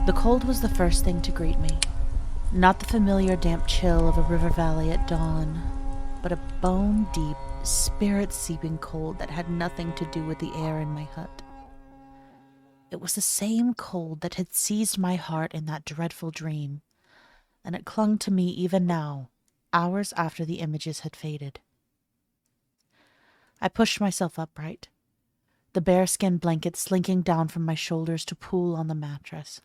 The cold was the first thing to greet me. Not the familiar damp chill of a river valley at dawn, but a bone-deep, spirit-seeping cold that had nothing to do with the air in my hut. It was the same cold that had seized my heart in that dreadful dream, and it clung to me even now, hours after the images had faded. I pushed myself upright, the bearskin blanket slinking down from my shoulders to pool on the mattress.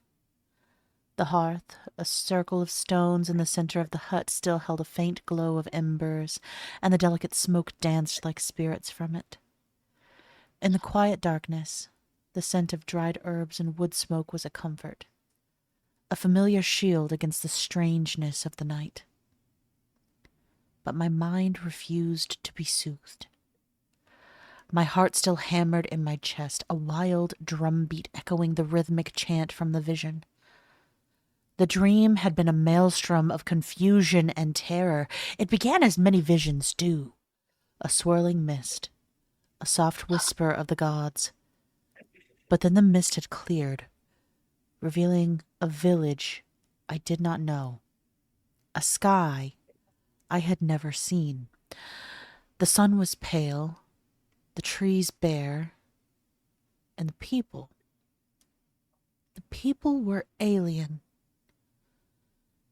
The hearth, a circle of stones in the center of the hut, still held a faint glow of embers, and the delicate smoke danced like spirits from it. In the quiet darkness, the scent of dried herbs and wood smoke was a comfort, a familiar shield against the strangeness of the night. But my mind refused to be soothed. My heart still hammered in my chest, a wild drumbeat echoing the rhythmic chant from the vision. The dream had been a maelstrom of confusion and terror. It began as many visions do, a swirling mist, a soft whisper of the gods. But then the mist had cleared, revealing a village I did not know, a sky I had never seen. The sun was pale, the trees bare, and the people were alien.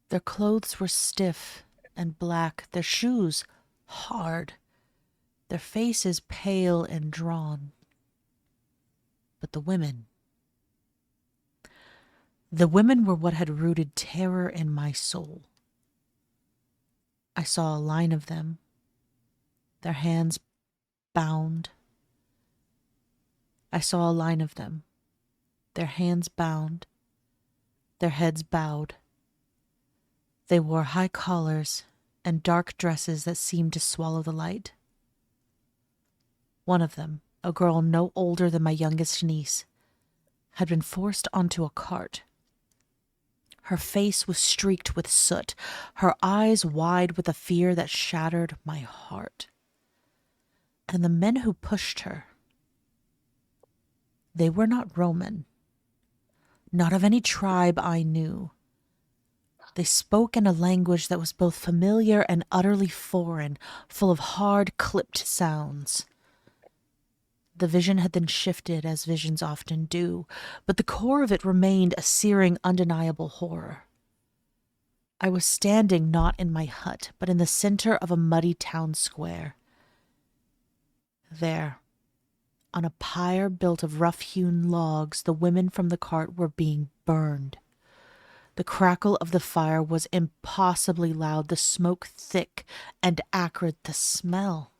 Their clothes were stiff and black, their shoes hard, their faces pale and drawn. But the women were what had rooted terror in my soul. I saw a line of them, their hands bound. I saw a line of them, their hands bound, their heads bowed. They wore high collars and dark dresses that seemed to swallow the light. One of them, a girl no older than my youngest niece, had been forced onto a cart. Her face was streaked with soot, her eyes wide with a fear that shattered my heart. And the men who pushed her, they were not Roman, not of any tribe I knew. They spoke in a language that was both familiar and utterly foreign, full of hard, clipped sounds. The vision had then shifted, as visions often do, but the core of it remained a searing, undeniable horror. I was standing not in my hut, but in the center of a muddy town square. There, on a pyre built of rough-hewn logs, the women from the cart were being burned. The crackle of the fire was impossibly loud, the smoke thick and acrid, the smell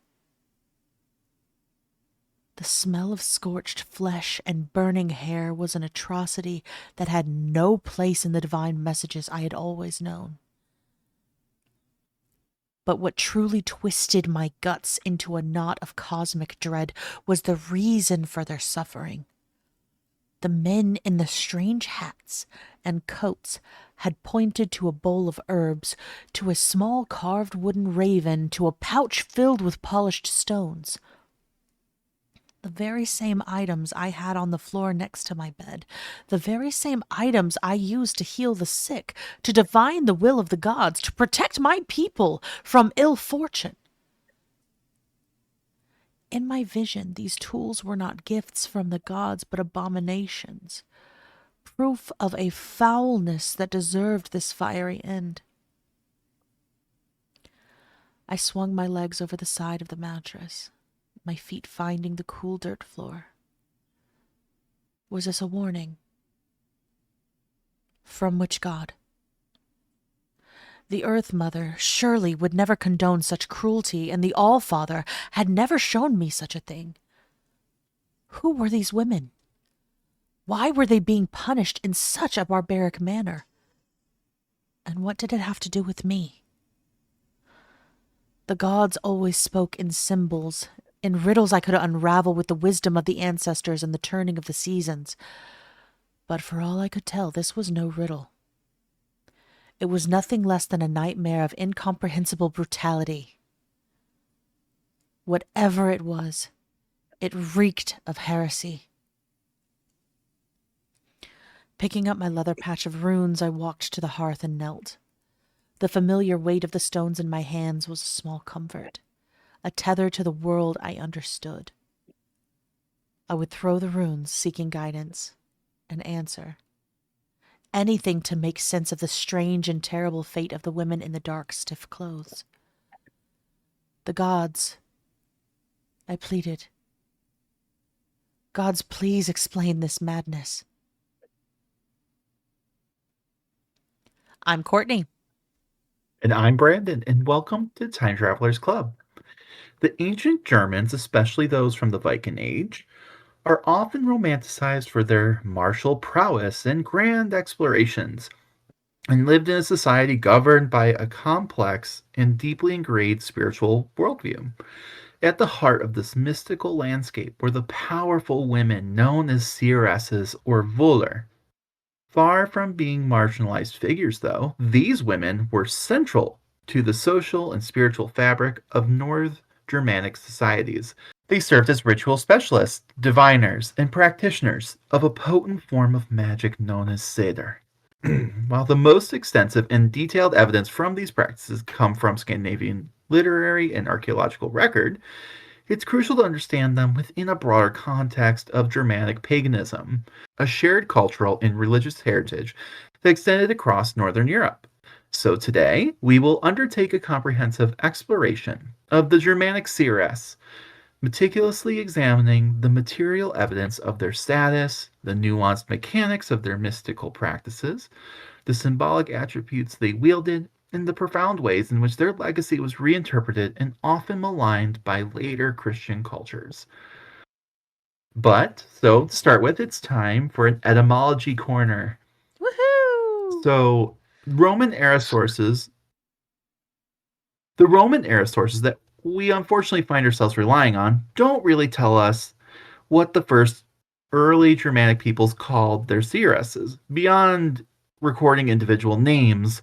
of scorched flesh and burning hair was an atrocity that had no place in the divine messages I had always known. But what truly twisted my guts into a knot of cosmic dread was the reason for their suffering. The men in the strange hats and coats had pointed to a bowl of herbs, to a small carved wooden raven, to a pouch filled with polished stones. The very same items I had on the floor next to my bed, the very same items I used to heal the sick, to divine the will of the gods, to protect my people from ill fortune. In my vision, these tools were not gifts from the gods, but abominations, proof of a foulness that deserved this fiery end. I swung my legs over the side of the mattress, my feet finding the cool dirt floor. Was this a warning? From which god? The Earth Mother surely would never condone such cruelty, and the All-Father had never shown me such a thing. Who were these women? Why were they being punished in such a barbaric manner? And what did it have to do with me? The gods always spoke in symbols, in riddles I could unravel with the wisdom of the ancestors and the turning of the seasons. But for all I could tell, this was no riddle. It was nothing less than a nightmare of incomprehensible brutality. Whatever it was, it reeked of heresy. Picking up my leather patch of runes, I walked to the hearth and knelt. The familiar weight of the stones in my hands was a small comfort, a tether to the world I understood. I would throw the runes, seeking guidance, an answer. Anything to make sense of the strange and terrible fate of the women in the dark, stiff clothes. The gods, I pleaded. Gods, please explain this madness. I'm Courtney. And I'm Brandon, and welcome to Time Travelers Club. The ancient Germans, especially those from the Viking Age, are often romanticized for their martial prowess and grand explorations, and lived in a society governed by a complex and deeply ingrained spiritual worldview. At the heart of this mystical landscape were the powerful women known as seeresses or Völler. Far from being marginalized figures, though, these women were central to the social and spiritual fabric of North Germanic societies. They served as ritual specialists, diviners, and practitioners of a potent form of magic known as Seder. While the most extensive and detailed evidence from these practices come from Scandinavian literary and archaeological record, it's crucial to understand them within a broader context of Germanic paganism, a shared cultural and religious heritage that extended across Northern Europe. So today, we will undertake a comprehensive exploration of the Germanic seeress, meticulously examining the material evidence of their status, the nuanced mechanics of their mystical practices, the symbolic attributes they wielded, and the profound ways in which their legacy was reinterpreted and often maligned by later Christian cultures. So to start with, it's time for an etymology corner. Woohoo! So, Roman era sources, the Roman era sources that we unfortunately find ourselves relying on, don't really tell us what the first early Germanic peoples called their seeresses, beyond recording individual names.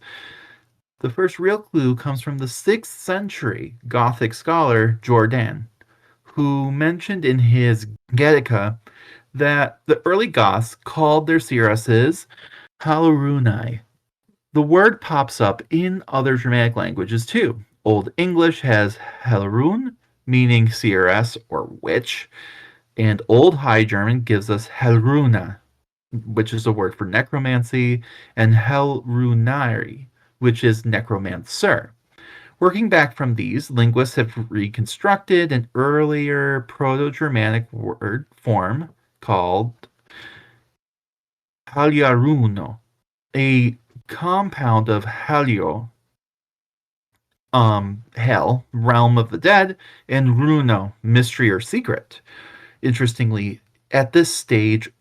The first real clue comes from the 6th century Gothic scholar Jordan, who mentioned in his Getica that the early Goths called their seeresses Halurunai. The word pops up in other Germanic languages too. Old English has Helrun, meaning seeress or witch, and Old High German gives us Helruna, which is a word for necromancy, and Helrunari, which is necromancer. Working back from these, linguists have reconstructed an earlier Proto-Germanic word form called Halyaruno, a compound of Halio, hell, realm of the dead, and runo, mystery or secret. Interestingly, at this stage,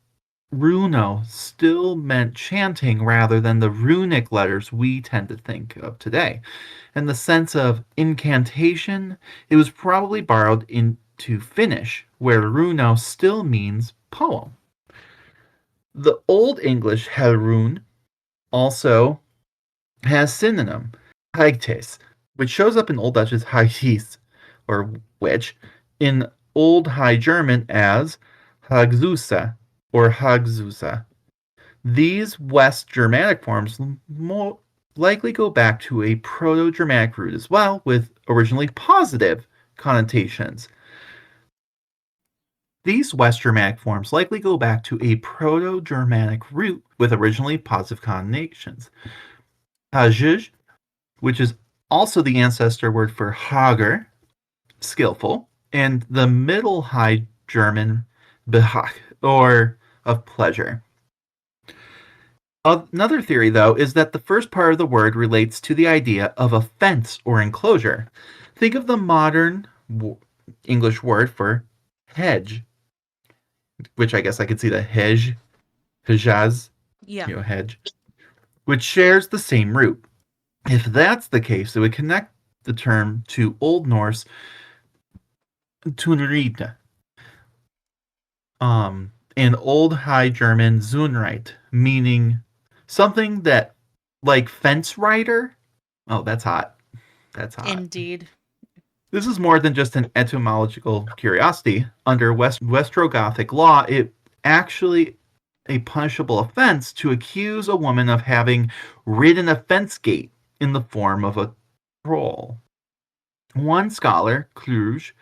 runo still meant chanting rather than the runic letters we tend to think of today. And the sense of incantation, it was probably borrowed into Finnish, where runo still means poem. The Old English Helrun also has synonym, Haigtes, which shows up in Old Dutch as Haigis, or witch, in Old High German as Hagzusa or Hagzusa. These West Germanic forms likely go back to a Proto-Germanic root as well, with originally positive connotations. These West Germanic forms likely go back to a Proto-Germanic root with originally positive connotations. Hajuj, which is also the ancestor word for Hager, skillful, and the Middle High German Behach, or of pleasure. Another theory, though, is that the first part of the word relates to the idea of a fence or enclosure. Think of the modern English word for hedge, which I guess I could see the hedge, hejaz, Yeah. hedge, which shares the same root. If that's the case, it would connect the term to Old Norse tunrita, and Old High German Zunreit, meaning something that, like fence rider. Oh, that's hot. That's hot. Indeed. This is more than just an etymological curiosity. Under Westrogothic law, it actually a punishable offense to accuse a woman of having ridden a fence gate in the form of a troll. One scholar, Cluj,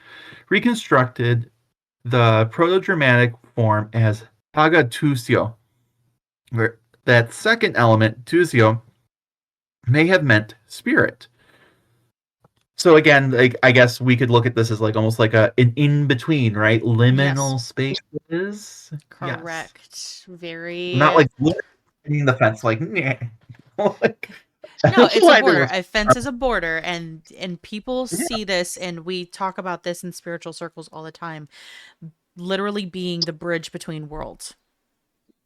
reconstructed the Proto-Germanic form as pagatusio, where that second element, tusio, may have meant spirit. So again, like, I guess we could look at this as like almost like an in between, right? Yes. Liminal spaces. Yes. Correct. Very. Not like hitting the fence, like, nah. Like, No, it's a either border. of A fence is a border, and people yeah, see this, and we talk about this in spiritual circles all the time. Literally being the bridge between worlds.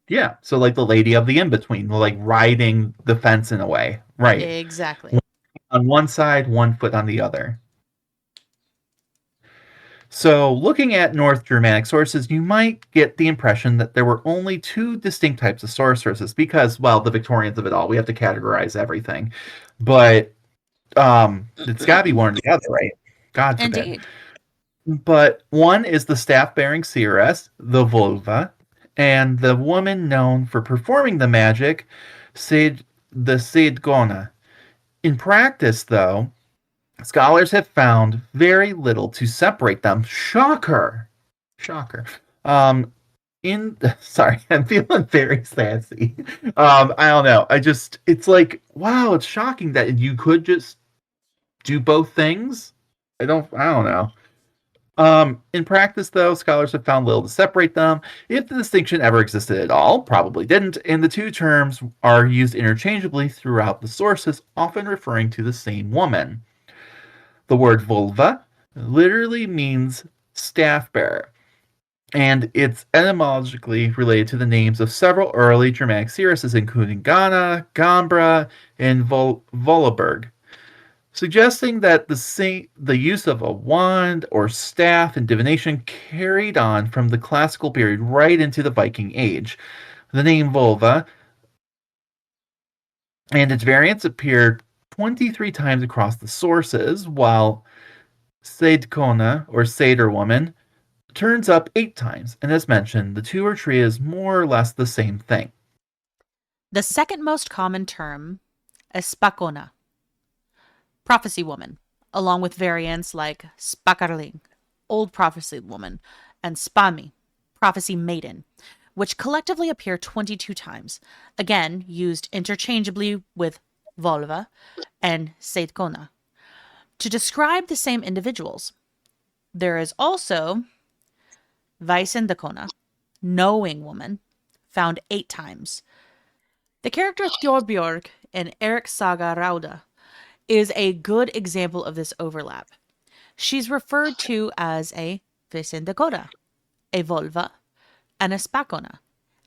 yeah. So like the lady of the in between, like riding the fence in a way, right? Exactly. One on one side, one foot on the other. So, looking at North Germanic sources, you might get the impression that there were only two distinct types of sorceresses because, well, the Victorians of it all, we have to categorize everything. But it's got to be one or the other, right? God forbid. Indeed. But one is the staff-bearing seeress, the vulva, and the woman known for performing the magic, the Seidgona. In practice, though, scholars have found very little to separate them. Shocker. Shocker. In sorry, I'm feeling very sassy. I don't know. It's like, wow, it's shocking that you could just do both things. I don't know. In practice, though, scholars have found little to separate them. If the distinction ever existed at all, probably didn't, and the two terms are used interchangeably throughout the sources, often referring to the same woman. The word vulva literally means staff bearer, and it's etymologically related to the names of several early Germanic seeresses, including Ghana, Gambra, and Volaberg, suggesting that the use of a wand or staff in divination carried on from the classical period right into the Viking Age. The name vulva and its variants appeared 23 times across the sources, while Seidkona, or Seder woman, turns up 8 times, and as mentioned, the two are treated as more or less the same thing. The second most common term is spakona, prophecy woman, along with variants like spakarling, old prophecy woman, and spami, prophecy maiden, which collectively appear 22 times, again used interchangeably with volva and seitkona, to describe the same individuals. There is also Weissendekona, knowing woman, found 8 times. The character Thorbjorg in Eric's saga Rauda is a good example of this overlap. She's referred to as a Weissendekona, a Volva, and a Spakona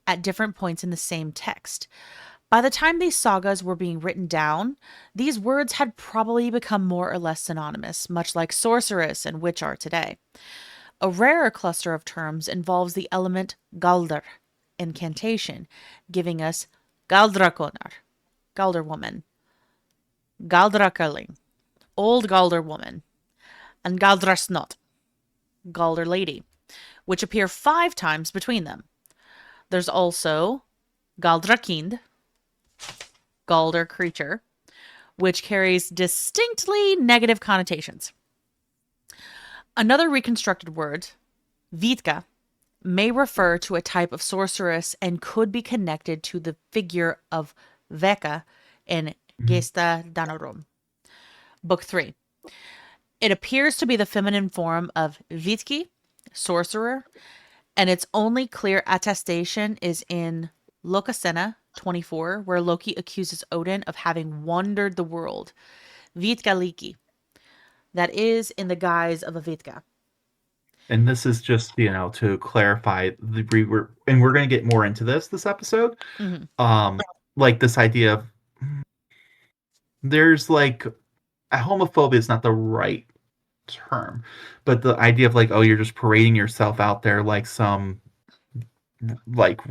at different points in the same text. By the time these sagas were being written down, these words had probably become more or less synonymous, much like sorceress and witch are today. A rarer cluster of terms involves the element galdr, incantation, giving us galdrakonar, Galder woman, galdrakarling, old Galder woman, and galdrasnot, Galder lady, which appear 5 times between them. There's also galdrakind, Galder creature, which carries distinctly negative connotations. Another reconstructed word, Vitka, may refer to a type of sorceress and could be connected to the figure of Veka in Gesta Danorum, Book 3. It appears to be the feminine form of Vitki, sorcerer, and its only clear attestation is in Lokasena 24, where Loki accuses Odin of having wandered the world, Vitkaliki, that is in the guise of a Vitka. And this is just, to clarify, we're going to get more into this episode. Mm-hmm. Like this idea of there's like homophobia is not the right term, but the idea of like, oh, you're just parading yourself out there like some like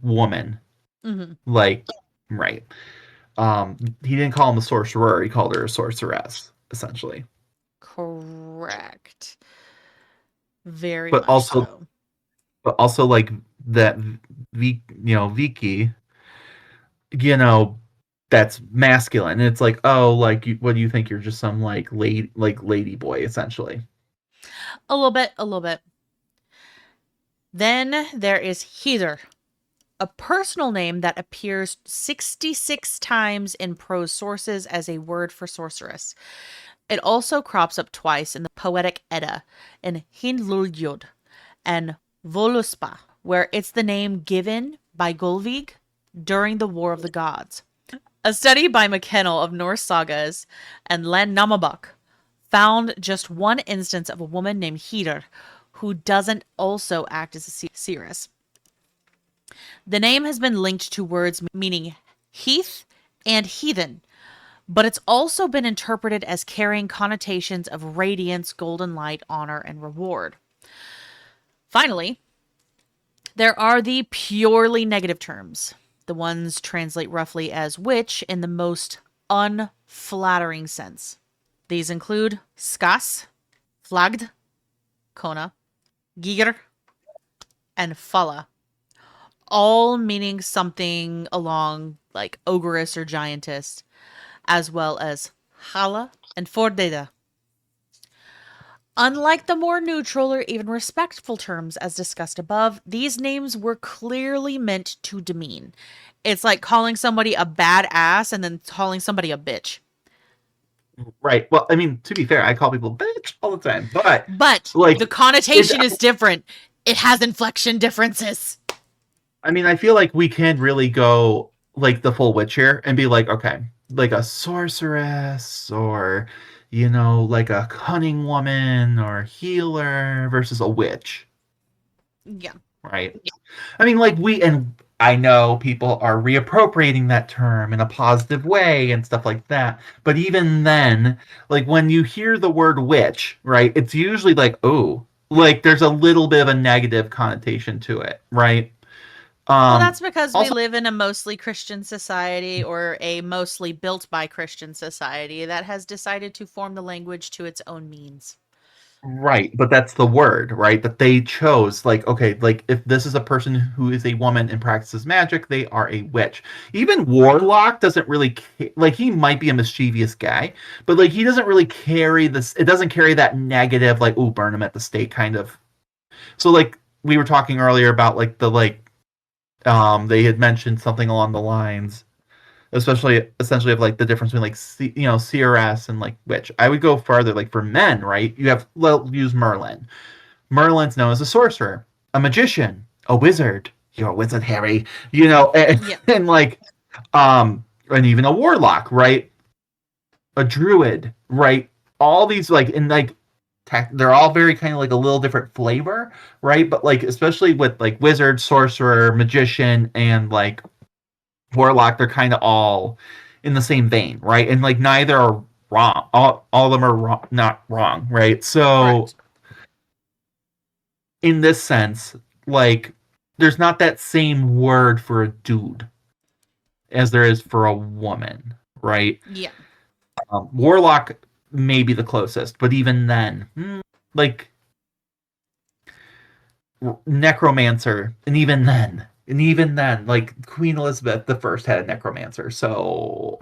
woman, Mm-hmm. like right. He didn't call him a sorcerer; he called her a sorceress, essentially. Correct. Very But much also, so. but also like that Vicky, you know, that's masculine. And it's like, oh, like, what do you think? You're just some lady boy, essentially. A little bit, a little bit. Then there is Heather, a personal name that appears 66 times in prose sources as a word for sorceress. It also crops up twice in the Poetic Edda, in Hyndluljóð and Voluspa, where it's the name given by Gulvig during the War of the Gods. A study by McKennell of Norse sagas and Len Namabak found just one instance of a woman named Heather who doesn't also act as a seeress. The name has been linked to words meaning heath and heathen, but it's also been interpreted as carrying connotations of radiance, golden light, honor, and reward. Finally, there are the purely negative terms. The ones translate roughly as witch in the most unflattering sense. These include skas, flagd, kona, giger, and falla, all meaning something along like ogress or giantess, as well as hala and fordeda. Unlike the more neutral or even respectful terms as discussed above, these names were clearly meant to demean. It's like calling somebody a badass and then calling somebody a bitch. Right. Well, I mean, to be fair, I call people bitch all the time, but like the connotation is different. It has inflection differences. I mean, I feel like we can really go like the full witch here and be like, okay, like a sorceress or like a cunning woman or healer versus a witch. Yeah. Right. I mean, like and I know people are reappropriating that term in a positive way and stuff like that. But even then, like when you hear the word witch, right, it's usually like, oh, like there's a little bit of a negative connotation to it, right? Well, that's because we Also, live in a mostly Christian society or a mostly built by Christian society that has decided to form the language to its own means. right, but that's the word, right? That they chose. Like, okay, like if this is a person who is a woman and practices magic, they are a witch. Even warlock doesn't really like he might be a mischievous guy, but like he doesn't really carry this. It doesn't carry that negative, like, oh, burn him at the stake kind of. So like we were talking earlier about like they had mentioned something along the lines, especially essentially of like the difference between like CRS and like witch. I would go farther, like for men, right? Use Merlin. Merlin's known as a sorcerer, a magician, a wizard. You're a wizard, Harry. Yeah. And like and even a warlock, right? A druid, right? All these they're all very kind of like a little different flavor, right? But like especially with like wizard, sorcerer, magician, and like warlock, they're kind of all in the same vein, right? And like neither are wrong. All of them are wrong, not wrong, right? So Correct. in this sense, like there's not that same word for a dude as there is for a woman, right? Yeah. Warlock may be the closest, but even then, like necromancer, and even then, like Queen Elizabeth the First had a necromancer, so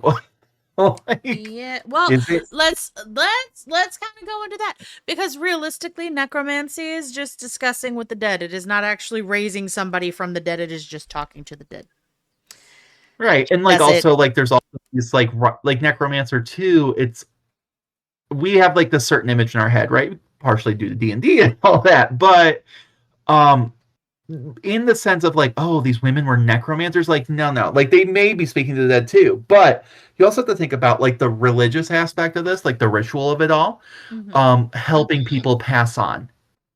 like, Yeah. Well, is it let's kind of go into that because realistically, necromancy is just discussing with the dead. It is not actually raising somebody from the dead. It is just talking to the dead. right? And like That's it. also like there's also this like necromancer too. We have like this certain image in our head, right? Partially due to D&D and all that, but um in the sense of like, oh, these women were necromancers, like no, like they may be speaking to the dead too, but you also have to think about like the religious aspect of this, like the ritual of it all, helping people pass on.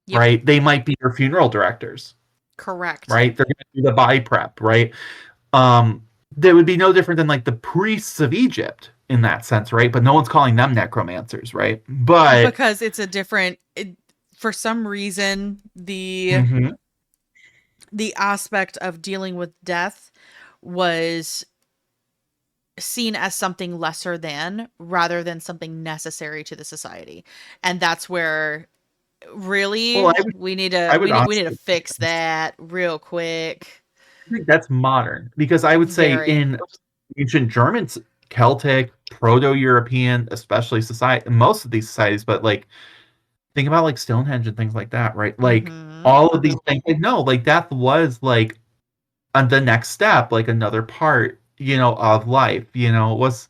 Yep. Right? They might be your funeral directors, Correct. right? They're going to do the body prep, right? They would be no different than like the priests of Egypt in that sense, right? But no one's calling them necromancers, right? But Because it's a different for some reason the aspect of dealing with death was seen as something lesser than rather than something necessary to the society. And that's where really well, we need I to would we need to honestly, fix that real quick. think that's modern because I would say Very. in ancient Germans, Celtic, Proto-European, especially society, most of these societies, but like think about like Stonehenge and things like that, right? Like Mm-hmm. all of these things, like no, like death was like on the next step, like another part, of life. It was.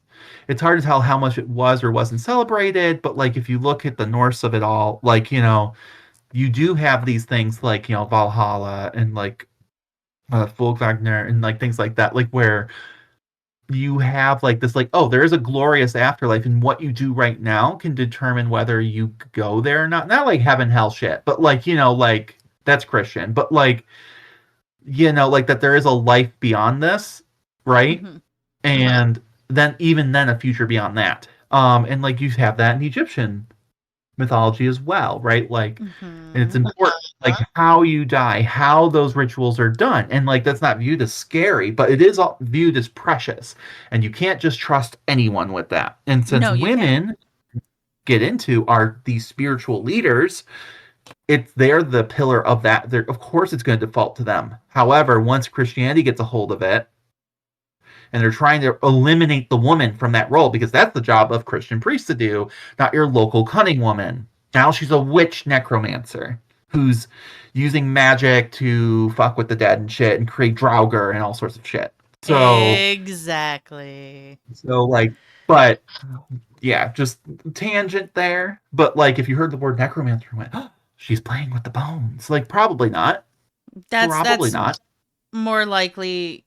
It's hard to tell how much it was or wasn't celebrated, but like if you look at the Norse of it all, like you do have these things like Valhalla and like Volkswagen and like things like that, like where you have like this like oh there is a glorious afterlife and what you do right now can determine whether you go there or not like heaven hell shit but like like that's Christian but like like that there is a life beyond this, right? Mm-hmm. And then even then a future beyond that, and like you have that in Egyptian mythology as well, right? Like, and it's Mm-hmm. important, like how you die, how those rituals are done, and like that's not viewed as scary, but it is viewed as precious, and you can't just trust anyone with that. And since No, you can't. women get into are these spiritual leaders, they're the pillar of that. Of course, it's going to default to them. However, once Christianity gets a hold of it, and they're trying to eliminate the woman from that role because that's the job of Christian priests to do, not your local cunning woman. Now she's a witch necromancer who's using magic to fuck with the dead and shit and create Draugr and all sorts of shit. Exactly. So like, but yeah, just tangent there. But like, if you heard the word necromancer, you went, oh, she's playing with the bones. Like, probably not. Probably That's not. more likely.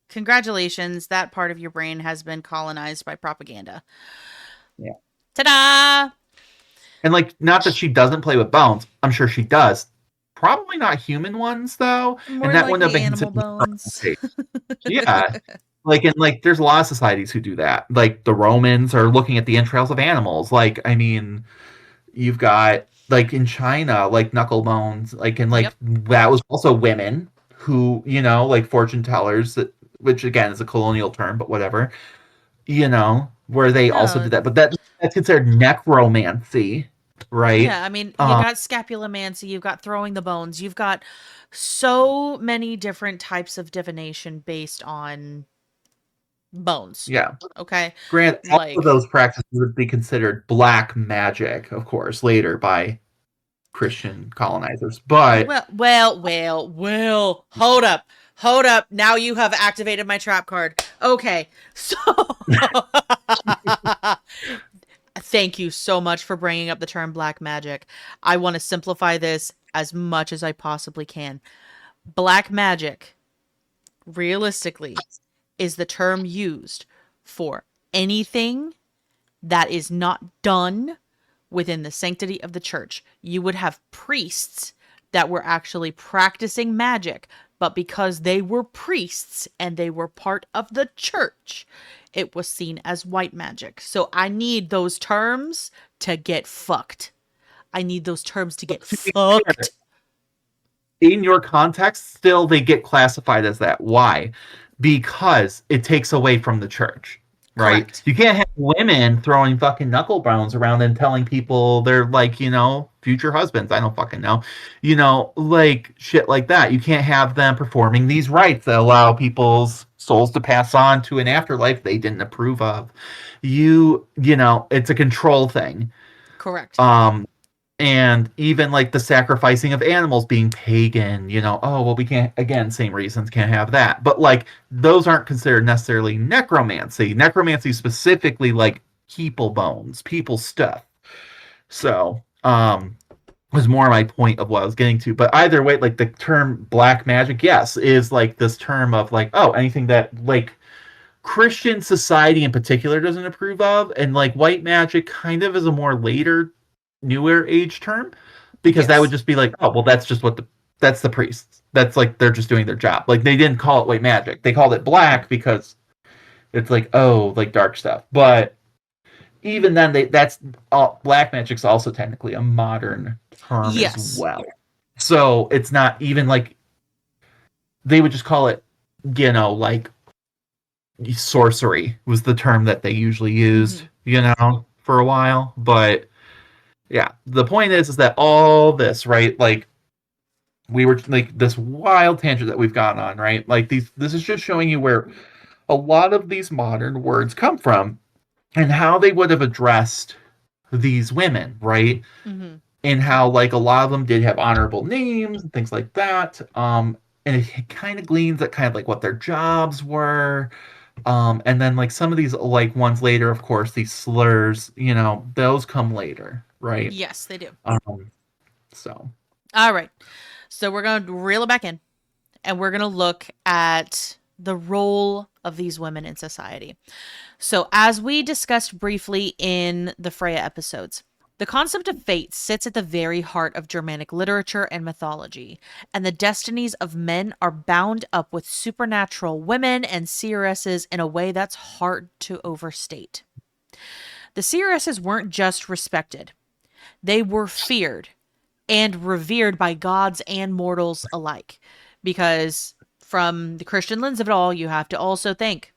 Congratulations, that part of your brain has been colonized by propaganda. Yeah. Ta-da! And like, not that she doesn't play with bones. I'm sure she does. Probably not human ones though, and More that wouldn't have likely been animal considered bones. necromancy. Yeah, like there's a lot of societies who do that. Like the Romans are looking at the entrails of animals. Like I mean, you've got like in China, like knuckle bones, like and like Yep. that was also women who like fortune tellers that, which again is a colonial term, but whatever, where they also No. did that. But that's considered necromancy, right? Yeah, I mean, you got scapulomancy, you've got throwing the bones, you've got so many different types of divination based on bones. Yeah. Okay? Grant, all of Like, those practices would be considered black magic, of course, later by Christian colonizers. But well, hold up. Hold up. Now you have activated my trap card. Okay. So thank you so much for bringing up the term black magic. I want to simplify this as much as I possibly can. Black magic, realistically, is the term used for anything that is not done within the sanctity of the church. You would have priests that were actually practicing magic, but because they were priests and they were part of the church, it was seen as white magic. So I need those terms to get fucked. I need those terms to get to be fair, fucked. in your context, still they get classified as that. Why? Because it takes away from the church, right? Correct. You can't have women throwing fucking knuckle bones around and telling people they're like, future husbands. I don't fucking know. Like shit like that. You can't have them performing these rites that allow people's souls to pass on to an afterlife they didn't approve of. It's a control thing. Correct. And even like the sacrificing of animals being pagan, oh well we can't, again, same reasons, can't have that, but like those aren't considered necessarily necromancy specifically like people bones, people stuff. So was more my point of what I was getting to. But either way, like the term black magic, yes, is like this term of like, oh, anything that like Christian society in particular doesn't approve of, and like white magic kind of is a more later, newer age term, because that would Yes. just be like, oh, well, that's just that's the priests. That's like they're just doing their job. Like they didn't call it white magic. They called it black because it's like, oh, like dark stuff. But even then, that's black magic's also technically a modern term as Yes. well. So it's not even like they would just call it, like sorcery was the term that they usually used, for a while. But yeah, the point is that all this, right? Like we were like this wild tangent that we've gone on, right? Like this is just showing you where a lot of these modern words come from and how they would have addressed these women, right? Mm-hmm. And how like a lot of them did have honorable names and things like that. And it kind of gleans at kind of like what their jobs were. And then like some of these like ones later, of course, these slurs, those come later, right? Yes, they do. So All right. So we're going to reel it back in and we're going to look at the role of these women in society. So, as we discussed briefly in the Freyja episodes, the concept of fate sits at the very heart of Germanic literature and mythology, and the destinies of men are bound up with supernatural women and seeresses in a way that's hard to overstate. The seeresses weren't just respected, they were feared and revered by gods and mortals alike. Because from the Christian lens of it all, you have to also think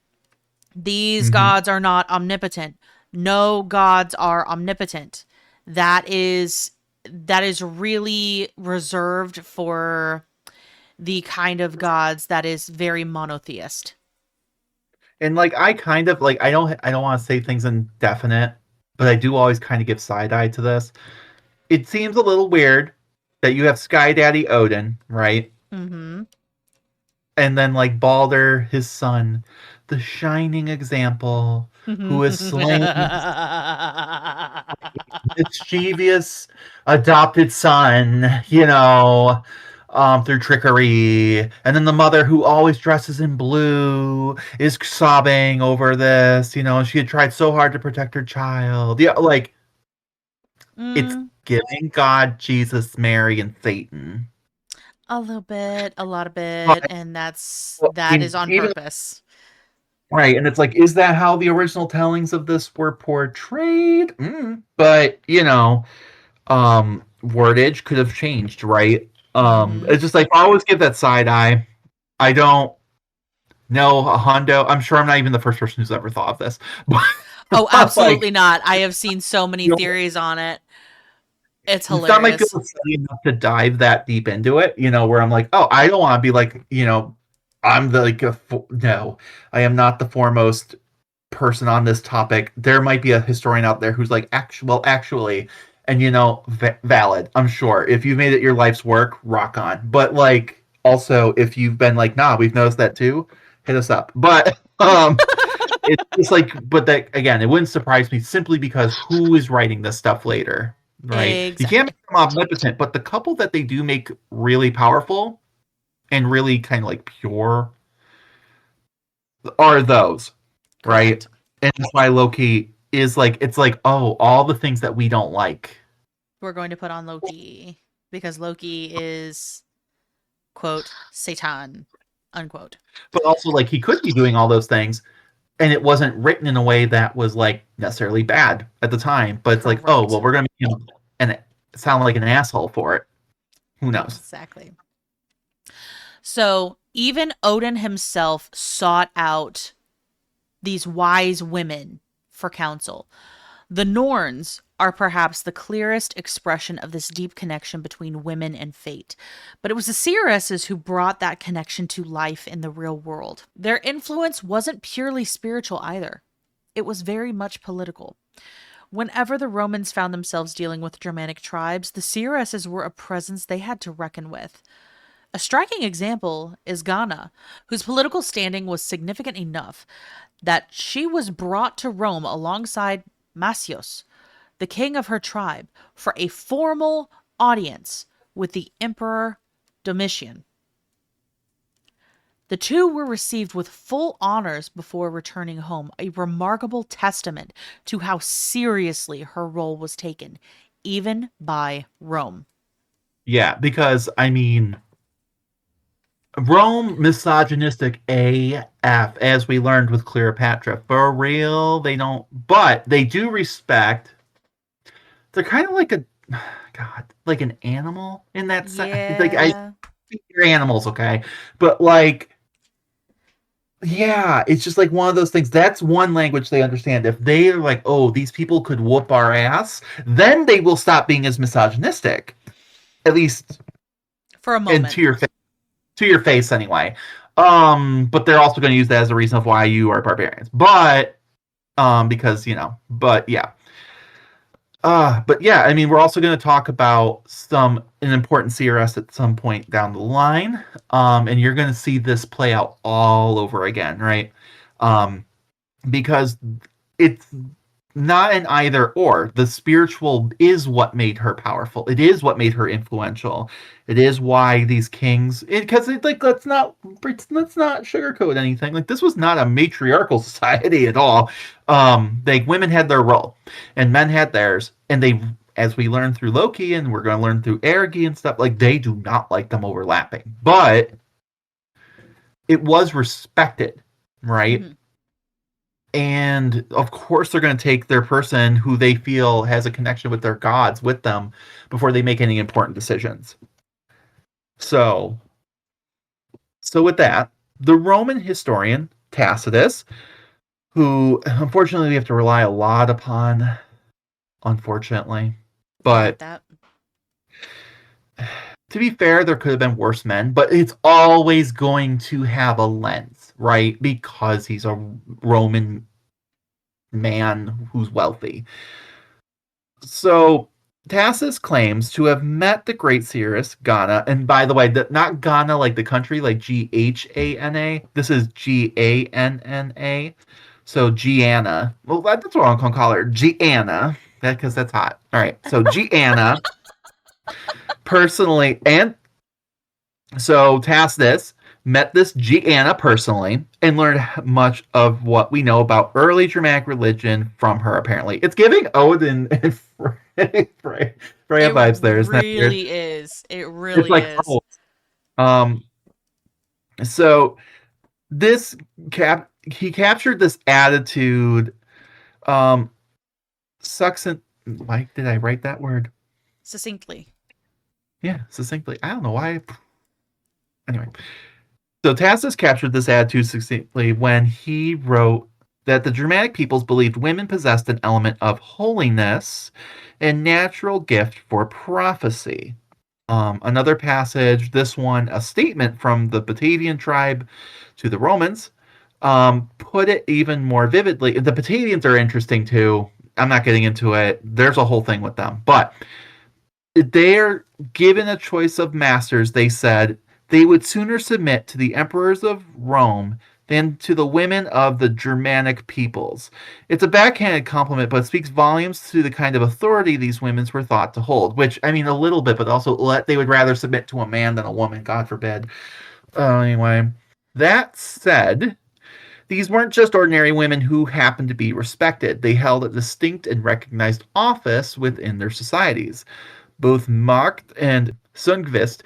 these mhm. gods are not omnipotent. No gods are omnipotent. That is really reserved for the kind of gods that is very monotheist. And like I kind of like I don't want to say things indefinite, but I do always kind of give side eye to this. It seems a little weird that you have Sky Daddy Odin, right? Mm-hmm. And then like Balder, his son, the shining example, who is slain mischievous adopted son, through trickery. And then the mother who always dresses in blue is sobbing over this, she had tried so hard to protect her child. Yeah, like it's mm, giving God, Jesus, Mary, and Satan. a little bit, a lot of bit, But and that is on even purpose. right, and it's like, is that how the original tellings of this were portrayed? But wordage could have changed, right? Mm-hmm. It's just like I always give that side eye. I don't know a Hondo. I'm sure I'm not even the first person who's ever thought of this, Oh, but like, absolutely not. I have seen so many you know, theories on it. It's it's not my field hilarious. of study enough to dive that deep into it. Where I'm like, oh, I don't want to be like, I'm the like, no, I am not the foremost person on this topic. There might be a historian out there who's like, actually, and valid. I'm sure if you've made it your life's work, rock on. But like, also, if you've been like, nah, we've noticed that too, hit us up. But it's just like, but that again, it wouldn't surprise me simply because who is writing this stuff later, right? You can't Exactly. make them omnipotent, but the couple that they do make really powerful and really kind of like pure are those, right? Correct. And that's why Loki is like, it's like, oh, all the things that we don't like. We're going to put on Loki because Loki is, quote, Satan, unquote. But also, like, he could be doing all those things, and it wasn't written in a way that was like necessarily bad at the time. But it's like, oh, Correct. well, we're gonna make him and sound like an asshole for it. Who knows? Exactly. So even Odin himself sought out these wise women for counsel. The Norns are perhaps the clearest expression of this deep connection between women and fate, but it was the Seeresses who brought that connection to life in the real world. Their influence wasn't purely spiritual either, it was very much political. Whenever the Romans found themselves dealing with Germanic tribes, the Seeresses were a presence they had to reckon with. A striking example is Ghana, whose political standing was significant enough that she was brought to Rome alongside Macios, the king of her tribe, for a formal audience with the Emperor Domitian. The two were received with full honors before returning home, a remarkable testament to how seriously her role was taken, even by Rome. Yeah, because I mean, Rome misogynistic AF, as we learned with Cleopatra. For real, they don't, but they do respect. They're kind of like a God, like an animal in that sense. Like I Yeah. think they're animals, okay, but like yeah, it's just like one of those things. That's one language they understand. If they're like, oh, these people could whoop our ass, then they will stop being as misogynistic. At least For a and moment. to your face anyway. But they're also going to use that as a reason of why you are barbarians. But because but yeah. But yeah, I mean, we're also going to talk about an important CRS at some point down the line, and you're going to see this play out all over again, right? Um, because it's not an either or. The spiritual is what made her powerful. It is what made her influential. It is why these kings. Because like let's not sugarcoat anything. Like this was not a matriarchal society at all. Like women had their role, and men had theirs, and they. As we learn through Loki, and we're going to learn through Ergi and stuff, like they do not like them overlapping. But it was respected, right? Mm-hmm. And of course, they're going to take their person who they feel has a connection with their gods with them before they make any important decisions. So, with that, the Roman historian Tacitus, who unfortunately we have to rely a lot upon, unfortunately, I get but that. to be fair, there could have been worse men, but it's always going to have a lens, right? Because he's a Roman man who's wealthy. So Tacitus claims to have met the great seeress Ghana, and by the way, not Ghana like the country, like Ghana. This is Ganna. So Gianna. Well, that's what I'm gonna call her, Gianna, because that's hot. All right, so Gianna personally, and so Tacitus met this Gianna personally and learned much of what we know about early Germanic religion from her, apparently. It's giving Odin and Freya vibes there, isn't that weird? Really is. It It's really like, is. oh. So this he captured this attitude, succinct. Why did I write that word? Succinctly. Yeah, succinctly. I don't know why. Anyway, so Tacitus captured this attitude succinctly when he wrote that the Germanic peoples believed women possessed an element of holiness and natural gift for prophecy. Another passage, this one, a statement from the Batavian tribe to the Romans, put it even more vividly. The Batavians are interesting too. I'm not getting into it. There's a whole thing with them. But they're given a choice of masters. They said they would sooner submit to the emperors of Rome than to the women of the Germanic peoples. It's a backhanded compliment, but it speaks volumes to the kind of authority these women were thought to hold, which, I mean, a little bit, but also they would rather submit to a man than a woman, God forbid. Anyway, that said, these weren't just ordinary women who happened to be respected. They held a distinct and recognized office within their societies. Both Markt and Sundqvist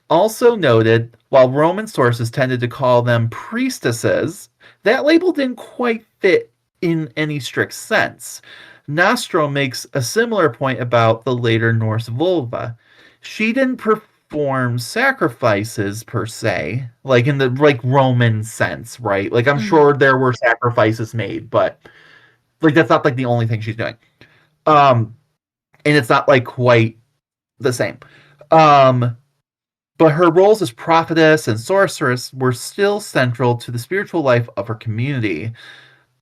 also noted, while Roman sources tended to call them priestesses, that label didn't quite fit in any strict sense. Nostro makes a similar point about the later Norse vulva. She didn't perform sacrifices per se, like in the Roman sense, right? Like I'm sure there were sacrifices made, but like that's not like the only thing she's doing. And it's not like quite the same. But her roles as prophetess and sorceress were still central to the spiritual life of her community.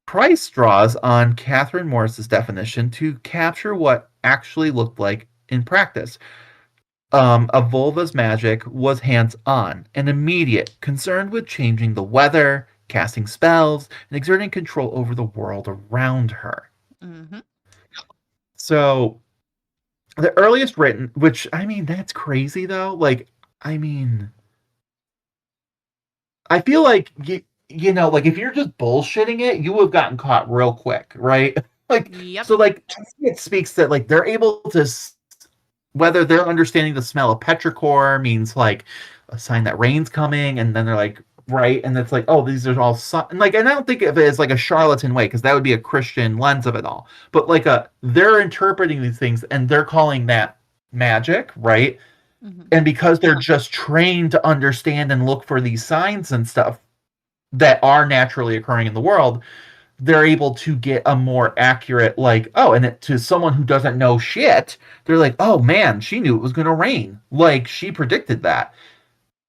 Price draws on Catherine Morris's definition to capture what actually looked like in practice. A vulva's magic was hands-on and immediate, concerned with changing the weather, casting spells, and exerting control over the world around her. Mm-hmm. So, the earliest written, which, I mean, that's crazy though. Like, I mean, I feel like like if you're just bullshitting it, you would have gotten caught real quick, right? Like, Yep. so like it speaks that like they're able to, whether they're understanding the smell of petrichor means like a sign that rain's coming, and then they're like, right, and it's like, oh, these are all and like, and I don't think of it as like a charlatan way, because that would be a Christian lens of it all, but like they're interpreting these things and they're calling that magic, right? Mm-hmm. And because they're just trained to understand and look for these signs and stuff that are naturally occurring in the world, they're able to get a more accurate, like, oh, and to someone who doesn't know shit, they're like, oh man, she knew it was going to rain. Like, she predicted that.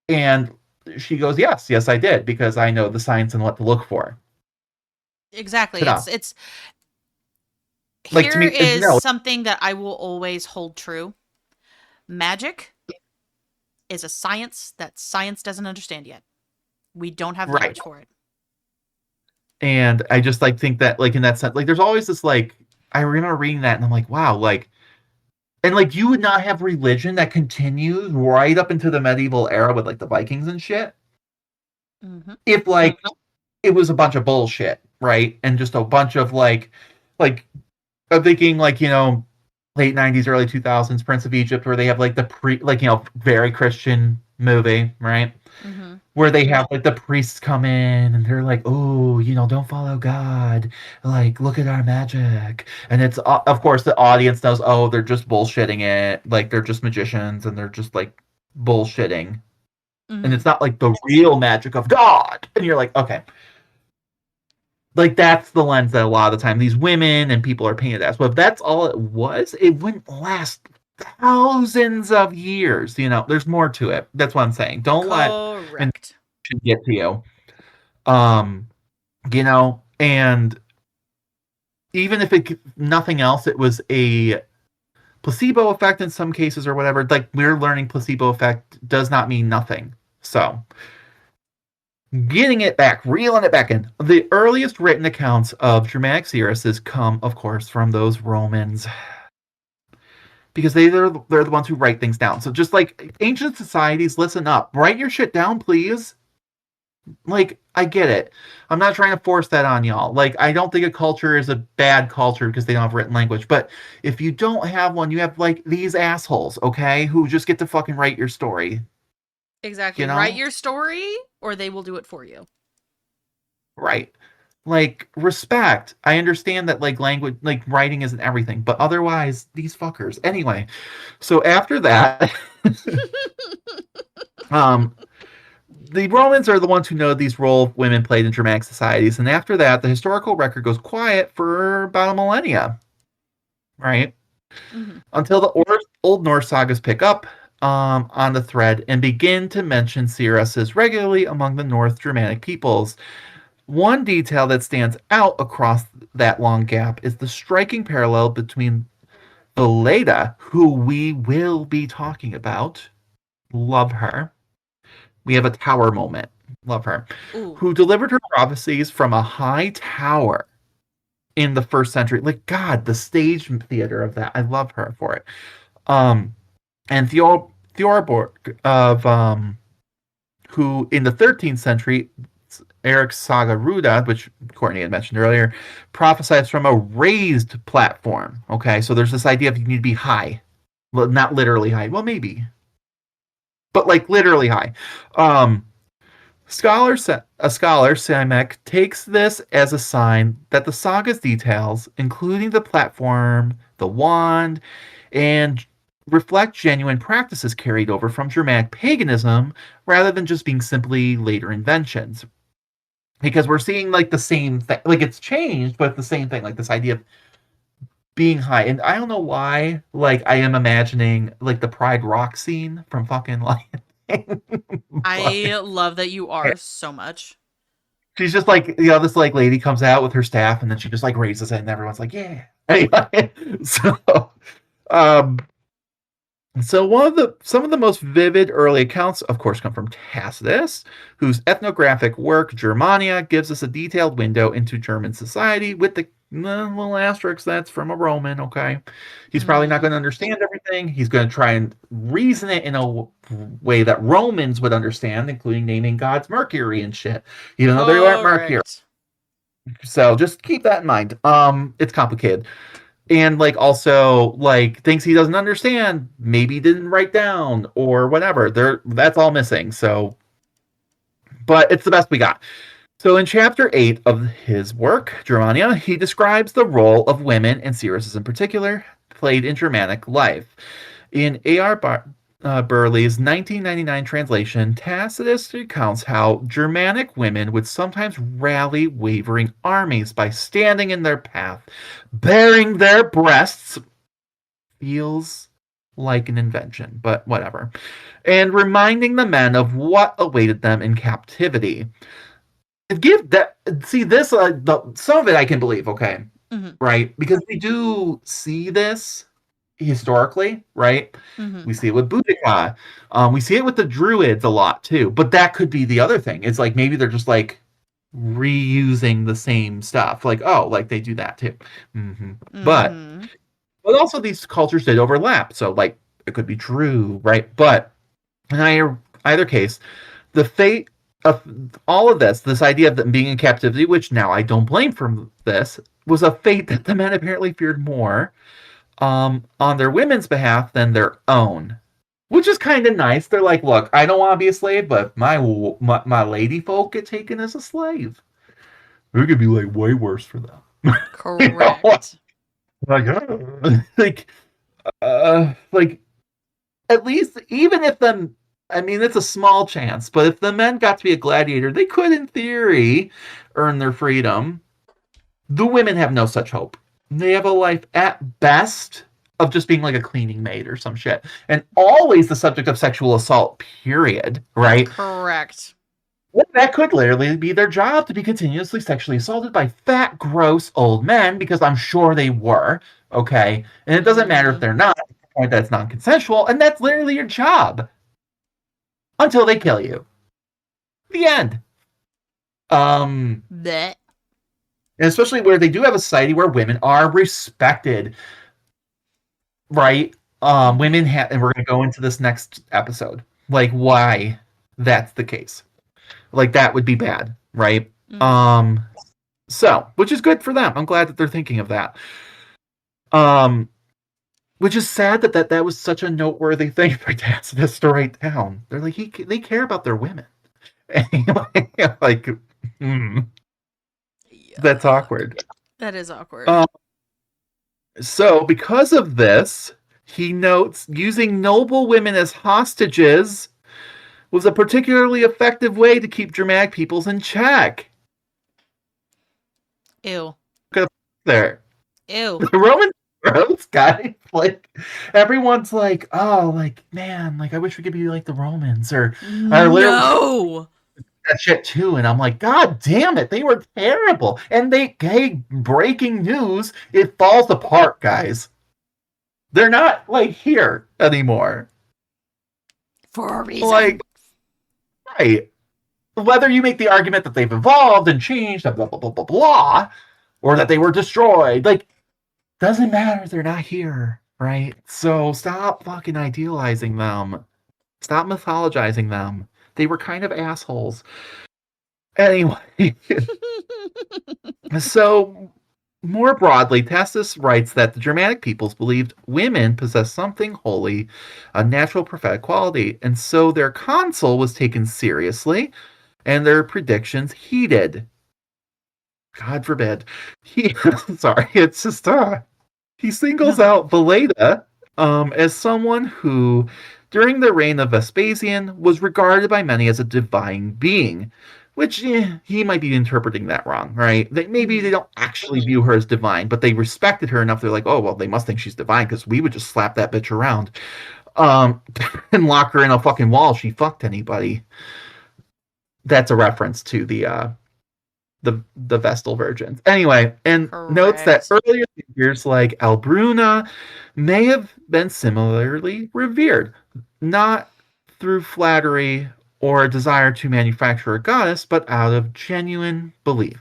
And she goes, yes, yes, I did, because I know the science and what to look for. Exactly. Ta-da. It's Like, to here me, is no, something that I will always hold true. Magic is a science that science doesn't understand yet. We don't have right. language for it. And I just like think that, like, in that sense, like, there's always this, like, I remember reading that and I'm like, wow, like, and like, you would not have religion that continues right up into the medieval era with like the Vikings and shit Mm-hmm. if like it was a bunch of bullshit, right? And just a bunch of like I'm thinking, like, late 90s, early 2000s, Prince of Egypt, where they have like the like, very Christian movie, right? Mm-hmm. Where they have like the priests come in and they're like, oh, don't follow God. Like, look at our magic. And it's, of course, the audience knows, oh, they're just bullshitting it. Like, they're just magicians and they're just like bullshitting. And Mm-hmm. it's not like the real magic of God. And you're like, okay. Like, that's the lens that a lot of the time these women and people are painted as. But if that's all it was, it wouldn't last thousands of years. There's more to it. That's what I'm saying. Don't let and Correct. get to you. Um, and even if nothing else, it was a placebo effect in some cases or whatever. Like, we're learning placebo effect does not mean nothing. So, getting it back, reeling it back in. The earliest written accounts of dramatic seeresses come, of course, from those Romans, because they're the ones who write things down. So just like ancient societies, listen up, write your shit down, please. Like, I get it. I'm not trying to force that on y'all. Like, I don't think a culture is a bad culture because they don't have written language. But if you don't have one, you have like these assholes, okay, who just get to fucking write your story. Exactly. You Write know? your story or they will do it for you. Right. Like, respect. I understand that like language, like writing isn't everything, but otherwise, these fuckers. Anyway, so after that, um, the Romans are the ones who know these roles women played in dramatic societies, and after that, the historical record goes quiet for about a millennia, right? Mm-hmm. Until the Old Norse sagas pick up on the thread and begin to mention Seeresses regularly among the North Germanic peoples. One detail that stands out across that long gap is the striking parallel between the Leda, who we will be talking about, love her. We have a tower moment, love her, Ooh. who delivered her prophecies from a high tower in the first century. Like, God, the stage theater of that, I love her for it. And Theorborg of who in the 13th century, Eric's Saga Ruda, which Courtney had mentioned earlier, prophesies from a raised platform. Okay, so there's this idea of you need to be high. Well, not literally high. Well, maybe. But like literally high. Um, a scholar, Samek, takes this as a sign that the saga's details, including the platform, the wand, and reflect genuine practices carried over from Germanic paganism rather than just being simply later inventions. Because we're seeing like the same thing, like it's changed, but the same thing, like this idea of being high. And I don't know why, like, I am imagining like the Pride Rock scene from fucking Lion. But I love that you are so much. she's just like, this like lady comes out with her staff and then she just like raises it and everyone's like, yeah. Anyway, so um so some of the most vivid early accounts, of course, come from Tacitus, whose ethnographic work Germania gives us a detailed window into German society with the little asterisk that's from a Roman. Okay, he's probably not Mm-hmm. going to understand everything. He's going to try and reason it in a way that Romans would understand, including naming gods Mercury and shit, even though they weren't Mercury. Correct. So just keep that in mind. It's complicated, and like also like things he doesn't understand, maybe didn't write down or whatever. That's all missing. So, but it's the best we got. So in chapter 8 of his work, Germania, he describes the role of women and Seeresses in particular played in Germanic life. In A.R. Burley's 1999 translation, Tacitus recounts how Germanic women would sometimes rally wavering armies by standing in their path, baring their breasts. Feels like an invention, but whatever. And reminding the men of what awaited them in captivity. Give that. See this. Some of it I can believe. Okay, Mm-hmm. right? Because we do see this historically, right? Mm-hmm. We see it with Boudica. We see it with the Druids a lot too. But that could be the other thing. It's like maybe they're just like reusing the same stuff. Like, oh, like they do that too. hmm But Mm-hmm. also these cultures did overlap. So like it could be true, right? But in either case, the fate of all of this idea of them being in captivity, which now I don't blame from this, was a fate that the men apparently feared more on their women's behalf than their own, which is kind of nice. They're like, look, I don't want to be a slave, but if my lady folk get taken as a slave, it could be like way worse for them. you know, Correct. like, like at least even if the I mean, it's a small chance, but if the men got to be a gladiator, they could, in theory, earn their freedom. The women have no such hope. They have a life at best of just being like a cleaning maid or some shit. And always the subject of sexual assault, period. Right? Correct. Well, that could literally be their job to be continuously sexually assaulted by fat, gross old men, because I'm sure they were. Okay. And it doesn't matter if Mm-hmm. they're not, at the point that's non consensual, and that's literally your job until they kill you. The end. Um, That. and especially where they do have a society where women are respected, right? Women have, and we're gonna go into this next episode, like why that's the case. Like that would be bad, right? Mm-hmm. Um, so which is good for them. I'm glad that they're thinking of that. Um, which is sad that was such a noteworthy thing for Tacitus to write down. They're like they care about their women. Anyway, like, that's Yuck. awkward. That is awkward. Um, so, because of this, he notes using noble women as hostages was a particularly effective way to keep Germanic peoples in check. Ew. There, Ew. the Roman roads, guys, like everyone's like, oh, like man, like I wish we could be like the Romans, or I literally No. that shit too, and I'm like, God damn it, they were terrible. And hey, breaking news, it falls apart, guys. They're not like here anymore. For a reason. Like, right. Whether you make the argument that they've evolved and changed, blah, blah, blah, blah, blah, or that they were destroyed, like, doesn't matter. They're not here, right? So stop fucking idealizing them. Stop mythologizing them. They were kind of assholes. Anyway, so more broadly, Tacitus writes that the Germanic peoples believed women possessed something holy, a natural prophetic quality, and so their consul was taken seriously and their predictions heeded. God forbid. He sorry, it's just he singles out Veleda as someone who, during the reign of Vespasian, was regarded by many as a divine being, which he might be interpreting that wrong, right? Maybe they don't actually view her as divine, but they respected her enough. They're like, oh, well, they must think she's divine because we would just slap that bitch around and lock her in a fucking wall if she fucked anybody. That's a reference to the Vestal Virgins. Anyway, and notes that Correct. earlier figures like Albruna may have been similarly revered, not through flattery or a desire to manufacture a goddess, but out of genuine belief.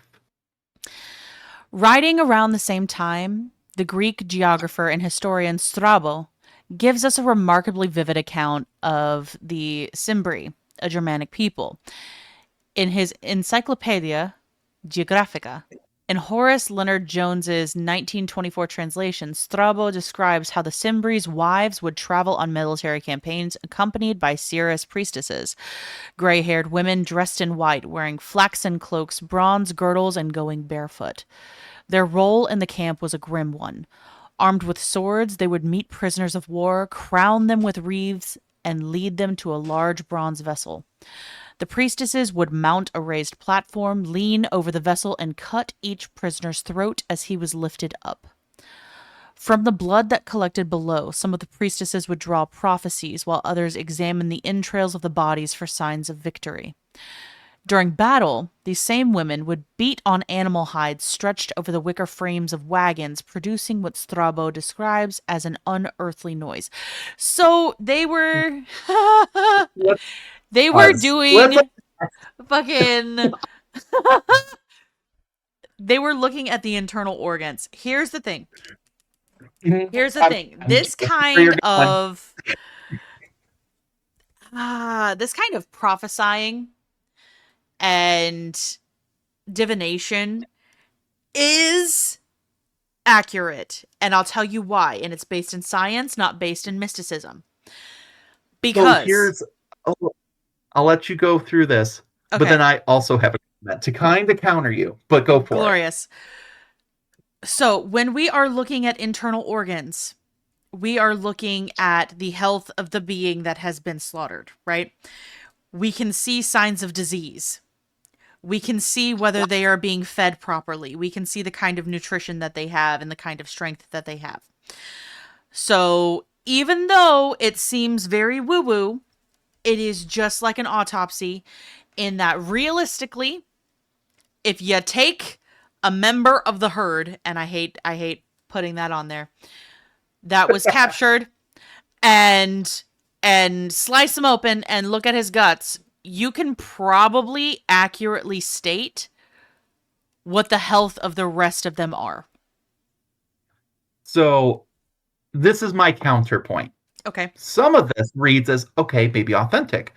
Writing around the same time, the Greek geographer and historian Strabo gives us a remarkably vivid account of the Cimbri, a Germanic people. In his Encyclopedia Geographica, in Horace Leonard Jones's 1924 translation, Strabo describes how the Cimbri's wives would travel on military campaigns accompanied by seeress priestesses, gray-haired women dressed in white, wearing flaxen cloaks, bronze girdles, and going barefoot. Their role in the camp was a grim one. Armed with swords, they would meet prisoners of war, crown them with wreaths, and lead them to a large bronze vessel. The priestesses would mount a raised platform, lean over the vessel, and cut each prisoner's throat as he was lifted up. From the blood that collected below, some of the priestesses would draw prophecies, while others examined the entrails of the bodies for signs of victory. During battle, these same women would beat on animal hides stretched over the wicker frames of wagons, producing what Strabo describes as an unearthly noise. So they were Let's they were pause. Let's doing fucking they were looking at the internal organs. Here's the thing. Here's the thing. This kind of prophesying and divination is accurate, and I'll tell you why. And it's based in science, not based in mysticism. Because I'll let you go through this, okay, but then I also have a comment to kind of counter you, but go for it. glorious. So when we are looking at internal organs, we are looking at the health of the being that has been slaughtered, right? We can see signs of disease. We can see whether they are being fed properly. We can see the kind of nutrition that they have and the kind of strength that they have. So even though it seems very woo-woo, it is just like an autopsy in that realistically, if you take a member of the herd, and I hate putting that on there, that was captured and slice them open and look at his guts, you can probably accurately state what the health of the rest of them are. So this is my counterpoint. Okay. Some of this reads as, okay, maybe authentic.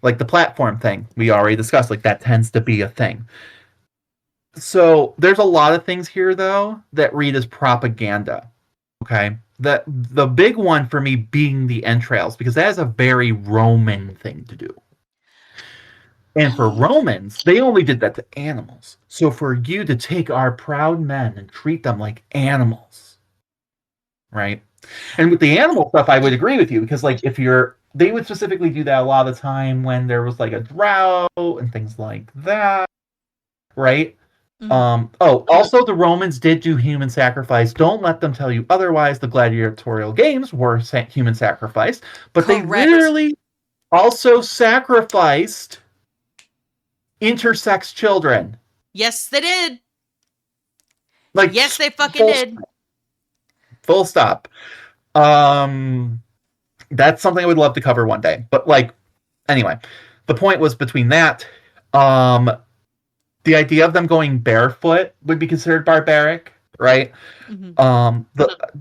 Like the platform thing we already discussed, like that tends to be a thing. So there's a lot of things here, though, that read as propaganda. Okay? The big one for me being the entrails, because that is a very Roman thing to do. And for Romans, they only did that to animals. So for you to take our proud men and treat them like animals, right? And with the animal stuff, I would agree with you, because like they would specifically do that a lot of the time when there was like a drought and things like that, right? Mm-hmm. Also the Romans did do human sacrifice. Don't let them tell you otherwise. The gladiatorial games were human sacrifice, but Correct. They literally also sacrificed intersex children. Yes, they did. Like, yes, they fucking did. Full stop. That's something I would love to cover one day. But like, anyway, the point was between that, the idea of them going barefoot would be considered barbaric, right? Mm-hmm.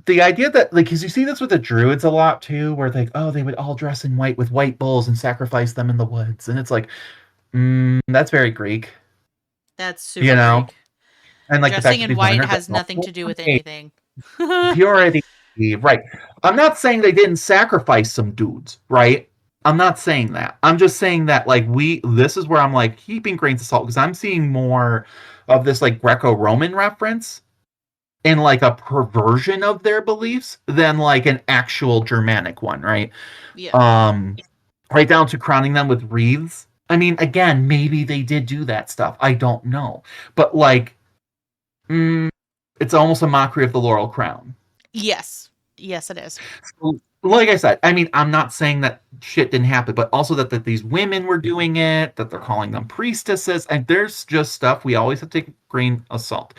The idea that, like, because you see this with the Druids a lot too, where they would all dress in white with white bulls and sacrifice them in the woods, and it's like, that's very Greek. That's super Greek. And like dressing in white has nothing to do with anything. Purity, right? I'm not saying they didn't sacrifice some dudes, right? I'm not saying that. I'm just saying that, like, this is where I'm, like, heaping grains of salt, because I'm seeing more of this, like, Greco-Roman reference in, like, a perversion of their beliefs than, like, an actual Germanic one, right? Yeah. Right down to crowning them with wreaths. I mean, again, maybe they did do that stuff. I don't know. But, like, it's almost a mockery of the laurel crown. Yes. Yes, it is. So, like I said, I mean, I'm not saying that shit didn't happen, but also that these women were doing it, that they're calling them priestesses, and there's just stuff we always have to take a grain of salt.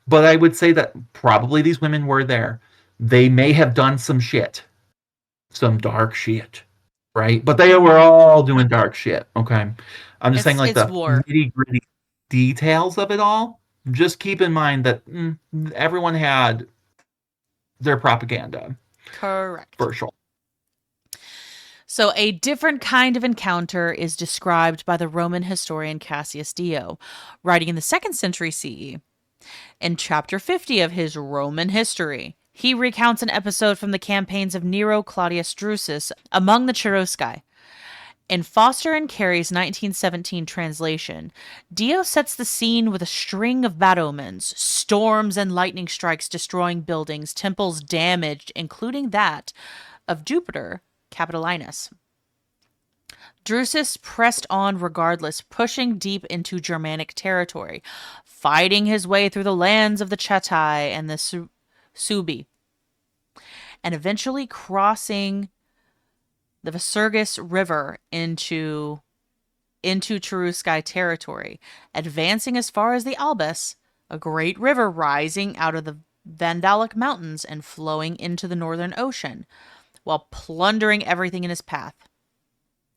But I would say that probably these women were there. They may have done some shit. Some dark shit. Right? But they were all doing dark shit, okay? I'm just saying, like, the nitty-gritty details of it all. Just keep in mind that everyone had their propaganda. Correct. For sure. So a different kind of encounter is described by the Roman historian Cassius Dio, writing in the 2nd century CE. In chapter 50 of his Roman History, he recounts an episode from the campaigns of Nero Claudius Drusus among the Cherusci. In Foster and Carey's 1917 translation, Dio sets the scene with a string of bad omens, storms and lightning strikes destroying buildings, temples damaged, including that of Jupiter Capitolinus. Drusus pressed on regardless, pushing deep into Germanic territory, fighting his way through the lands of the Chatae and the Suebi, and eventually crossing the Visurgis River into Cherusci territory, advancing as far as the Albis, a great river rising out of the Vandalic Mountains and flowing into the Northern Ocean, while plundering everything in his path.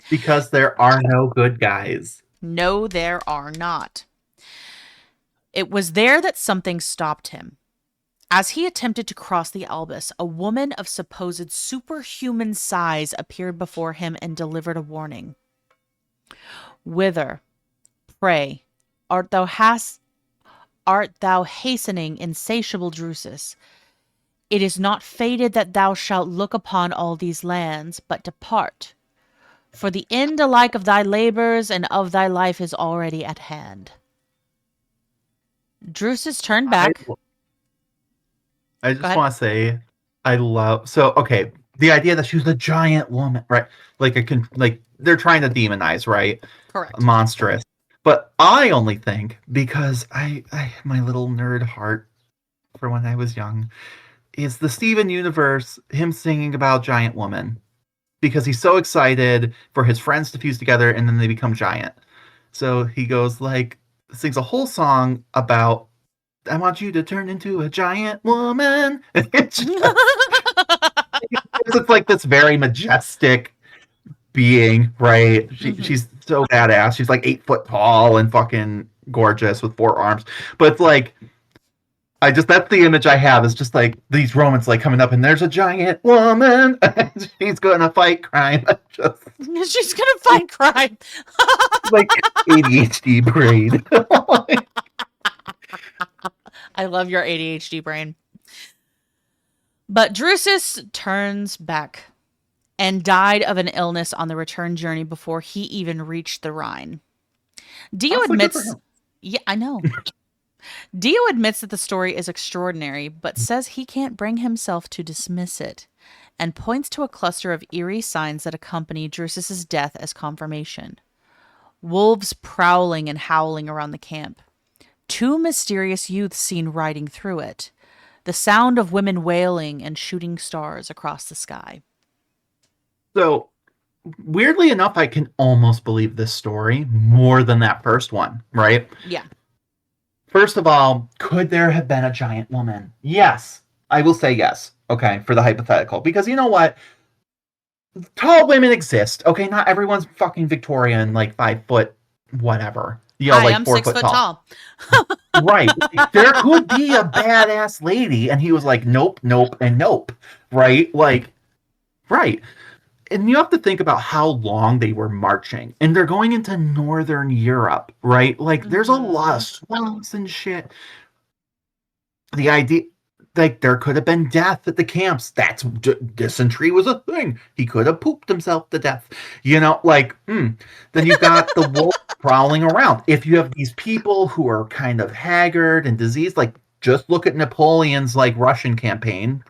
Because there are no good guys. No, there are not. It was there that something stopped him. As he attempted to cross the Albis, a woman of supposed superhuman size appeared before him and delivered a warning. Whither, pray, art thou hastening, insatiable Drusus? It is not fated that thou shalt look upon all these lands, but depart. For the end alike of thy labors and of thy life is already at hand. Drusus turned back. I just want to say, I love... So, okay, the idea that she was a giant woman, right? Like, they're trying to demonize, right? Correct. Monstrous. But I only think, because I my little nerd heart for when I was young, is the Steven universe, him singing about giant woman. Because he's so excited for his friends to fuse together and then they become giant. So he goes sings a whole song about, I want you to turn into a giant woman. It's like this very majestic being, right? She's so badass. She's like 8 foot tall and fucking gorgeous with 4 arms. But it's like, that's the image I have, is just like these Romans like coming up and there's a giant woman. She's gonna fight crime. She's gonna fight crime. Like ADHD brain. I love your ADHD brain. But Drusus turns back and died of an illness on the return journey before he even reached the Rhine. Dio admits... Yeah, I know. Dio admits that the story is extraordinary, but says he can't bring himself to dismiss it, and points to a cluster of eerie signs that accompany Drusus's death as confirmation. Wolves prowling and howling around the camp. 2 mysterious youths seen riding through it. The sound of women wailing and shooting stars across the sky. So, weirdly enough, I can almost believe this story more than that first one, right? Yeah. First of all, could there have been a giant woman? Yes. I will say yes, okay, for the hypothetical. Because you know what? Tall women exist, okay? Not everyone's fucking Victorian, like 5 foot whatever. You know, Hi, like I'm 4 6 foot foot tall. Right. There could be a badass lady, and he was like, nope, nope, and nope. Right? Like, right. And you have to think about how long they were marching. And they're going into Northern Europe, right? Like, there's a lot of swamps and shit. The idea, like, there could have been death at the camps. Dysentery was a thing. He could have pooped himself to death. You know, like, then you've got the wolf prowling around. If you have these people who are kind of haggard and diseased, like, just look at Napoleon's, like, Russian campaign,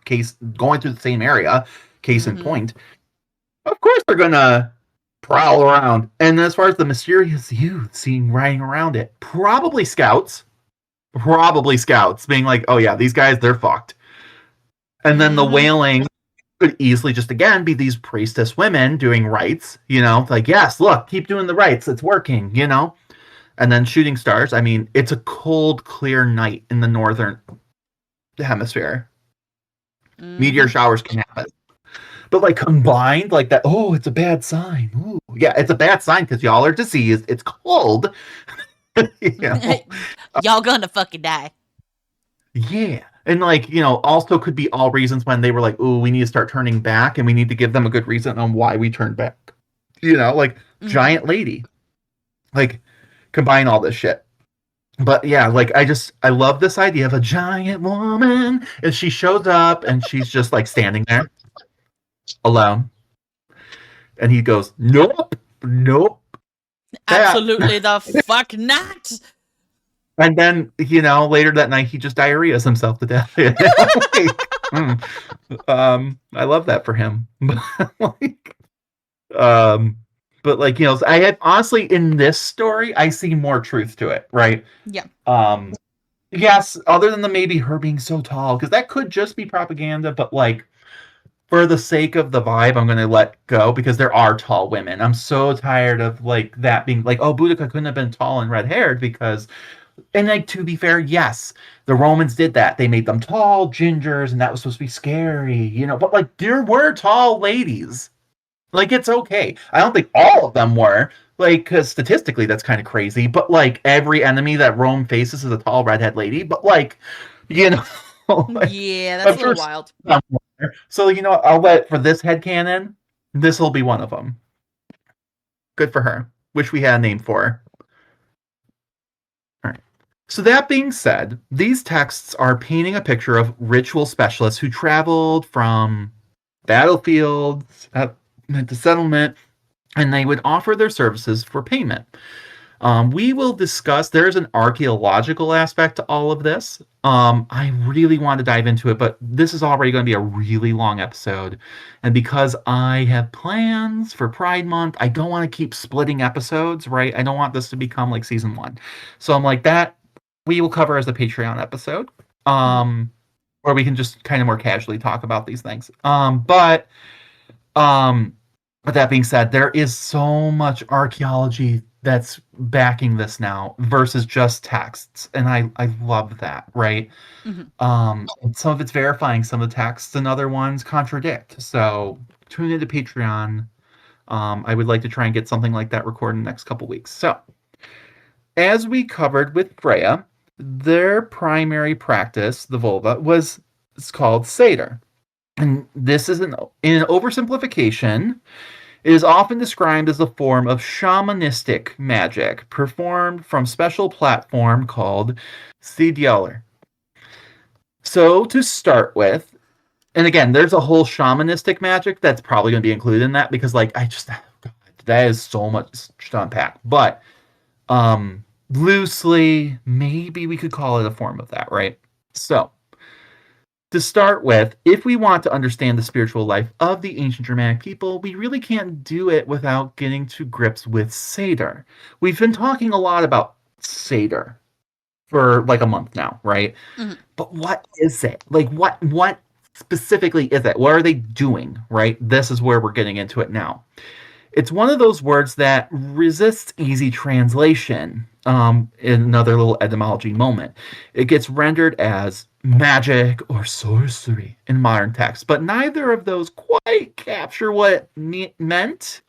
going through the same area, case in point. Of course they're gonna prowl around. And as far as the mysterious youth seen riding around it, probably scouts being like, oh yeah, these guys, they're fucked. And then the wailing could easily just, again, be these priestess women doing rites, you know, like, yes, look, keep doing the rites, it's working, you know. And then shooting stars. I mean, it's a cold, clear night in the northern hemisphere. Meteor showers can happen. But, like, combined, like that, oh, it's a bad sign. Ooh. Yeah, it's a bad sign because y'all are diseased. It's cold. You know? Y'all gonna fucking die. Yeah. And, like, you know, also could be all reasons when they were like, ooh, we need to start turning back, and we need to give them a good reason on why we turned back. You know, like, giant lady. Like, combine all this shit. But, yeah, like, I love this idea of a giant woman. And she shows up, and she's just, like, standing there. Alone. And he goes, nope. Absolutely the fuck not. And then, you know, later that night he just diarrheas himself to death. I love that for him. But But like, I had honestly in this story, I see more truth to it, right? Yeah. Um, yes, other than the maybe her being so tall, because that could just be propaganda, but like for the sake of the vibe, I'm gonna let go because there are tall women. I'm so tired of like that being like, oh, Boudica couldn't have been tall and red haired because, and like to be fair, yes, the Romans did that. They made them tall gingers, and that was supposed to be scary, But like there were tall ladies. Like it's okay. I don't think all of them were. Like, because statistically that's kind of crazy. But like every enemy that Rome faces is a tall redhead lady. But like, you know, like, Yeah, that's I'm a little sure wild. some were. So I'll let for this headcanon, this will be one of them. Good for her. Wish we had a name for her. All right. So that being said, these texts are painting a picture of ritual specialists who traveled from battlefields to settlement, and they would offer their services for payment. We will discuss, there's an archaeological aspect to all of this. I really want to dive into it, but this is already going to be a really long episode. And because I have plans for Pride Month, I don't want to keep splitting episodes, right? I don't want this to become like season one. So I'm like, that we will cover as a Patreon episode, where we can just kind of more casually talk about these things. Um, but that being said, there is so much archaeology that's backing this now versus just texts, and I love that, right? And some of it's verifying some of the texts, and other ones contradict. So tune into Patreon. I would like to try and get something like that recorded in the next couple weeks. So, as we covered with Freyja, their primary practice, the vulva, it's called Seder. And this is in an oversimplification. It is often described as a form of shamanistic magic performed from special platform called Sidyalar. So to start with, and again, there's a whole shamanistic magic that's probably going to be included in that because, like, God, that is so much to unpack. But loosely, maybe we could call it a form of that, right? So to start with, if we want to understand the spiritual life of the ancient Germanic people, we really can't do it without getting to grips with Seder. We've been talking a lot about Seder for like a month now, right? But what is it? Like what specifically is it? What are they doing, right? This is where we're getting into it now. It's one of those words that resists easy translation. In another little etymology moment, it gets rendered as magic or sorcery in modern texts, but neither of those quite capture what it meant,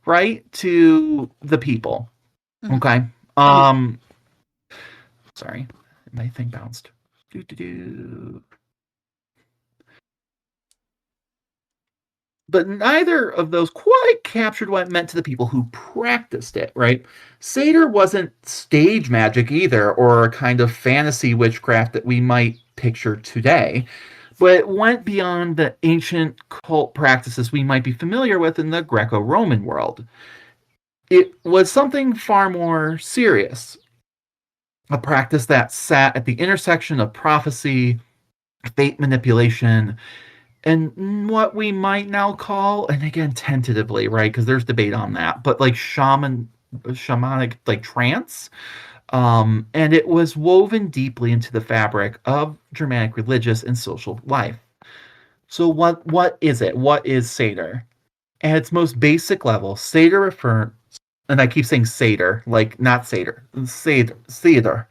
right, to the people. Okay. Sorry, my thing bounced. But neither of those quite captured what it meant to the people who practiced it, right? Seder wasn't stage magic either, or a kind of fantasy witchcraft that we might picture today, but it went beyond the ancient cult practices we might be familiar with in the Greco-Roman world. It was something far more serious, a practice that sat at the intersection of prophecy, fate manipulation, and what we might now call, and again tentatively, right, because there's debate on that, but like shamanic like trance. And it was woven deeply into the fabric of Germanic religious and social life. So what is it? What is Seder? At its most basic level, Seder refers, and I keep saying Seder, like not Seder, Seder,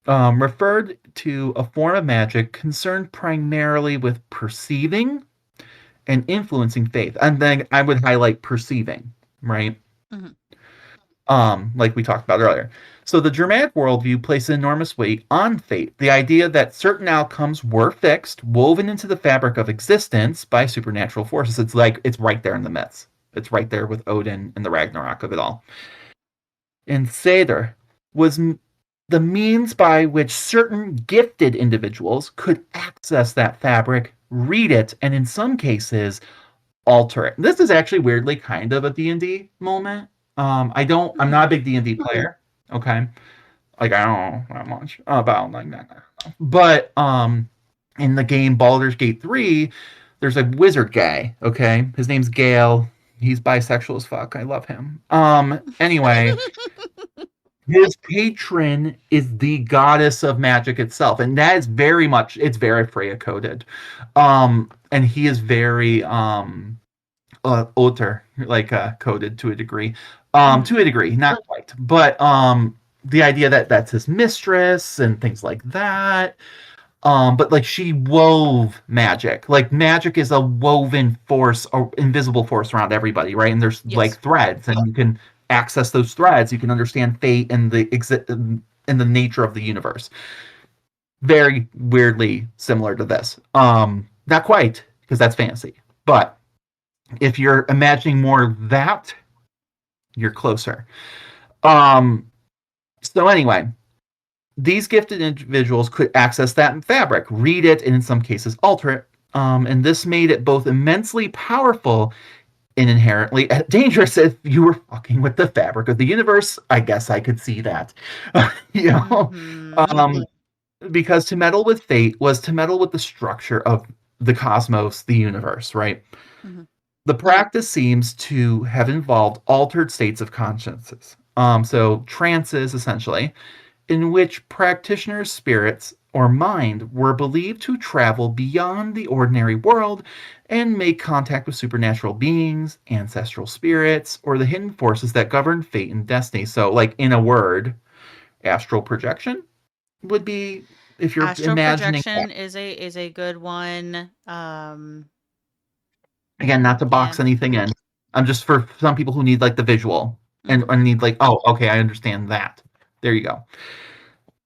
referred to a form of magic concerned primarily with perceiving and influencing faith. And then I would highlight perceiving, right? Like we talked about earlier. So the Germanic worldview placed enormous weight on fate, the idea that certain outcomes were fixed, woven into the fabric of existence by supernatural forces. It's like it's right there in the myths. It's right there with Odin and the Ragnarok of it all. And Seder was the means by which certain gifted individuals could access that fabric, read it, and in some cases alter it. This is actually weirdly kind of a D&D moment. I'm not a big D&D player. Okay. Like I don't know that much about like that. But in the game Baldur's Gate 3, there's a wizard guy, okay? His name's Gale. He's bisexual as fuck. I love him. Anyway, his patron is the goddess of magic itself, and that is very much it's very Freya coded. And he is very Otter, like coded to a degree. To a degree, not quite. But the idea that that's his mistress and things like that. But like she wove magic. Like magic is a woven force, or invisible force around everybody, right? And there's like Yes. threads, and you can access those threads. You can understand fate and the nature of the universe. Very weirdly similar to this. Not quite, because that's fantasy. But if you're imagining more of that, you're closer. Um, so anyway, these gifted individuals could access that fabric, read it, and in some cases alter it. And this made it both immensely powerful and inherently dangerous if you were fucking with the fabric of the universe. I guess I could see that. you know, um, because to meddle with fate was to meddle with the structure of the cosmos, the universe, right? Mm-hmm. The practice seems to have involved altered states of consciences. So trances, essentially, in which practitioners' spirits or mind were believed to travel beyond the ordinary world and make contact with supernatural beings, ancestral spirits, or the hidden forces that govern fate and destiny. So, like in a word, astral projection would be if you're Astral imagining that. projection is a good one. Again, not to Yeah. box anything in. I'm just for some people who need like the visual and, Mm-hmm. and need like, oh, okay, I understand that. There you go.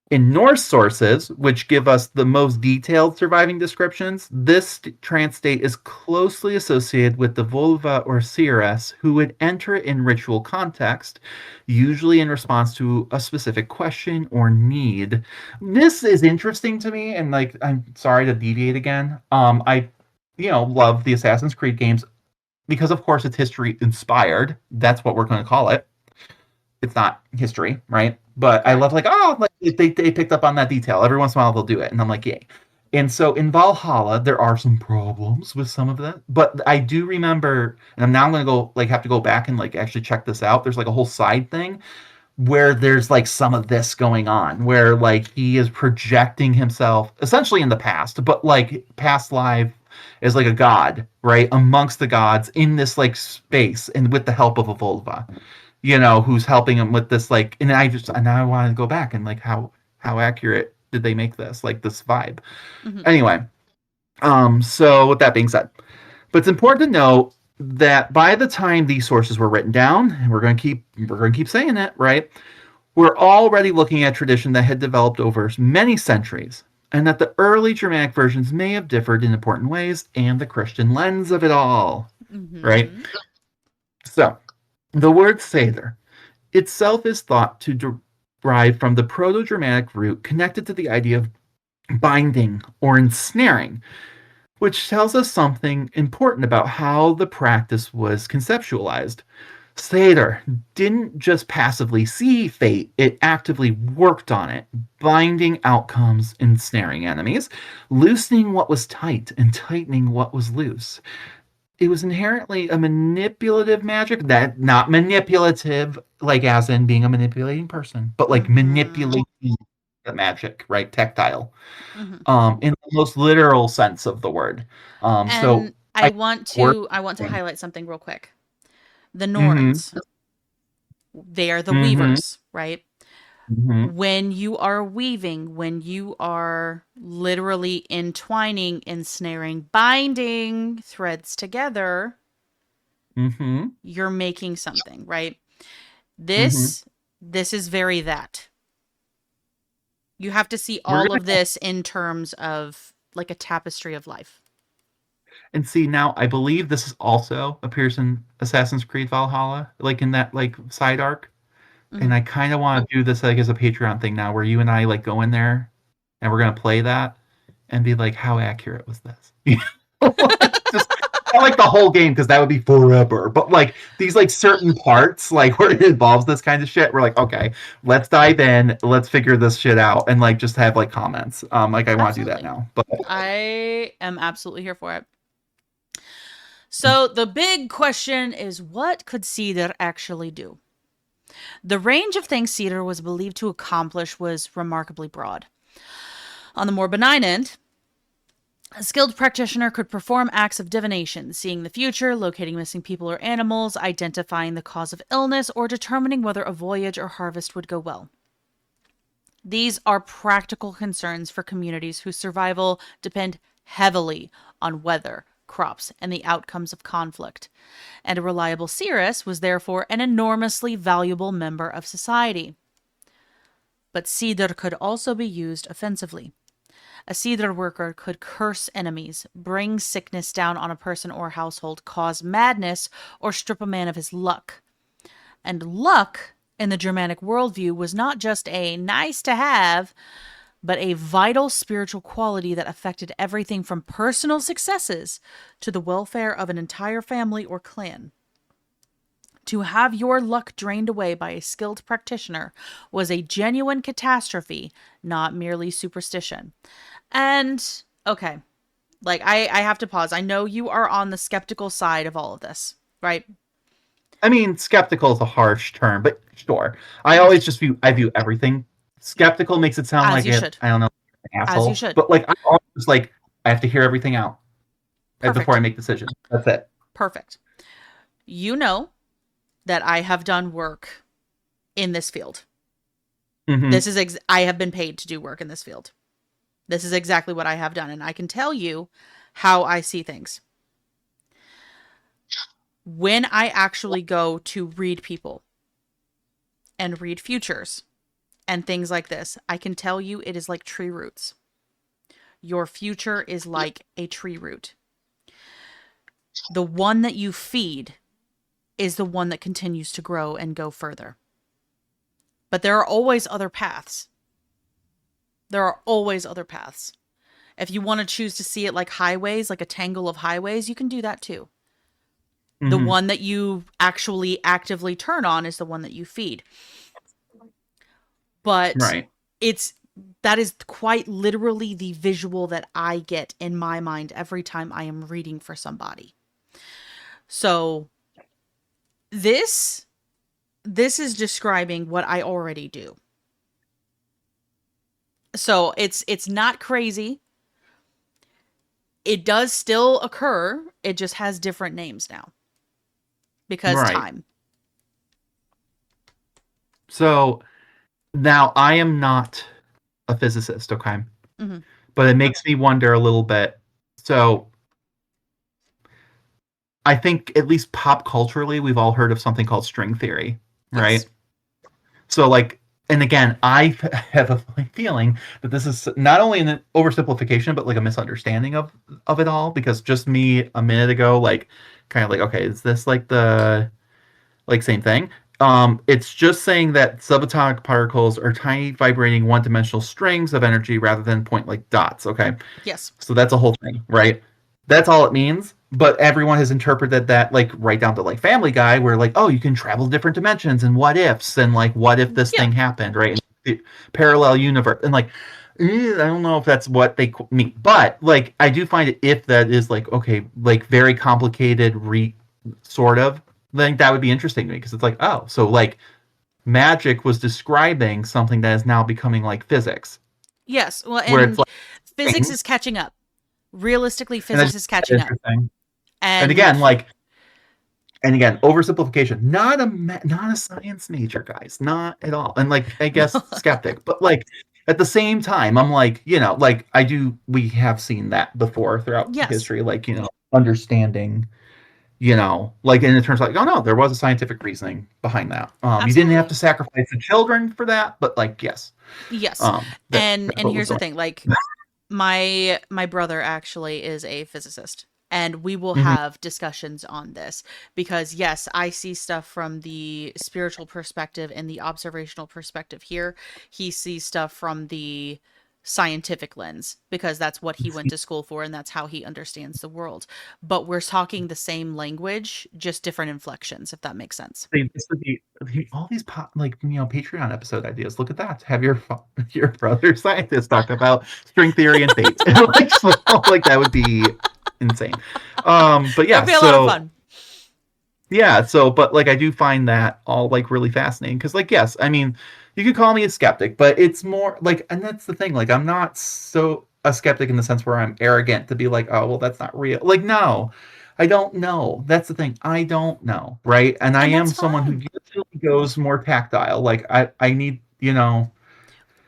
In Norse sources, which give us the most detailed surviving descriptions, this trance state is closely associated with the vulva or seeress, who would enter it in ritual context, usually in response to a specific question or need. This is interesting to me, and like I'm sorry to deviate again. I love the Assassin's Creed games because of course it's history inspired. That's what we're going to call it. It's not history, right? But I love Correct. like, oh, like they picked up on that detail. Every once in a while they'll do it, and I'm like, yay. And so in Valhalla, there are some problems with some of that, but I do remember, and I'm now going to go like have to go back and like actually check this out. There's like a whole side thing where there's like some of this going on, where like he is projecting himself essentially in the past, but like past life as like a god, right, amongst the gods in this like space, and with the help of a vulva, who's helping him with this like, and now I want to go back and like how accurate did they make this like this vibe. Mm-hmm. Anyway, so with that being said, but it's important to note that by the time these sources were written down, and we're going to keep saying it, right, we're already looking at tradition that had developed over many centuries, and that the early Germanic versions may have differed in important ways, and the Christian lens of it all, right? Mm-hmm. So the word Seder itself is thought to derive from the Proto-Germanic root connected to the idea of binding or ensnaring, which tells us something important about how the practice was conceptualized. Seder didn't just passively see fate, it actively worked on it, binding outcomes, ensnaring enemies, loosening what was tight and tightening what was loose. It was inherently a manipulative magic, that not manipulative like as in being a manipulating person, but like Mm-hmm. manipulating the magic, right? Tactile. Mm-hmm. In the most literal sense of the word. So And I work. I want to highlight something real quick. The Mm-hmm. Norns, they are the Mm-hmm. weavers, right? Mm-hmm. When you are weaving, when you are literally entwining, ensnaring, binding threads together, Mm-hmm. you're making something, right? Mm-hmm. This is very that. You have to see We're all gonna of this in terms of like a tapestry of life. and see now. I believe this is also appears in Assassin's Creed Valhalla, like in that like side arc. Mm-hmm. And I kind of want to do this like as a Patreon thing now, where you and I like go in there, and we're gonna play that, and be like, how accurate was this? Just not like the whole game, because that would be forever. But like these like certain parts, like where it involves this kind of shit, we're like, okay, let's dive in, let's figure this shit out, and like just have like comments. Like I want to do that Absolutely. now. But I am absolutely here for it. So the big question is, what could cedar actually do? The range of things cedar was believed to accomplish was remarkably broad. On the more benign end, a skilled practitioner could perform acts of divination, seeing the future, locating missing people or animals, identifying the cause of illness, or determining whether a voyage or harvest would go well. These are practical concerns for communities whose survival depend heavily on weather, crops, and the outcomes of conflict. And a reliable seeress was therefore an enormously valuable member of society. But cedar could also be used offensively. A cedar worker could curse enemies, bring sickness down on a person or household, cause madness, or strip a man of his luck. And luck, in the Germanic worldview, was not just a nice to have, but a vital spiritual quality that affected everything from personal successes to the welfare of an entire family or clan. To have your luck drained away by a skilled practitioner was a genuine catastrophe, not merely superstition. And, okay, like, I have to pause. I know you are on the skeptical side of all of this, right? I mean, skeptical is a harsh term, but sure. I always just view everything. Skeptical makes it sound As like you should. I don't know, an As you asshole. should. But like, I always like I have to hear everything out before I Perfect. make decisions. That's it. Perfect. You know that I have done work in this field. Mm-hmm. I have been paid to do work in this field. This is exactly what I have done, and I can tell you how I see things. When I actually go to read people and read futures and things like this, I can tell you it is like tree roots. Your future is like a tree root. The one that you feed is the one that continues to grow and go further. But there are always other paths. There are always other paths. If you want to choose to see it like highways, like a tangle of highways, you can do that too. Mm-hmm. The one that you actually actively turn on is the one that you feed. But right. that is quite literally the visual that I get in my mind every time I am reading for somebody. So this is describing what I already do. So it's not crazy. It does still occur. It just has different names now. Because time. So now I am not a physicist, okay? Mm-hmm. But it makes me wonder a little bit. So I think at least pop culturally, we've all heard of something called string theory, right? Yes. So like, and again, I have a feeling that this is not only an oversimplification, but like a misunderstanding of it all. Because just me a minute ago, like, kind of like, okay, is this like the same thing? It's just saying that subatomic particles are tiny vibrating one-dimensional strings of energy rather than point like dots. Okay. Yes. So that's a whole thing, right? That's all it means. But everyone has interpreted that like right down to like Family Guy, where like, oh, you can travel different dimensions and what ifs and like what if this thing happened, right? The parallel universe and like, I don't know if that's what they mean, but like I do find it if that is like okay, like very complicated, sort of. I think that would be interesting to me because it's like, oh, so like magic was describing something that is now becoming like physics. Yes. Well, where and it's like, physics is catching up. Realistically, physics is catching up. And again, oversimplification. Not a science major, guys. Not at all. And like, I guess skeptic, but like at the same time, I'm like, like we have seen that before throughout history, like, understanding, like, and it turns out, like, oh no, there was a scientific reasoning behind that. You didn't have to sacrifice the children for that, but like, yes. And here's the thing, like my brother actually is a physicist. And we will have discussions on this because, yes, I see stuff from the spiritual perspective and the observational perspective here. He sees stuff from the scientific lens because that's what he went to school for and that's how he understands the world. But we're talking the same language, just different inflections, if that makes sense. This would be all these Patreon episode ideas. Look at that. Have your brother scientist talk about string theory and fate. like that would be insane. But That'd yeah, be a lot of so fun. yeah, so but like I do find that all like really fascinating because like yes, I mean you could call me a skeptic, but it's more like and that's the thing, like I'm not so a skeptic in the sense where I'm arrogant to be like, oh well that's not real. Like no, I don't know. That's the thing. I don't know, right? And I And that's am someone who fine. usually goes more tactile. Like I need,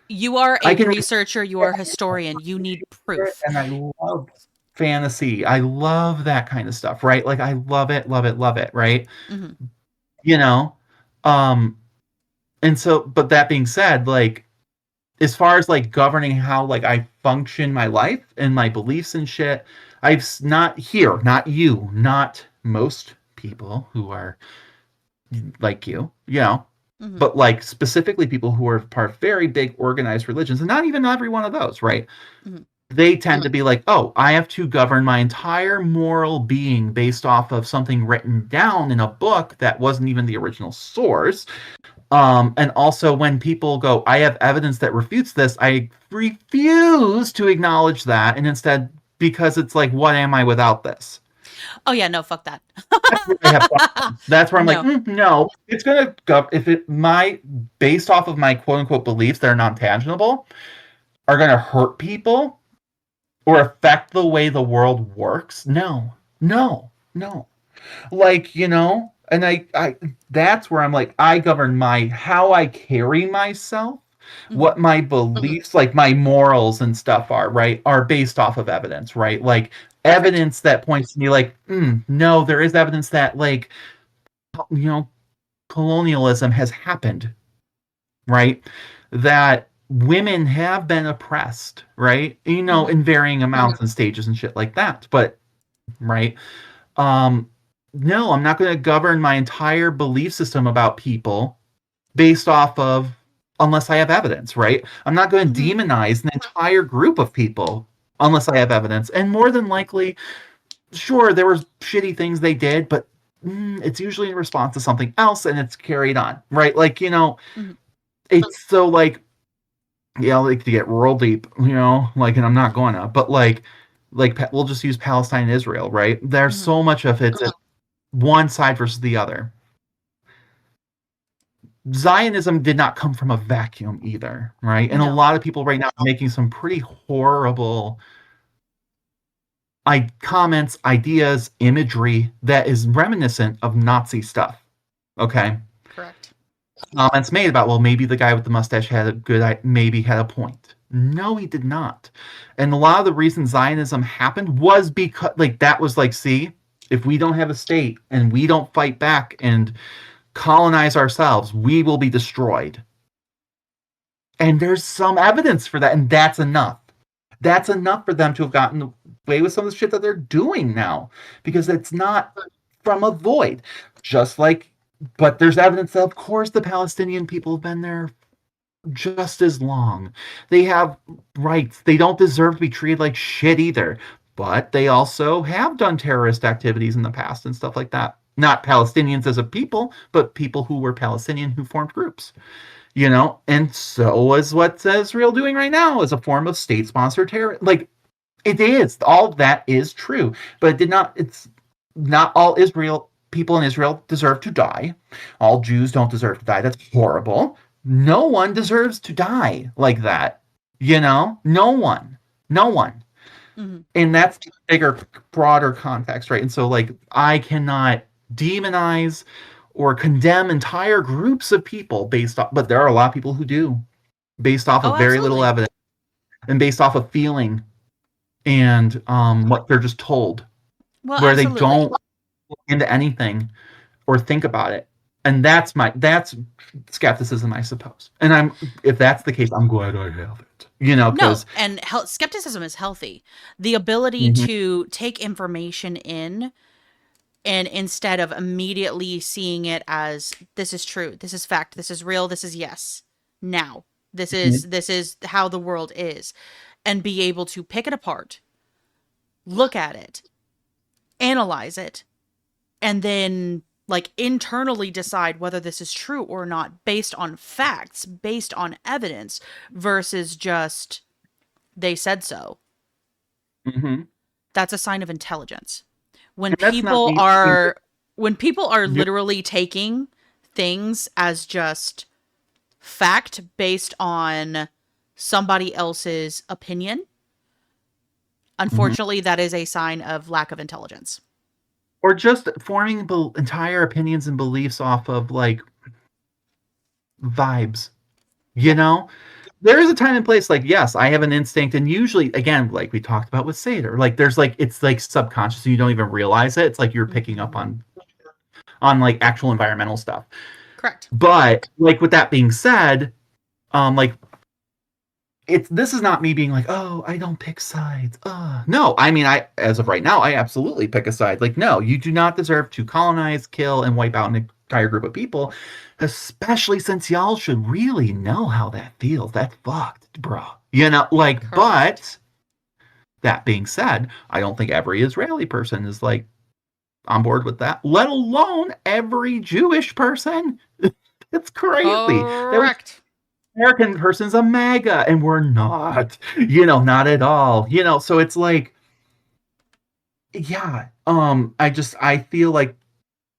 You are I a can researcher, you are a historian, you need proof. and I love fantasy. I love that kind of stuff, right? Like I love it, right? Hmm. You know? Um and so but that being said, like as far as like governing how like I function my life and my beliefs and shit, not here, not you, not most people who are like you, Hmm. but like specifically people who are part of very big organized religions, and not even every one of those, right? Hmm. They tend to be like, oh, I have to govern my entire moral being based off of something written down in a book that wasn't even the original source. And also when people go, I have evidence that refutes this, I refuse to acknowledge that, and instead, because it's like, what am I without this? Oh yeah, no, fuck that. That's where I have problems. That's where I'm like, No. no, it's gonna go if it my based off of my quote unquote beliefs that are non tangible are gonna hurt people or affect the way the world works. No, no, no. Like and I that's where I'm like I govern my how I carry myself, Hmm. what my beliefs, like my morals and stuff are, right, are based off of evidence, right? Like Perfect. evidence that points to me like no, there is evidence that like you know colonialism has happened, right? That women have been oppressed, right? Hmm. In varying amounts and stages and shit like that, but right. um, no, I'm not going to govern my entire belief system about people based off of unless I have evidence, right? I'm not going to Hmm. demonize an entire group of people unless I have evidence. And more than likely, sure, there were shitty things they did, but it's usually in response to something else and it's carried on, right? Like, Hmm. it's so like, yeah, like to get real deep, like, and I'm not going to, but like we'll just use Palestine and Israel, right? There's Hmm. so much of it one side versus the other. Zionism did not come from a vacuum either, right? And a No. lot of people right now are making some pretty horrible comments, ideas, imagery that is reminiscent of Nazi stuff. Okay, Correct. comments made about, well, maybe the guy with the mustache had a good, maybe had a point. No, he did not. And a lot of the reason Zionism happened was because, like, that was like, see, if we don't have a state and we don't fight back and colonize ourselves, we will be destroyed. And there's some evidence for that, and that's enough. That's enough for them to have gotten away with some of the shit that they're doing now, because it's not from a void. Just like, but there's evidence that, of course, the Palestinian people have been there just as long. They have rights. They don't deserve to be treated like shit either. But they also have done terrorist activities in the past and stuff like that. Not Palestinians as a people, but people who were Palestinian who formed groups. And so is what Israel doing right now as a form of state-sponsored terror. Like it is, all that is true, but it did not. It's not all Israel people in Israel deserve to die. All Jews don't deserve to die. That's horrible. No one deserves to die like that. No one, no one, Hmm. and that's the bigger, broader context, right? And so, like, I cannot demonize or condemn entire groups of people based off, but there are a lot of people who do, based off Oh, of very little absolutely. evidence and based off of feeling and what they're just told, Well, where they absolutely. don't look into anything or think about it. And that's skepticism, I suppose. And if that's the case, I'm glad I have it. No, Because and skepticism is healthy. The ability mhm, to take information in and instead of immediately seeing it as this is true, this is fact, this is real, this is yes. Now, mhm, this is how the world is and be able to pick it apart, look at it, analyze it, and then like internally decide whether this is true or not based on facts, based on evidence versus just they said so. mhm. That's a sign of intelligence. When And that's not people me being are when people are new. literally taking things as just fact based on somebody else's opinion, Mhm. unfortunately that is a sign of lack of intelligence. Or just forming entire opinions and beliefs off of like vibes, you Yeah. know? There is a time and place, like, yes, I have an instinct, and usually, again, like we talked about with Seder, like there's like it's like subconscious and you don't even realize it. It's like you're picking up Mhm. on like actual environmental stuff. Correct. But like with that being said, like it's this is not me being like, oh, I don't pick sides. No, I mean, I as of right now, I absolutely pick a side. Like, no, you do not deserve to colonize, kill, and wipe out an entire group of people, especially since y'all should really know how that feels. That's fucked, bro. You know, like, Correct. but that being said, I don't think every Israeli person is like on board with that, let alone every Jewish person. It's crazy. That was Correct. American person's a MAGA, and we're not. You know, not at all. You know, so it's like, yeah. I feel like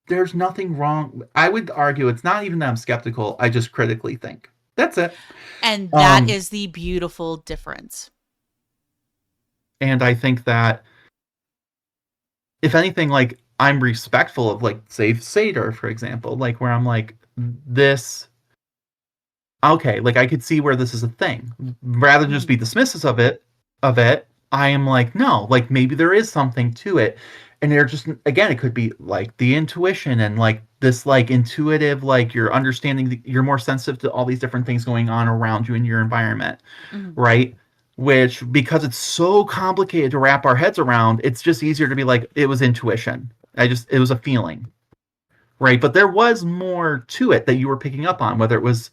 there's nothing wrong. I would argue it's not even that I'm skeptical. I just critically think. That's it. And that Um, is the beautiful difference. and I think that if anything, like I'm respectful of like say Seder, for example, like where I'm like this okay, like I could see where this is a thing. Rather than just Mhm. be dismissive of it, I am like, no, like maybe there is something to it. And they're just again, it could be like the intuition and like this like intuitive, like you're understanding you're more sensitive to all these different things going on around you in your environment, Mhm. right? Which because it's so complicated to wrap our heads around, it's just easier to be like, it was intuition. It was a feeling, right? But there was more to it that you were picking up on, whether it was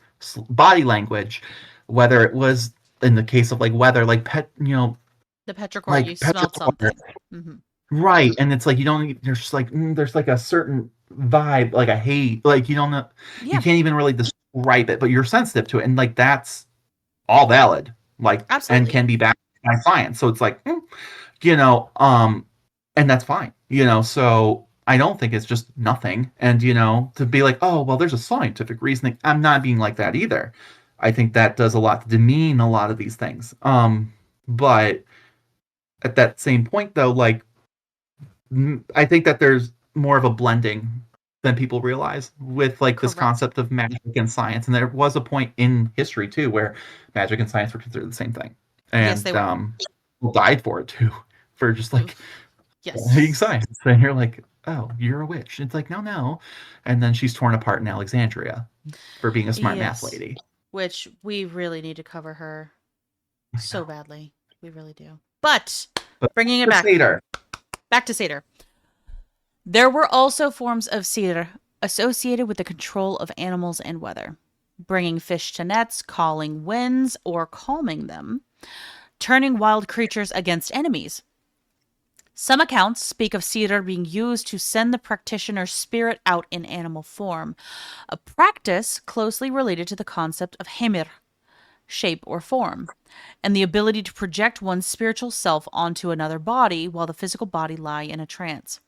body language, whether it was in the case of like weather, like The petrichor, you like smelled petrichor, something. Mhm. right? And it's like you don't. There's just like there's like a certain vibe, like a hate, like you don't know, you Yeah, can't even really describe it, but you're sensitive to it, and like that's all valid, like and absolutely. can be backed by science. So it's like, and that's fine, so I don't think it's just nothing. And to be like, oh well, there's a scientific reasoning, I'm not being like that either. I think that does a lot to demean a lot of these things. But at that same point though, like I think that there's more of a blending than people realize with like this Correct. concept of magic and science. And there was a point in history too where magic and science were considered the same thing, Yes, they and were. people died for it too, for just like Oof. studying Yes. science. And you're like, oh, you're a witch. It's like, no, no. And then she's torn apart in Alexandria for being a smart math Yes. lady. Which we really need to cover her so badly. We really do. But But bringing it the back, Seder, back to Seder. There were also forms of Seder associated with the control of animals and weather, bringing fish to nets, calling winds, or calming them, turning wild creatures against enemies. Some accounts speak of Seder being used to send the practitioner's spirit out in animal form, a practice closely related to the concept of Hemir, shape or form, and the ability to project one's spiritual self onto another body while the physical body lie in a trance.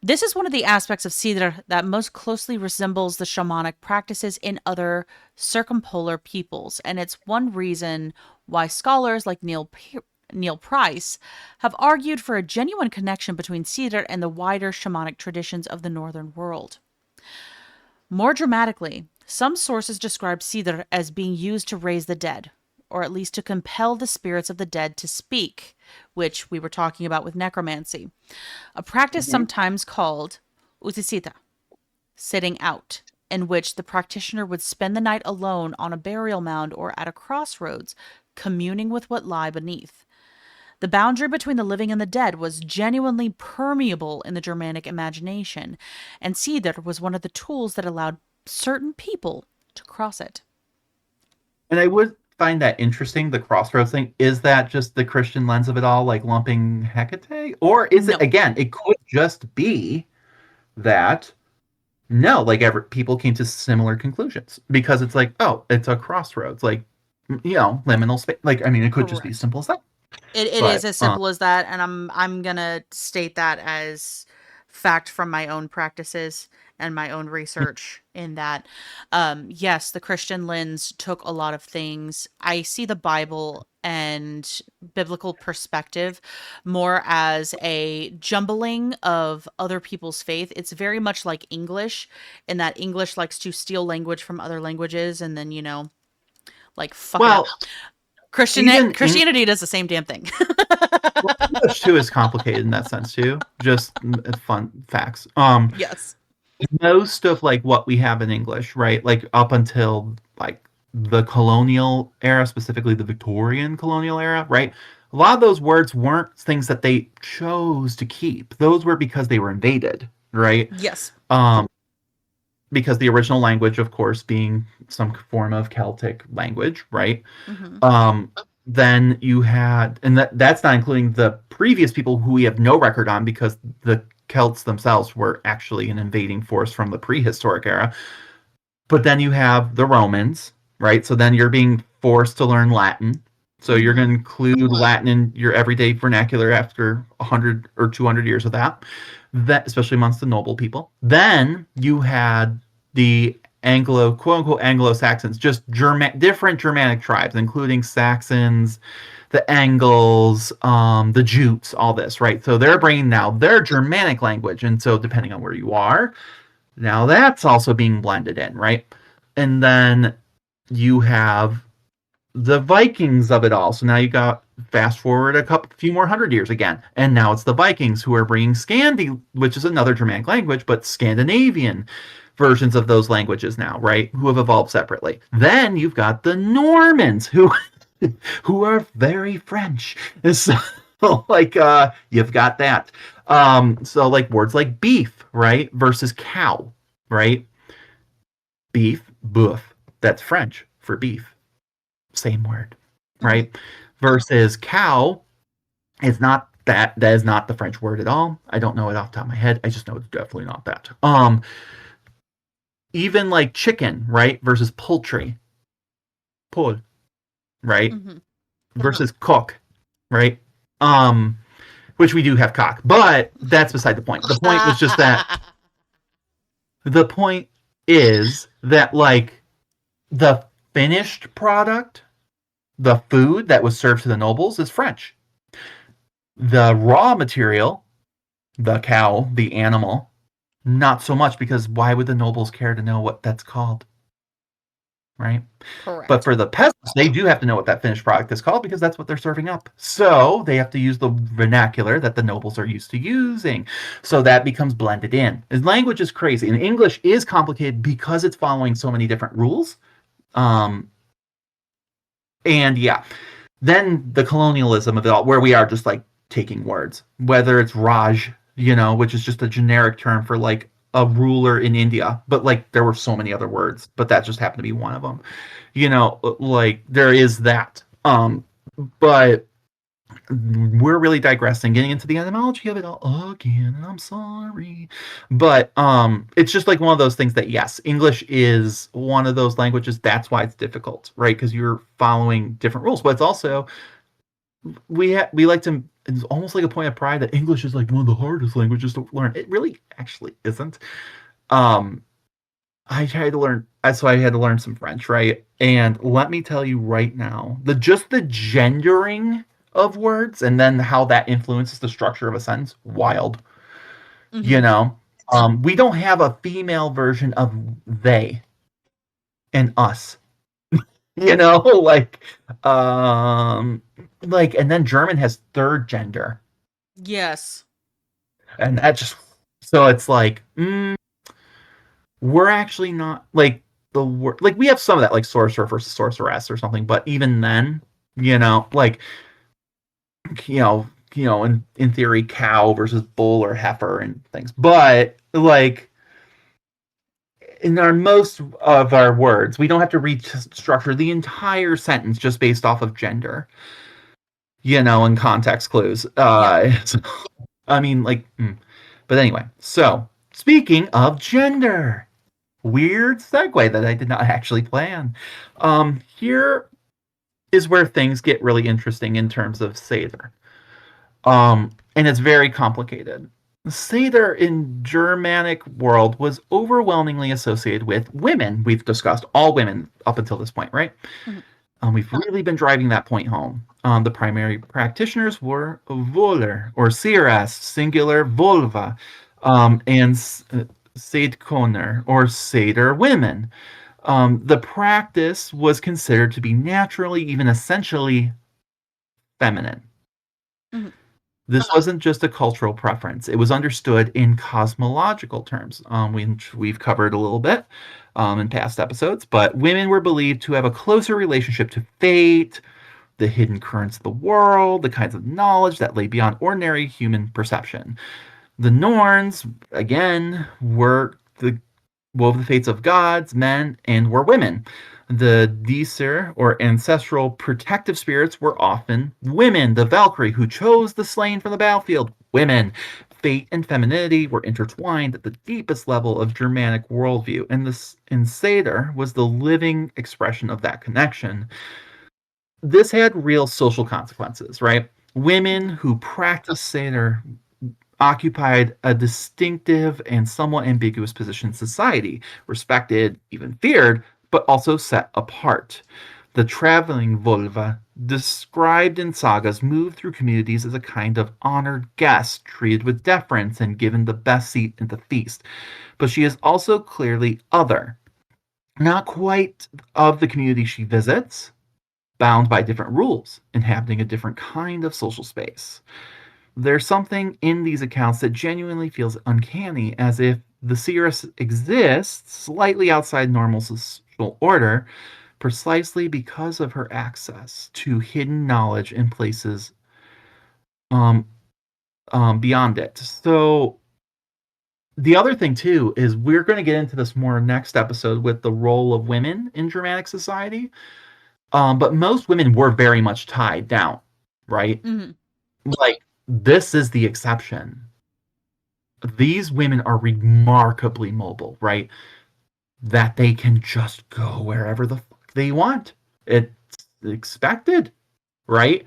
This is one of the aspects of Sidr that most closely resembles the shamanic practices in other circumpolar peoples, and it's one reason why scholars like Neil Price have argued for a genuine connection between Sidr and the wider shamanic traditions of the northern world. More dramatically, some sources describe Sidr as being used to raise the dead, or at least to compel the spirits of the dead to speak, which we were talking about with necromancy, a practice Mhm. sometimes called utisita, sitting out, in which the practitioner would spend the night alone on a burial mound or at a crossroads, communing with what lie beneath. The boundary between the living and the dead was genuinely permeable in the Germanic imagination, and Sidr was one of the tools that allowed certain people to cross it. and I would find that interesting, the crossroads thing. Is that just the Christian lens of it all, like lumping Hecate? Or is it, No, again, it could just be that no, like people came to similar conclusions because it's like, oh, it's a crossroads, like liminal space. Like, I mean, it could just be as correct. simple as that. It is But as simple as that, and I'm gonna state that as fact from my own practices and my own research in that yes, the Christian lens took a lot of things. I see the Bible and biblical perspective more as a jumbling of other people's faith. It's very much like English, in that English likes to steal language from other languages and then, like fuck it up. well, even Christianity does the same damn thing. English too is complicated in that sense too. Just fun facts. Yes. Most of like what we have in English, right? Like up until like the colonial era, specifically the Victorian colonial era, right? A lot of those words weren't things that they chose to keep. Those were because they were invaded, right? Yes. Um, because the original language, of course, being some form of Celtic language, right? Hmm. Um, then you had, and that's not including the previous people who we have no record on because the Celts themselves were actually an invading force from the prehistoric era. But then you have the Romans, right? So then you're being forced to learn Latin. So you're Hmm. going to include Latin in your everyday vernacular after 100 or 200 years of that, especially amongst the noble people. Then you had the Anglo, quote unquote, Anglo Saxons, just different Germanic tribes, including Saxons, the Angles, the Jutes, all this, right? So they're bringing now their Germanic language. And so depending on where you are, now that's also being blended in, right? And then you have the Vikings of it all. So now you got fast forward few more hundred years again, and now it's the Vikings who are bringing Scandi, which is another Germanic language, but Scandinavian versions of those languages now, right? Who have evolved separately. Then you've got the Normans who are very French. So like you've got that. So like words like beef, right, versus cow, right? Beef, boeuf. That's French for beef. Same word, Hmm. right? Versus cow is not that. That is not the French word at all. I don't know it off the top of my head. I just know it's definitely not that. Even like chicken, right? Versus poultry, poule, right? Hmm. Versus cock, right? Um, which we do have cock, but that's beside the point. The point was just that the point is that like the finished product, the food that was served to the nobles is French. The raw material, the cow, the animal, not so much because why would the nobles care to know what that's called? Right? But Correct. for the peasants, they do have to know what that finished product is called because that's what they're serving up. So they have to use the vernacular that the nobles are used to using. So that becomes blended in. And language is crazy. And English is complicated because it's following so many different rules. Um, and yeah, then the colonialism of it all, where we are just like taking words, whether it's Raj, which is just a generic term for like a ruler in India, but like there were so many other words, but that just happened to be one of them. Like there is that. But we're really digressing, getting into the etymology of it all again, and I'm sorry. But it's just like one of those things that yes, English is one of those languages, that's why it's difficult, right? Because you're following different rules. But it's also we like to, it's almost like a point of pride that English is like one of the hardest languages to learn. It really actually isn't. Um I tried to learn, so I had to learn some French, right? And let me tell you right now, the gendering of words and then how that influences the structure of a sentence, wild. You Hmm. know, we don't have a female version of they and us. You know, um, and then German has third gender, Yes. and that just so it's like, we're actually not like the word, like we have some of that like sorcerer versus sorceress or something, but even then, like in theory cow versus bull or heifer and things, but like in our most of our words we don't have to restructure the entire sentence just based off of gender, and context clues. Yeah. So, I mean but anyway, so speaking of gender, weird segue that I did not actually plan. Here is where things get really interesting in terms of Seder. And it's very complicated. Seder in Germanic world was overwhelmingly associated with women. We've discussed all women up until this point, right? Mhm. We've really been driving that point home. The primary practitioners were Voller, or Seeresses, singular vulva, and Seidkoner, or Seder women. The practice was considered to be naturally, even essentially, feminine. Mhm. This wasn't just a cultural preference. It was understood in cosmological terms, we've covered a little bit in past episodes, but women were believed to have a closer relationship to fate, the hidden currents of the world, the kinds of knowledge that lay beyond ordinary human perception. The Norns, again, wove the fates of gods, men, and were women. The Disir, or ancestral protective spirits, were often women. The Valkyrie, who chose the slain from the battlefield, women. Fate and femininity were intertwined at the deepest level of Germanic worldview, and this in Seder was the living expression of that connection. This had real social consequences, right? Women who practiced Seder occupied a distinctive and somewhat ambiguous position in society, respected, even feared, but also set apart. The traveling vulva, described in sagas, moved through communities as a kind of honored guest, treated with deference and given the best seat at the feast. But she is also clearly other, not quite of the community she visits, bound by different rules, inhabiting a different kind of social space. There's something in these accounts that genuinely feels uncanny, as if the seeress exists slightly outside normal social order, precisely because of her access to hidden knowledge in places um, beyond it. So the other thing too is we're going to get into this more next episode with the role of women in Germanic society. But most women were very much tied down, right? Mhm. Like this is the exception. These women are remarkably mobile, right? That they can just go wherever the fuck they want. It's expected, right?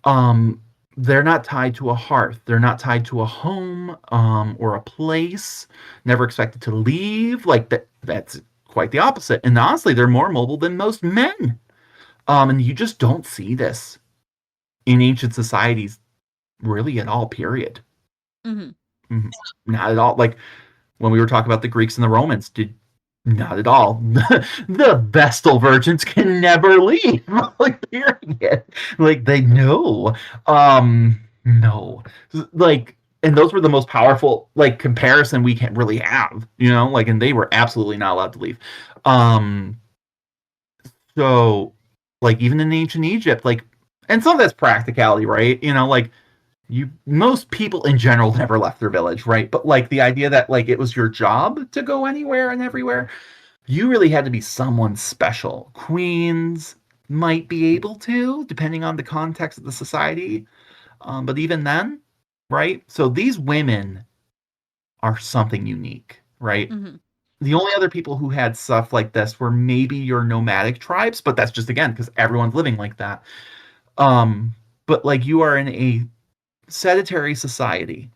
Um, they're not tied to a hearth. They're not tied to a home, or a place. Never expected to leave. Like that. That's quite the opposite. And honestly, they're more mobile than most men. And you just don't see this in ancient societies, really at all. Period. Mhm. Mhm. Not at all. Like when we were talking about the Greeks and the Romans, did not at all. The Vestal virgins can never leave. Like period. Like they know. No. Like and those were the most powerful like comparison we can really have, like and they were absolutely not allowed to leave. Um so like even in ancient Egypt, like and some of that's practicality, right? Like most people in general never left their village, right? But like the idea that like it was your job to go anywhere and everywhere, you really had to be someone special. Queens might be able to, depending on the context of the society, but even then, right? So these women are something unique, right? Mhm. The only other people who had stuff like this were maybe your nomadic tribes, but that's just again because everyone's living like that. Um, but like you are in a sedentary society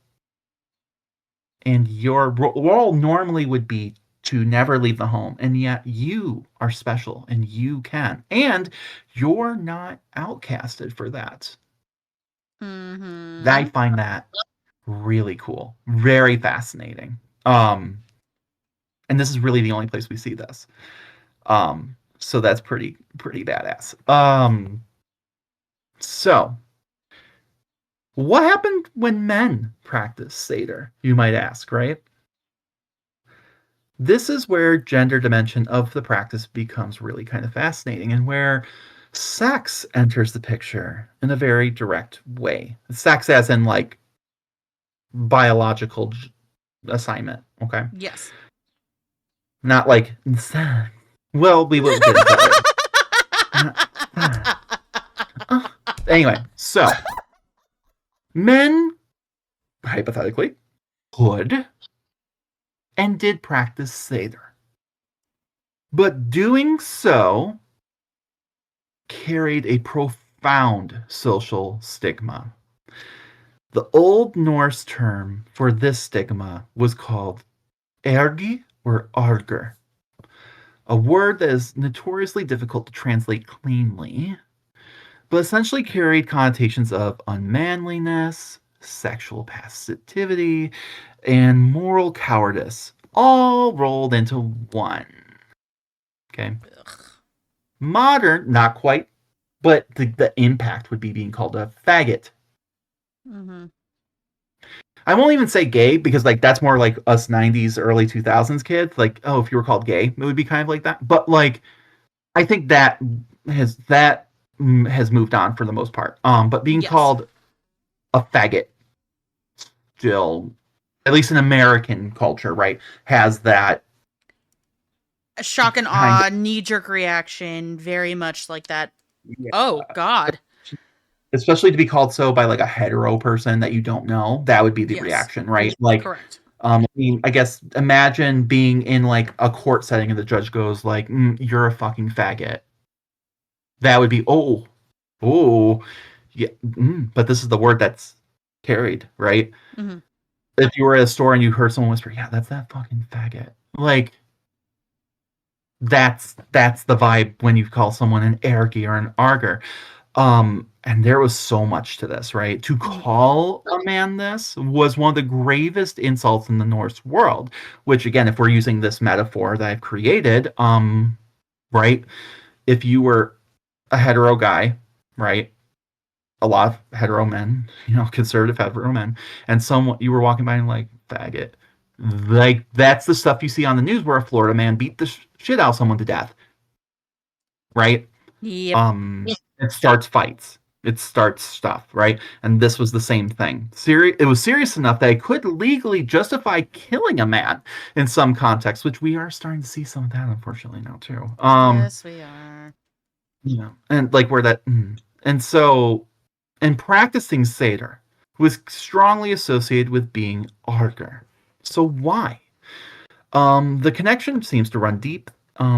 and your role normally would be to never leave the home, and yet you are special and you can, and you're not outcasted for that. I Mhm. find that really cool, very fascinating. And this is really the only place we see this. So that's pretty badass. So what happened when men practice Seder, you might ask, right? This is where gender dimension of the practice becomes really kind of fascinating and where sex enters the picture in a very direct way. Sex as in like biological assignment, okay? Yes. Not like well, we will get into that later. Anyway, so men hypothetically could and did practice Seder. But doing so carried a profound social stigma. The Old Norse term for this stigma was called ergi or arger, a word that is notoriously difficult to translate cleanly, but essentially carried connotations of unmanliness, sexual passivity, and moral cowardice, all rolled into one. Okay. Modern, not quite, but the impact would be being called a faggot. Mm-hmm. I won't even say gay because like that's more like us 90s, early 2000s kids. Like, oh, if you were called gay, it would be kind of like that. But like, I think has moved on for the most part. But being called a faggot still, at least in American culture, right, has that a shock and awe, knee-jerk reaction, very much like that. Yeah. Oh God. Especially to be called so by like a hetero person that you don't know, that would be the reaction, right? Like, correct. I mean, I guess imagine being in like a court setting and the judge goes like, "You're a fucking faggot." That would be yeah. But this is the word that's carried, right? Mm-hmm. If you were at a store and you heard someone whisper, "Yeah, that's that fucking faggot," like that's the vibe when you call someone an ergi or an arger. And there was so much to this, right? To call a man this was one of the gravest insults in the Norse world, which again, if we're using this metaphor that I've created, right? If you were a hetero guy, right? A lot of hetero men, conservative hetero men, and you were walking by and like, faggot. Like, that's the stuff you see on the news where a Florida man beat the shit out of someone to death. Right? Yep. It starts fights. It starts stuff, right? And this was the same thing. It was serious enough that it could legally justify killing a man in some contexts, which we are starting to see some of that, unfortunately, now too. Yes, we are. Yeah, and like where that, and so, and practicing Seder was strongly associated with being arger. So why? The connection seems to run deep.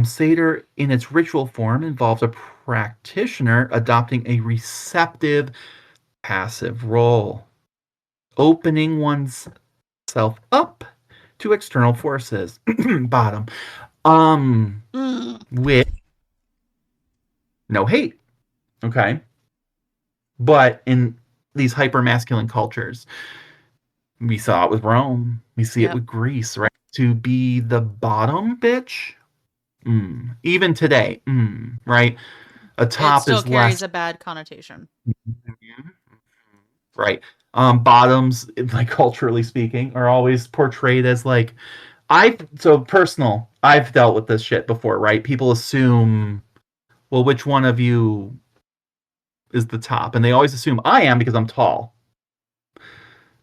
Seder, in its ritual form, involves a practitioner adopting a receptive, passive role, opening oneself up to external forces. Bottom. With no hate. Okay. But in these hyper-masculine cultures, we saw it with Rome. We see it with Greece, right? To be the bottom bitch. Even today, right? A top it still is carries less a bad connotation. Right. Bottoms, like culturally speaking, are always portrayed as like I've dealt with this shit before, right? People assume, well, which one of you is the top? And they always assume I am because I'm tall.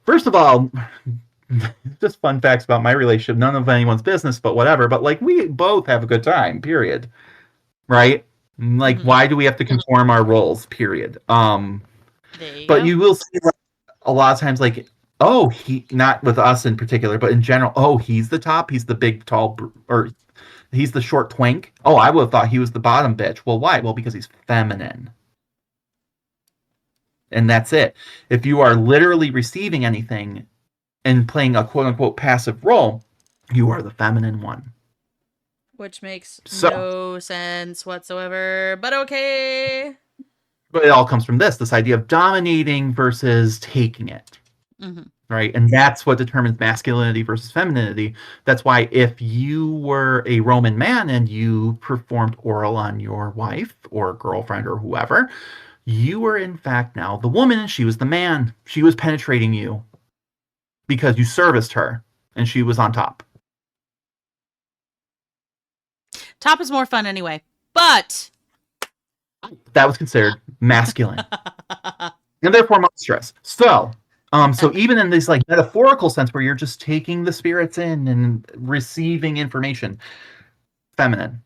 First of all, just fun facts about my relationship. None of anyone's business, but whatever. But like, we both have a good time, period. Right? Like, why do we have to conform our roles, period? But you will see like, a lot of times, like, oh, he, not with us in particular, but in general, oh, he's the top, he's the big, tall, or he's the short twink. Oh, I would have thought he was the bottom bitch. Well, why? Well, because he's feminine. And that's it. If you are literally receiving anything and playing a quote-unquote passive role, you are the feminine one. Which makes no sense whatsoever, but okay. But it all comes from this idea of dominating versus taking it. Right? And that's what determines masculinity versus femininity. That's why if you were a Roman man and you performed oral on your wife or girlfriend or whoever, you were in fact now the woman and she was the man. She was penetrating you because you serviced her and she was on top. Top is more fun anyway, but that was considered masculine and therefore monstrous. So even in this like metaphorical sense where you're just taking the spirits in and receiving information, feminine.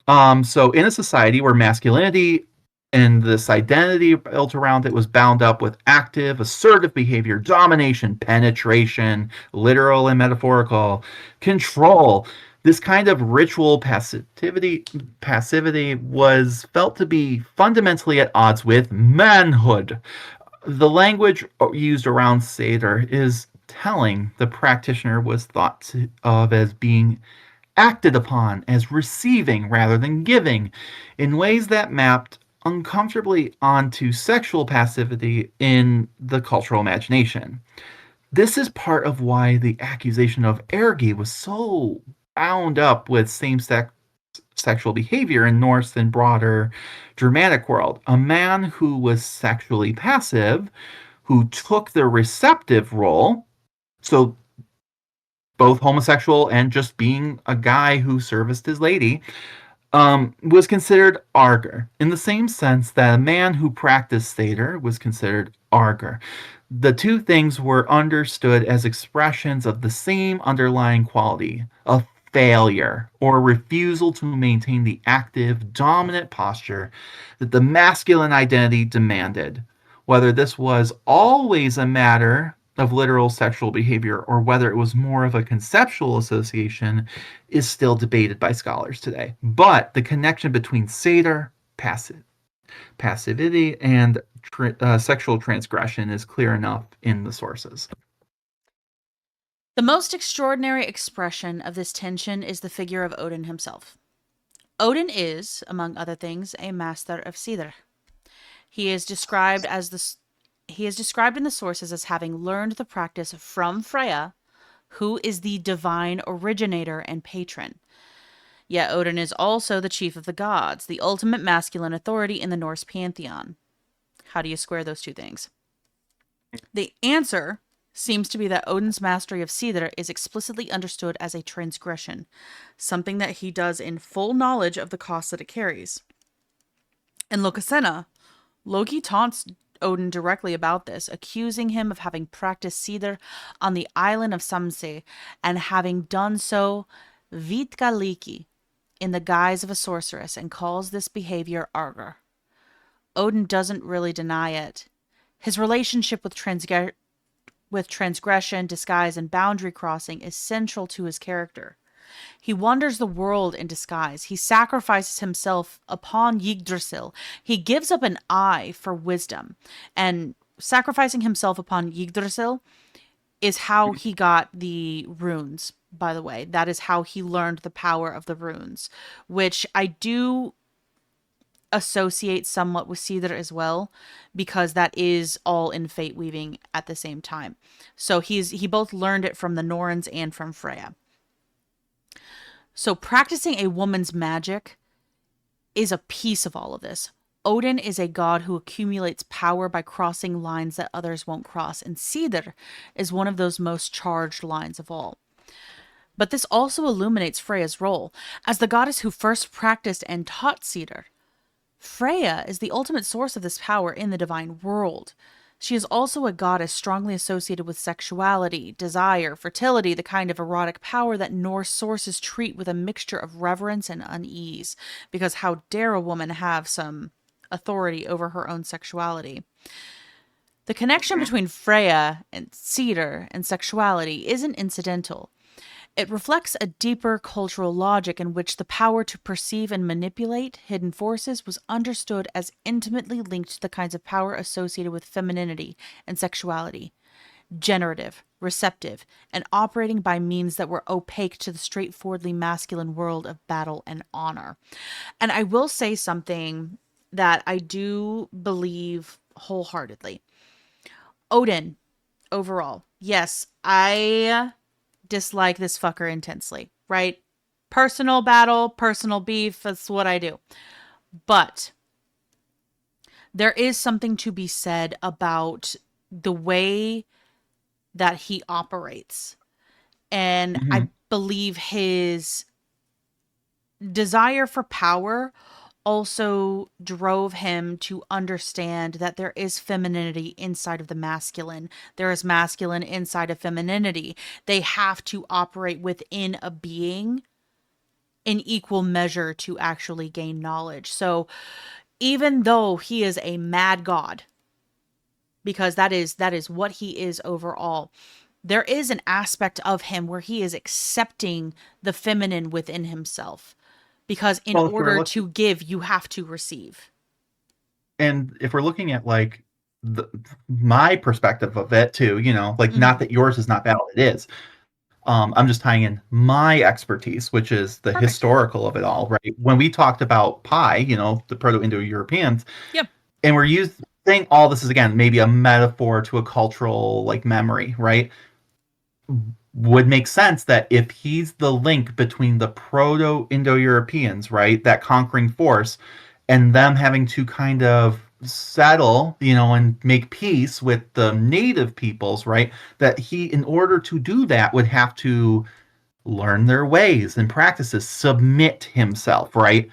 So in a society where masculinity and this identity built around it was bound up with active, assertive behavior, domination, penetration, literal and metaphorical, control, This kind of ritual passivity was felt to be fundamentally at odds with manhood. The language used around Seder is telling. The practitioner was thought of as being acted upon, as receiving rather than giving, in ways that mapped uncomfortably onto sexual passivity in the cultural imagination. This is part of why the accusation of ergi was so bound up with same-sex sexual behavior in Norse and broader Germanic world. A man who was sexually passive, who took the receptive role, so both homosexual and just being a guy who serviced his lady, was considered arger, in the same sense that a man who practiced Seder was considered arger. The two things were understood as expressions of the same underlying quality of failure or refusal to maintain the active, dominant posture that the masculine identity demanded. Whether this was always a matter of literal sexual behavior or whether it was more of a conceptual association is still debated by scholars today. But the connection between Seder, passivity, and sexual transgression is clear enough in the sources. The most extraordinary expression of this tension is the figure of Odin himself. Odin is, among other things, a master of Seder. He is described in the sources as having learned the practice from Freyja, who is the divine originator and patron. Yet Odin is also the chief of the gods, the ultimate masculine authority in the Norse pantheon. How do you square those two things? The answer seems to be that Odin's mastery of Seder is explicitly understood as a transgression, something that he does in full knowledge of the cost that it carries. In Lokasenna, Loki taunts Odin directly about this, accusing him of having practiced Seder on the island of Samse and having done so vitkaliki, in the guise of a sorceress, and calls this behavior arger. Odin doesn't really deny it. His relationship with transgression, disguise, and boundary crossing is central to his character. He wanders the world in disguise. He sacrifices himself upon Yggdrasil. He gives up an eye for wisdom. And sacrificing himself upon Yggdrasil is how he got the runes, by the way. That is how he learned the power of the runes, which I do associate somewhat with Seder as well, because that is all in fate weaving at the same time. So he both learned it from the Norns and from Freyja. So practicing a woman's magic is a piece of all of this. Odin is a god who accumulates power by crossing lines that others won't cross, and Seder is one of those most charged lines of all. But this also illuminates Freyja's role as the goddess who first practiced and taught Seder. Freyja is the ultimate source of this power in the divine world. She is also a goddess strongly associated with sexuality, desire, fertility, the kind of erotic power that Norse sources treat with a mixture of reverence and unease, because how dare a woman have some authority over her own sexuality? The connection between Freyja and Seder and sexuality isn't incidental. It reflects a deeper cultural logic in which the power to perceive and manipulate hidden forces was understood as intimately linked to the kinds of power associated with femininity and sexuality, generative, receptive, and operating by means that were opaque to the straightforwardly masculine world of battle and honor. And I will say something that I do believe wholeheartedly. Odin, overall, yes, I dislike this fucker intensely, right? Personal battle, personal beef, that's what I do. But there is something to be said about the way that he operates. And Mm-hmm. I believe his desire for power also drove him to understand that there is femininity inside of the masculine. There is masculine inside of femininity. They have to operate within a being in equal measure to actually gain knowledge. So even though he is a mad god, because that is what he is overall, there is an aspect of him where he is accepting the feminine within himself. Because in Well, if we're order looking, to give, you have to receive. and if we're looking at like the, my perspective of it too, like not Mm-hmm. that yours is not valid, it is. I'm just tying in my expertise, which is the Perfect. historical of it all, right? When we talked about pi, the Proto-Indo-Europeans, Yep. and we're saying all this is again maybe a metaphor to a cultural like memory, right? Would make sense that if he's the link between the Proto-Indo-Europeans, right, that conquering force, and them having to kind of settle, and make peace with the native peoples, right, that he, in order to do that, would have to learn their ways and practices, submit himself, right?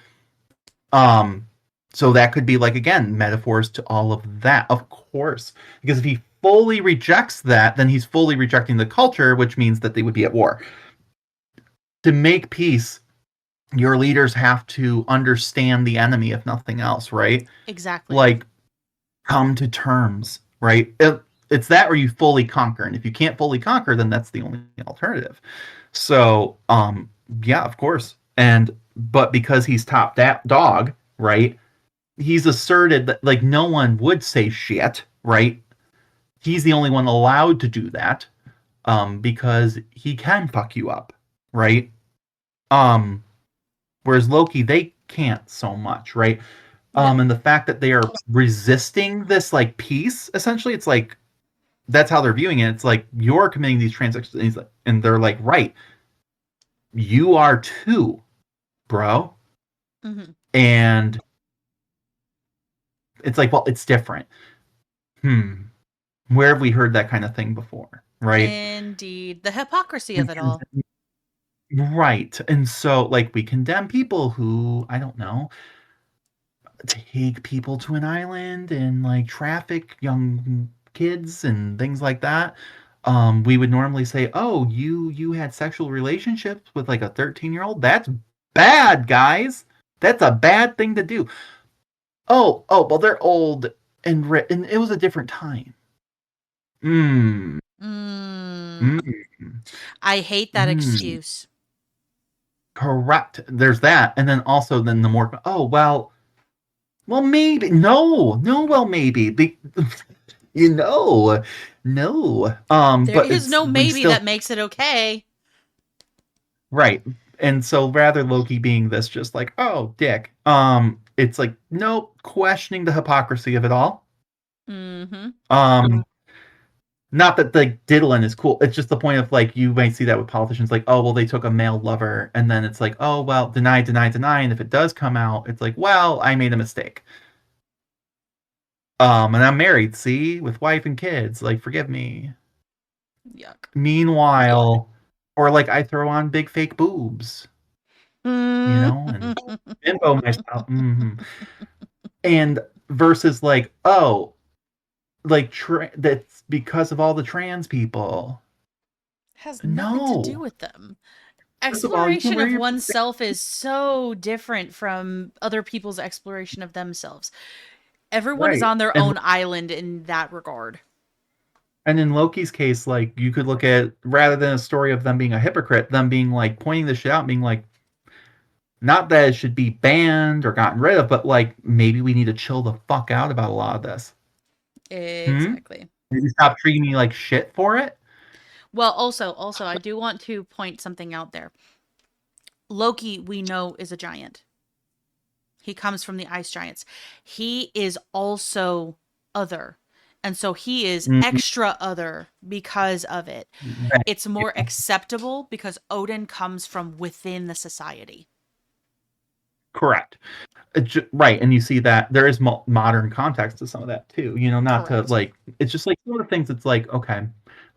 Um, so that could be like again metaphors to all of that, of course, because if he fully rejects that, then he's fully rejecting the culture, which means that they would be at war. To make peace, your leaders have to understand the enemy, if nothing else, right? Exactly. Like come to terms, right? It's that or you fully conquer, and if you can't fully conquer, then that's the only alternative. So, yeah, of course. But because he's top that dog, right? He's asserted that like no one would say shit, right? He's the only one allowed to do that, because he can fuck you up, right? Um, whereas Loki, they can't so much, right? No. And the fact that they are resisting this like peace, essentially, it's like that's how they're viewing it. It's like you're committing these transactions, and they're like, right, you are too, bro. Mm-hmm. And it's like, well, it's different. Where have we heard that kind of thing before, right? Indeed. The hypocrisy of We it all. condemn, right. And so, like, we condemn people who, I don't know, take people to an island and like traffic young kids and things like that. We would normally say, "Oh, you had sexual relationships with like a 13-year-old? That's bad, guys. That's a bad thing to do." Oh, well, they're old and it was a different time. Mm, Mm. mm, I hate that mm. excuse. Correct. There's that, and then also then the more. Oh well, maybe no. Well, maybe you know, no. There But is it's no we maybe still that makes it okay. right. And so rather Loki being this just like, oh, dick. It's like, no, questioning the hypocrisy of it all. Mm-hmm. Um, not that the diddling is cool. It's just the point of like you might see that with politicians, like, oh, well, they took a male lover, and then it's like, oh, well, deny, deny, deny, and if it does come out, it's like, well, I made a mistake. And I'm married, see, with wife and kids. Like, forgive me. Yuck. Meanwhile, or like I throw on big fake boobs, and info myself. And versus like, oh, like that's because of all the trans people. Has nothing to do No. with them. First of all, you can Exploration wear of your oneself is so different from other people's exploration of themselves. Everyone is right. on their And own island in that regard. in Loki's case, like you could look at rather than a story of them being a hypocrite, them being like pointing this shit out, being like, not that it should be banned or gotten rid of, but like maybe we need to chill the fuck out about a lot of this. Hmm? Exactly. Maybe stop treating me like shit for it. Well, also, I do want to point something out there. Loki, we know, is a giant. He comes from the ice giants. He is also other. And so he is Mhm. extra other because of it. Right. It's more Yeah. acceptable because Odin comes from within the society. Correct. Right, and you see that there is modern context to some of that too. Not to Correct. like. It's just like some of the things. It's like okay,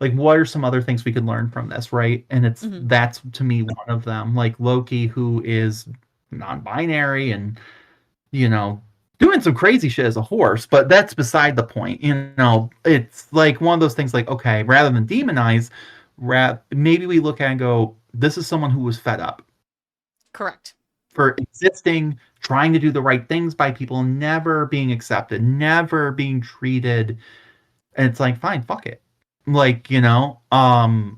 like what are some other things we could learn from this, right? And Mm-hmm. that's to me one of them. Like Loki, who is non-binary and you know doing some crazy shit as a horse, but that's beside the point. It's like one of those things. Like okay, rather than demonize, maybe we look at and go, this is someone who was fed up Correct. for existing, trying to do the right things by people, never being accepted, never being treated. And it's like, fine, fuck it. like, and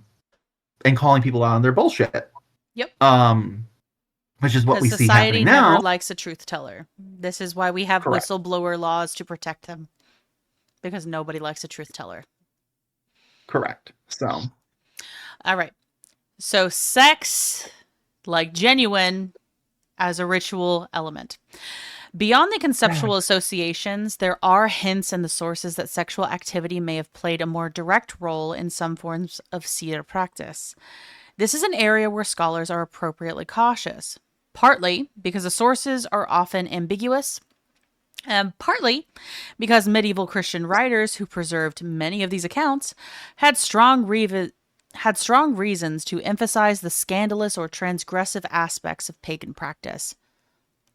calling people out on their bullshit. Yep. Um, which is what Because we see happening society never now. likes a truth teller. This is why we have Correct. whistleblower laws to protect them. Because nobody likes a truth teller. Correct. So, All right. So, sex, like genuine, as a ritual element. Beyond the conceptual sex. associations, there are hints in the sources that sexual activity may have played a more direct role in some forms of seer practice. This is an area where scholars are appropriately cautious, partly because the sources are often ambiguous, and partly because medieval Christian writers who preserved many of these accounts had had strong reasons to emphasize the scandalous or transgressive aspects of pagan practice.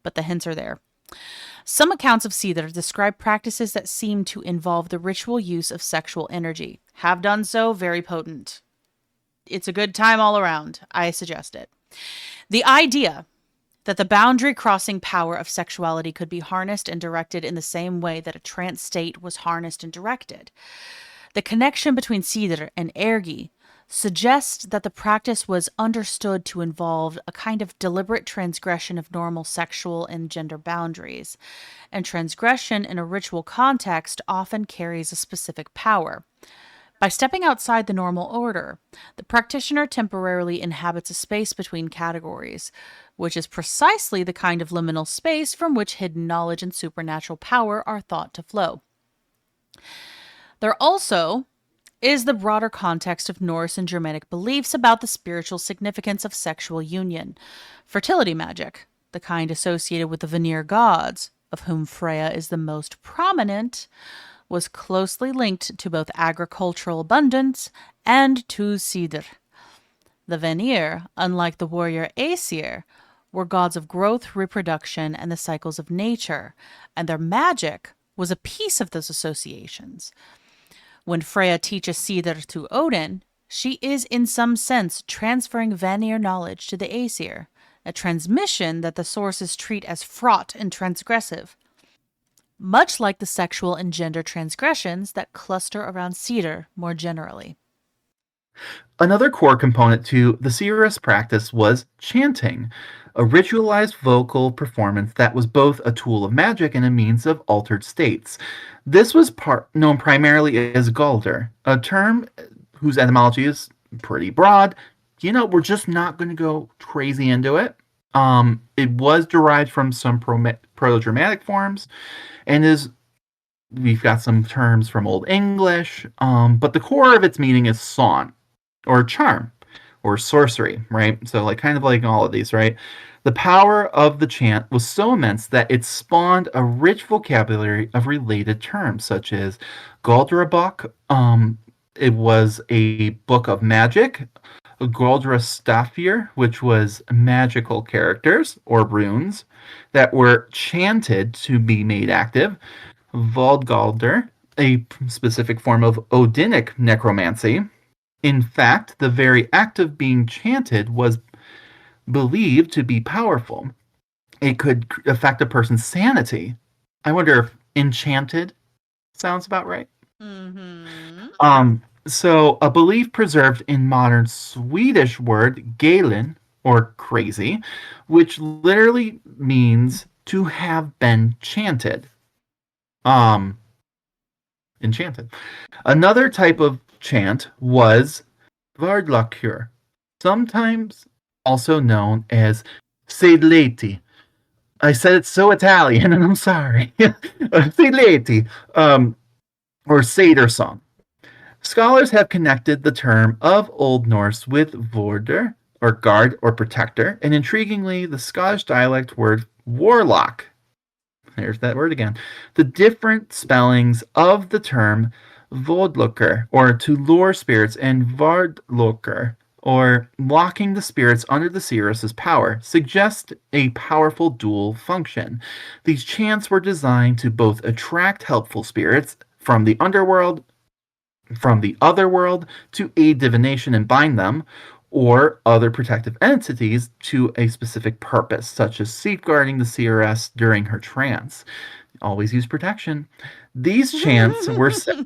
But the hints are there. Some accounts of Seether describe practices that seem to involve the ritual use of sexual energy. Have done so, very potent. It's a good time all around. I suggest it. The idea that the boundary crossing power of sexuality could be harnessed and directed in the same way that a trance state was harnessed and directed. The connection between Seether and Ergi suggests that the practice was understood to involve a kind of deliberate transgression of normal sexual and gender boundaries, and transgression in a ritual context often carries a specific power. By stepping outside the normal order, the practitioner temporarily inhabits a space between categories, which is precisely the kind of liminal space from which hidden knowledge and supernatural power are thought to flow. There also is the broader context of Norse and Germanic beliefs about the spiritual significance of sexual union. Fertility magic, the kind associated with the Vanir gods, of whom Freyja is the most prominent, was closely linked to both agricultural abundance and to Seidr. The Vanir, unlike the warrior Aesir, were gods of growth, reproduction, and the cycles of nature, and their magic was a piece of those associations. When Freyja teaches Seidr to Odin, she is in some sense transferring Vanir knowledge to the Aesir, a transmission that the sources treat as fraught and transgressive, much like the sexual and gender transgressions that cluster around Seidr more generally. Another core component to the Seeress practice was chanting, a ritualized vocal performance that was both a tool of magic and a means of altered states. This was known primarily as Galdr, a term whose etymology is pretty broad. We're just not going to go crazy into it. It was derived from some Proto-Germanic forms, and we've got some terms from Old English, but the core of its meaning is song, or charm, or sorcery, right? So, kind of like all of these, right? The power of the chant was so immense that it spawned a rich vocabulary of related terms, such as Galdrabok. It was a book of magic. Galdrastafir, which was magical characters or runes that were chanted to be made active. Valdgaldr, a specific form of Odinic necromancy. In fact, the very act of being chanted was believed to be powerful. It could affect a person's sanity. I wonder if enchanted sounds about right. Mm-hmm. So a belief preserved in modern Swedish word galen, or crazy, which literally means to have been chanted. Enchanted. Another type of chant was Vardlakur, sometimes also known as Sedleti. I said it so Italian, and I'm sorry. Sedleti, or Seder song. Scholars have connected the term of Old Norse with Vorder, or guard, or protector, and intriguingly, the Scottish dialect word warlock. There's that word again. The different spellings of the term Vodloker, or to lure spirits, and Vardloker, or locking the spirits under the Seeresses' power, suggest a powerful dual function. These chants were designed to both attract helpful spirits from the underworld, from the other world, to aid divination and bind them, or other protective entities to a specific purpose, such as safeguarding the Seeress during her trance. Always use protection. These chants were set.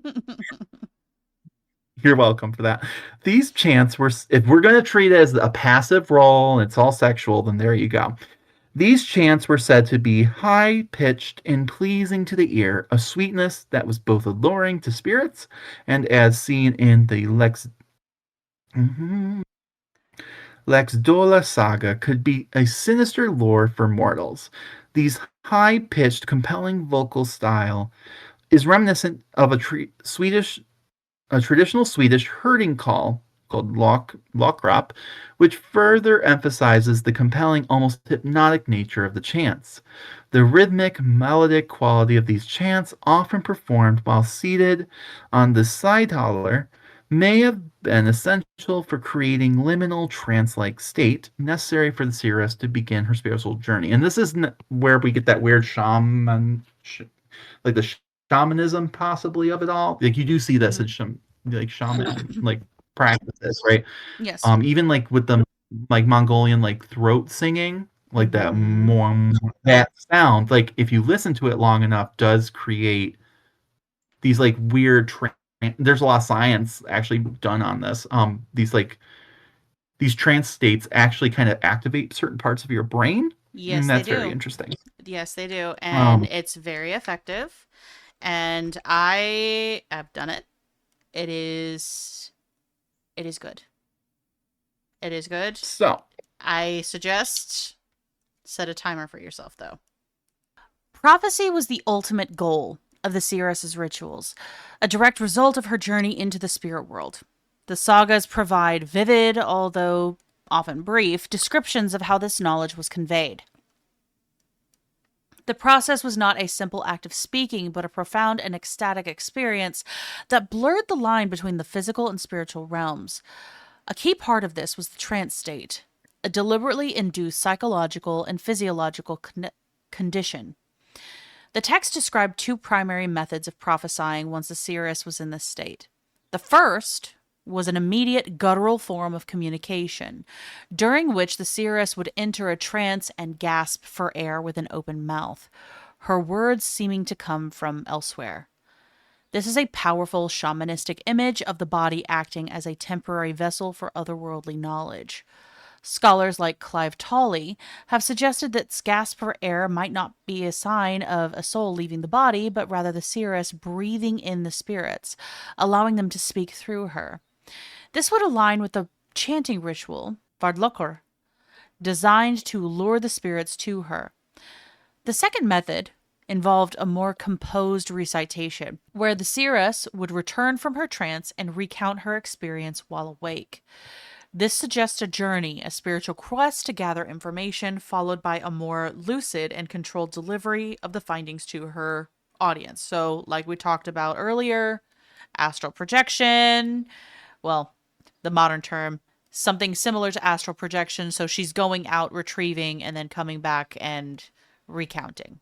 You're welcome for that. These chants were, if we're going to treat it as a passive role and it's all sexual, then there you go. These chants were said to be high pitched and pleasing to the ear, a sweetness that was both alluring to spirits and, as seen in the Mhm. Lex Dola saga, could be a sinister lure for mortals. These high pitched, compelling vocal style is reminiscent of a traditional Swedish herding call called lockrop, which further emphasizes the compelling, almost hypnotic nature of the chants. The rhythmic, melodic quality of these chants, often performed while seated on the sideholler, may have been essential for creating liminal trance-like state necessary for the seeress to begin her spiritual journey. And this is where we get that weird like the shamanism possibly of it all. Like you do see this in like shaman like practices, right? Yes. Even like with the like Mongolian like throat singing, like that Mhm. more that sound, like if you listen to it long enough, does create these like weird there's a lot of science actually done on this. These trance states actually kind of activate certain parts of your brain, and Yes, they that's very do. interesting. Yes, they do. And Um, it's very effective. And I have done it. It is it is good. It is good. so I suggest set a timer for yourself though. Prophecy was the ultimate goal of the Seeresses' rituals, a direct result of her journey into the spirit world. The sagas provide vivid, although often brief, descriptions of how this knowledge was conveyed. The process was not a simple act of speaking, but a profound and ecstatic experience that blurred the line between the physical and spiritual realms. A key part of this was the trance state, a deliberately induced psychological and physiological condition. The text described two primary methods of prophesying once the seeress was in this state. The first was an immediate guttural form of communication, during which the seeress would enter a trance and gasp for air with an open mouth, her words seeming to come from elsewhere. This is a powerful shamanistic image of the body acting as a temporary vessel for otherworldly knowledge. Scholars like Clive Tolley have suggested that gasp for air might not be a sign of a soul leaving the body, but rather the seeress breathing in the spirits, allowing them to speak through her. This would align with the chanting ritual, Vardlokkur, designed to lure the spirits to her. The second method involved a more composed recitation, where the seeress would return from her trance and recount her experience while awake. This suggests a journey, a spiritual quest to gather information, followed by a more lucid and controlled delivery of the findings to her audience. So, like we talked about earlier, astral projection, well, the modern term, something similar to astral projection. So, she's going out, retrieving, and then coming back and recounting.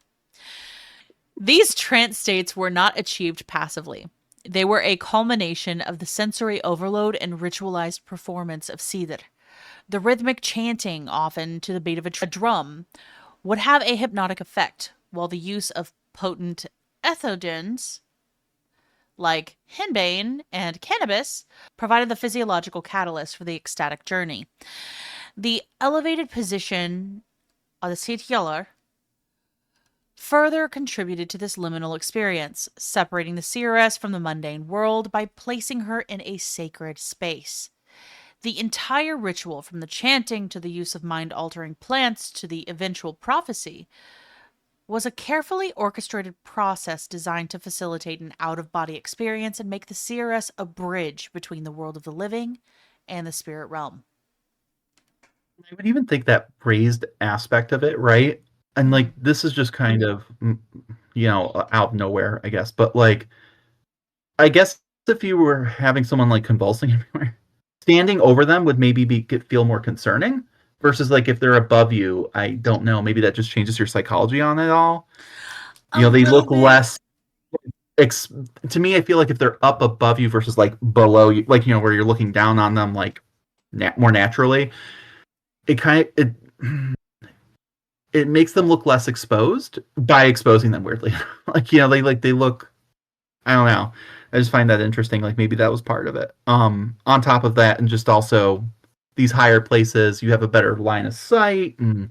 These trance states were not achieved passively. They were a culmination of the sensory overload and ritualized performance of Sidr. The rhythmic chanting, often to the beat of a drum, would have a hypnotic effect, while the use of potent ethogens like henbane and cannabis provided the physiological catalyst for the ecstatic journey. The elevated position of the Sityalar further contributed to this liminal experience, separating the seeress from the mundane world by placing her in a sacred space. The entire ritual, from the chanting to the use of mind altering plants to the eventual prophecy, was a carefully orchestrated process designed to facilitate an out of body experience and make the seeress a bridge between the world of the living and the spirit realm. I would even think that raised aspect of it, right? And like Mm-hmm. this is just kind of out of nowhere, I guess. But like I guess if you were having someone like convulsing everywhere, standing over them would maybe feel more concerning versus like if they're above you, I don't know, maybe that just changes your psychology on it all. A They little look bit. less ex- to me I feel like if they're up above you versus like below you, like where you're looking down on them like more naturally, it kind of it makes them look less exposed by exposing them weirdly. Like they look, I don't know. I just find that interesting. Like maybe that was part of it. On top of that, and just also these higher places, you have a better line of sight and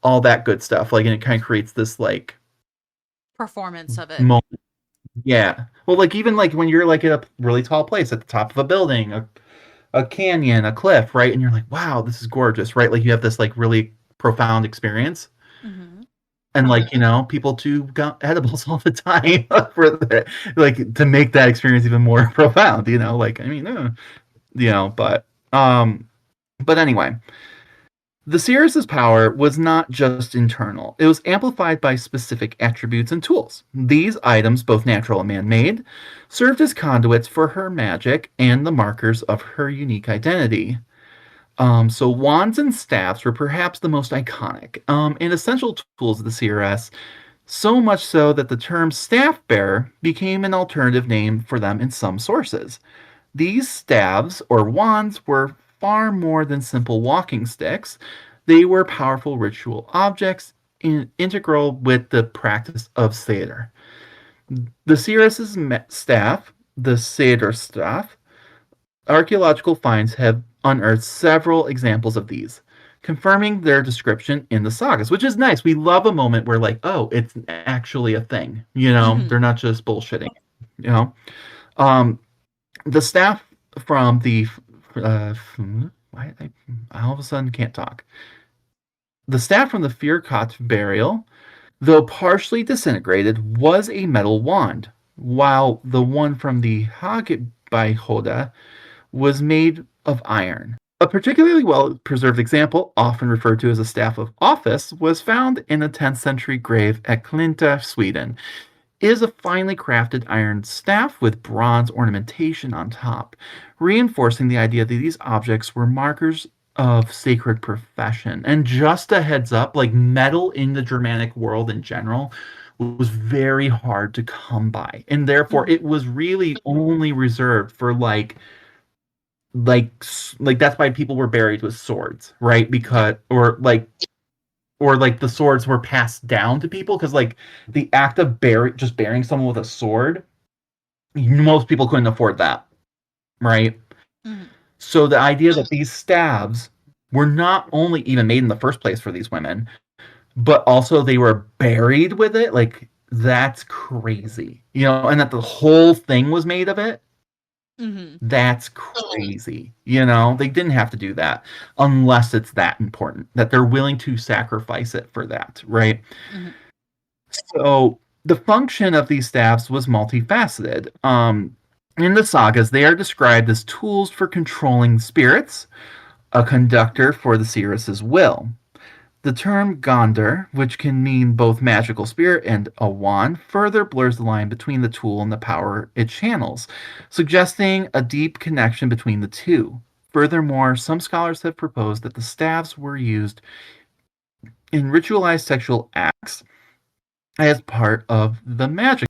all that good stuff. Like, and it kind of creates this like Performance of it. moment. Yeah. Well, like even like when you're like at a really tall place at the top of a building, a canyon, a cliff, right? And you're like, wow, this is gorgeous, right? Like you have this like really profound experience. Mm-hmm. And like, people chew edibles all the time for the, like to make that experience even more profound, like I mean, but but anyway, the Seeresses' power was not just internal. It was amplified by specific attributes and tools. These items, both natural and man-made, served as conduits for her magic and the markers of her unique identity. So wands and staffs were perhaps the most iconic and essential tools of the CRS, so much so that the term staff bearer became an alternative name for them in some sources. These staves or wands were far more than simple walking sticks. They were powerful ritual objects integral with the practice of Seder. The Seeresses' staff, the Seder staff, archaeological finds have unearthed several examples of these, confirming their description in the sagas, which is nice. We love a moment where, like, oh, it's actually a thing. Mm-hmm. They're not just bullshitting. You know, um, the staff from the I all of a sudden can't talk. The staff from the Firkat burial, though partially disintegrated, was a metal wand, while the one from the Hagit by Hoda was made of iron. A particularly well preserved example, often referred to as a staff of office, was found in a 10th century grave at Klinta, Sweden. It is a finely crafted iron staff with bronze ornamentation on top, reinforcing the idea that these objects were markers of sacred profession. And just a heads up, like metal in the Germanic world in general was very hard to come by. And therefore it was really only reserved for like that's why people were buried with swords, right? Because or like the swords were passed down to people because like the act of just burying someone with a sword, most people couldn't afford that, right? Mm-hmm. So the idea that these stabs were not only even made in the first place for these women, but also they were buried with it, like that's crazy, and that the whole thing was made of it. Mm-hmm. That's crazy. They didn't have to do that unless it's that important that they're willing to sacrifice it for that, right? Mm-hmm. So the function of these staffs was multifaceted. In the sagas, they are described as tools for controlling spirits, a conductor for the Seeresses' will. The term Gondar, which can mean both magical spirit and a wand, further blurs the line between the tool and the power it channels, suggesting a deep connection between the two. Furthermore, some scholars have proposed that the staffs were used in ritualized sexual acts as part of the magic,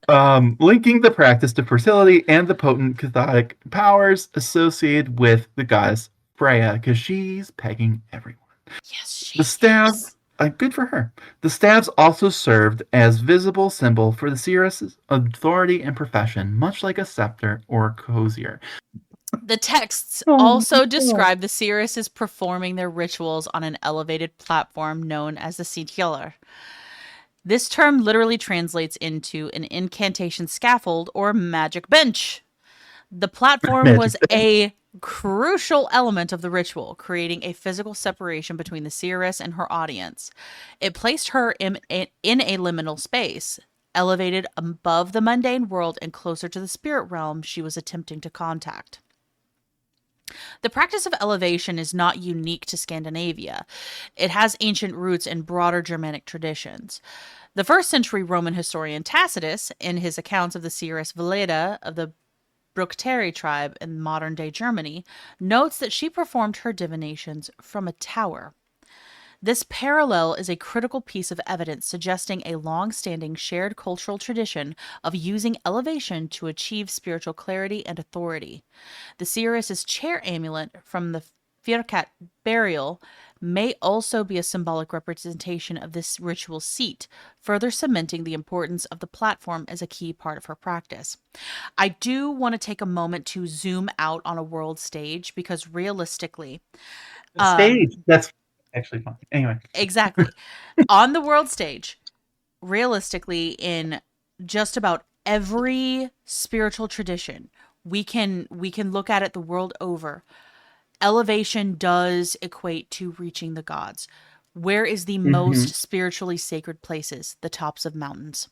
linking the practice to fertility and the potent cathartic powers associated with the goddess Freyja, because she's pegging everyone. Yes, she The staff, is. good for her. The staffs also served as visible symbol for the seeress' authority and profession, much like a scepter or a crozier. The texts Oh, also describe the Seeresses performing their rituals on an elevated platform known as the Sitjalar. This term literally translates into an incantation scaffold or magic bench. The platform magic. was a crucial element of the ritual, creating a physical separation between the seeress and her audience. It placed her in a liminal space, elevated above the mundane world and closer to the spirit realm she was attempting to contact. The practice of elevation is not unique to Scandinavia. It has ancient roots in broader Germanic traditions. The first century Roman historian Tacitus, in his accounts of the seeress Veleda of the Bructeri tribe in modern day Germany, notes that she performed her divinations from a tower. This parallel is a critical piece of evidence suggesting a long standing shared cultural tradition of using elevation to achieve spiritual clarity and authority. The Seeresses' chair amulet from the Firkat burial may also be a symbolic representation of this ritual seat, further cementing the importance of the platform as a key part of her practice. I do want to take a moment to zoom out on a world stage because realistically, The stage. um, That's actually fun. Anyway. exactly, on the world stage, realistically, in just about every spiritual tradition, we can look at it the world over. Elevation does equate to reaching the gods. Where is the Hmm. most spiritually sacred places? The tops of mountains.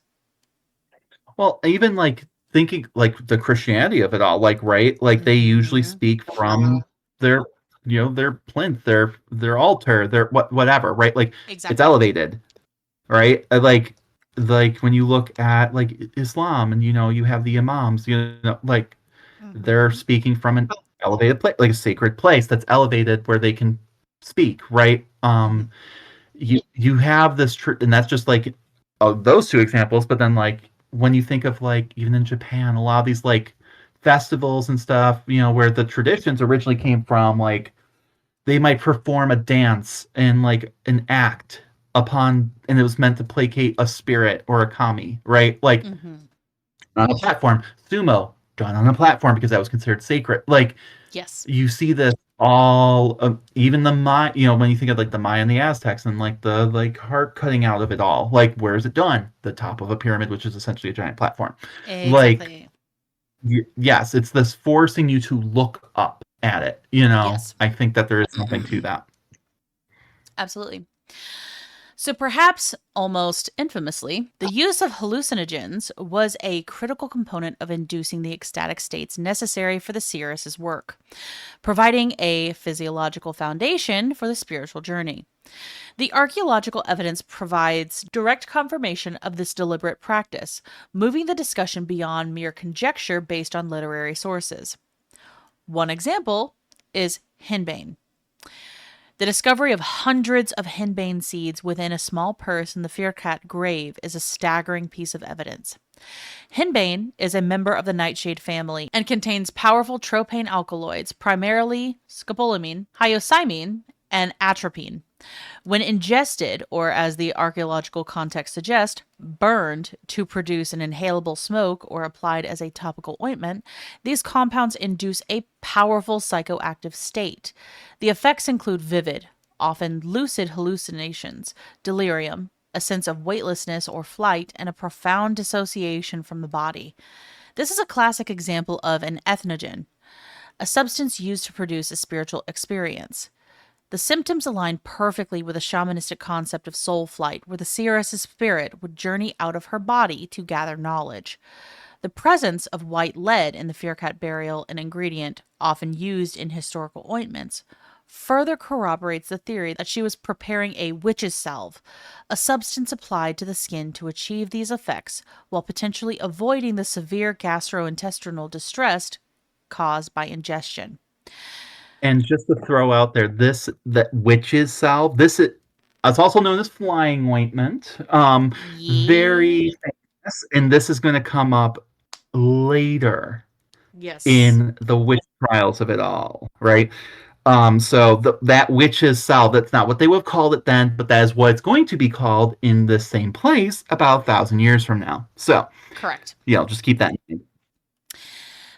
Well, even like thinking like the Christianity of it all, like right, like they usually Mm-hmm. speak from their, their plinth, their altar, their whatever, right? Like it's Exactly. elevated, right? Like when you look at like Islam, and you have the imams, like they're Mm-hmm. speaking from an elevated place, like a sacred place that's elevated where they can speak, right? Mm-hmm. You have this and that's just like those two examples, but then like when you think of like even in Japan, a lot of these like festivals and stuff, where the traditions originally came from, like they might perform a dance and like an act and it was meant to placate a spirit or a kami, right? Like Mm-hmm. on a platform, sumo done on a platform because that was considered sacred. Like Yes. you see this all, even the Maya, when you think of like the Maya and the Aztecs and like the like heart cutting out of it all, like where is it done? The top of a pyramid, which is essentially a giant platform. Like, Exactly. yes, it's this forcing you to look up at it. Yes. I think that there is something to that. Absolutely. So, perhaps almost infamously, the use of hallucinogens was a critical component of inducing the ecstatic states necessary for the Seeresses' work, providing a physiological foundation for the spiritual journey. The archaeological evidence provides direct confirmation of this deliberate practice, moving the discussion beyond mere conjecture based on literary sources. One example is henbane. The discovery of hundreds of henbane seeds within a small purse in the Firkat grave is a staggering piece of evidence. Henbane is a member of the nightshade family and contains powerful tropane alkaloids, primarily scopolamine, hyoscyamin, and atropine. When ingested, or as the archaeological context suggests, burned to produce an inhalable smoke or applied as a topical ointment, these compounds induce a powerful psychoactive state. The effects include vivid, often lucid hallucinations, delirium, a sense of weightlessness or flight, and a profound dissociation from the body. This is a classic example of an ethnogen, a substance used to produce a spiritual experience. The symptoms align perfectly with a shamanistic concept of soul flight, where the seeress's spirit would journey out of her body to gather knowledge. The presence of white lead in the Firkat burial, an ingredient often used in historical ointments, further corroborates the theory that she was preparing a witch's salve, a substance applied to the skin to achieve these effects while potentially avoiding the severe gastrointestinal distress caused by ingestion. And just to throw out there, that witch's salve, it's also known as flying ointment. Yeah. Very famous, and this is going to come up later Yes. in the witch trials of it all, right? So that witch's salve, that's not what they would have called it then, but that is what it's going to be called in the same place about 1,000 years from now. So, Correct. just keep that in mind.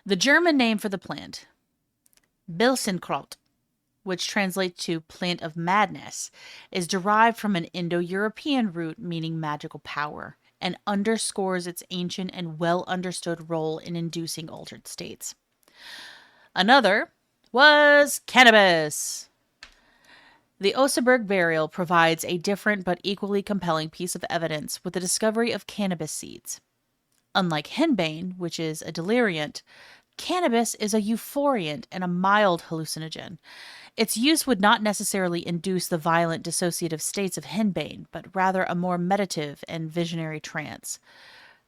The German name for the plant, Bilsenkraut, which translates to plant of madness, is derived from an Indo European root meaning magical power and underscores its ancient and well understood role in inducing altered states. Another was cannabis. The Oseberg burial provides a different but equally compelling piece of evidence with the discovery of cannabis seeds. Unlike henbane, which is a deliriant, cannabis is a euphoriant and a mild hallucinogen. Its use would not necessarily induce the violent dissociative states of henbane, but rather a more meditative and visionary trance.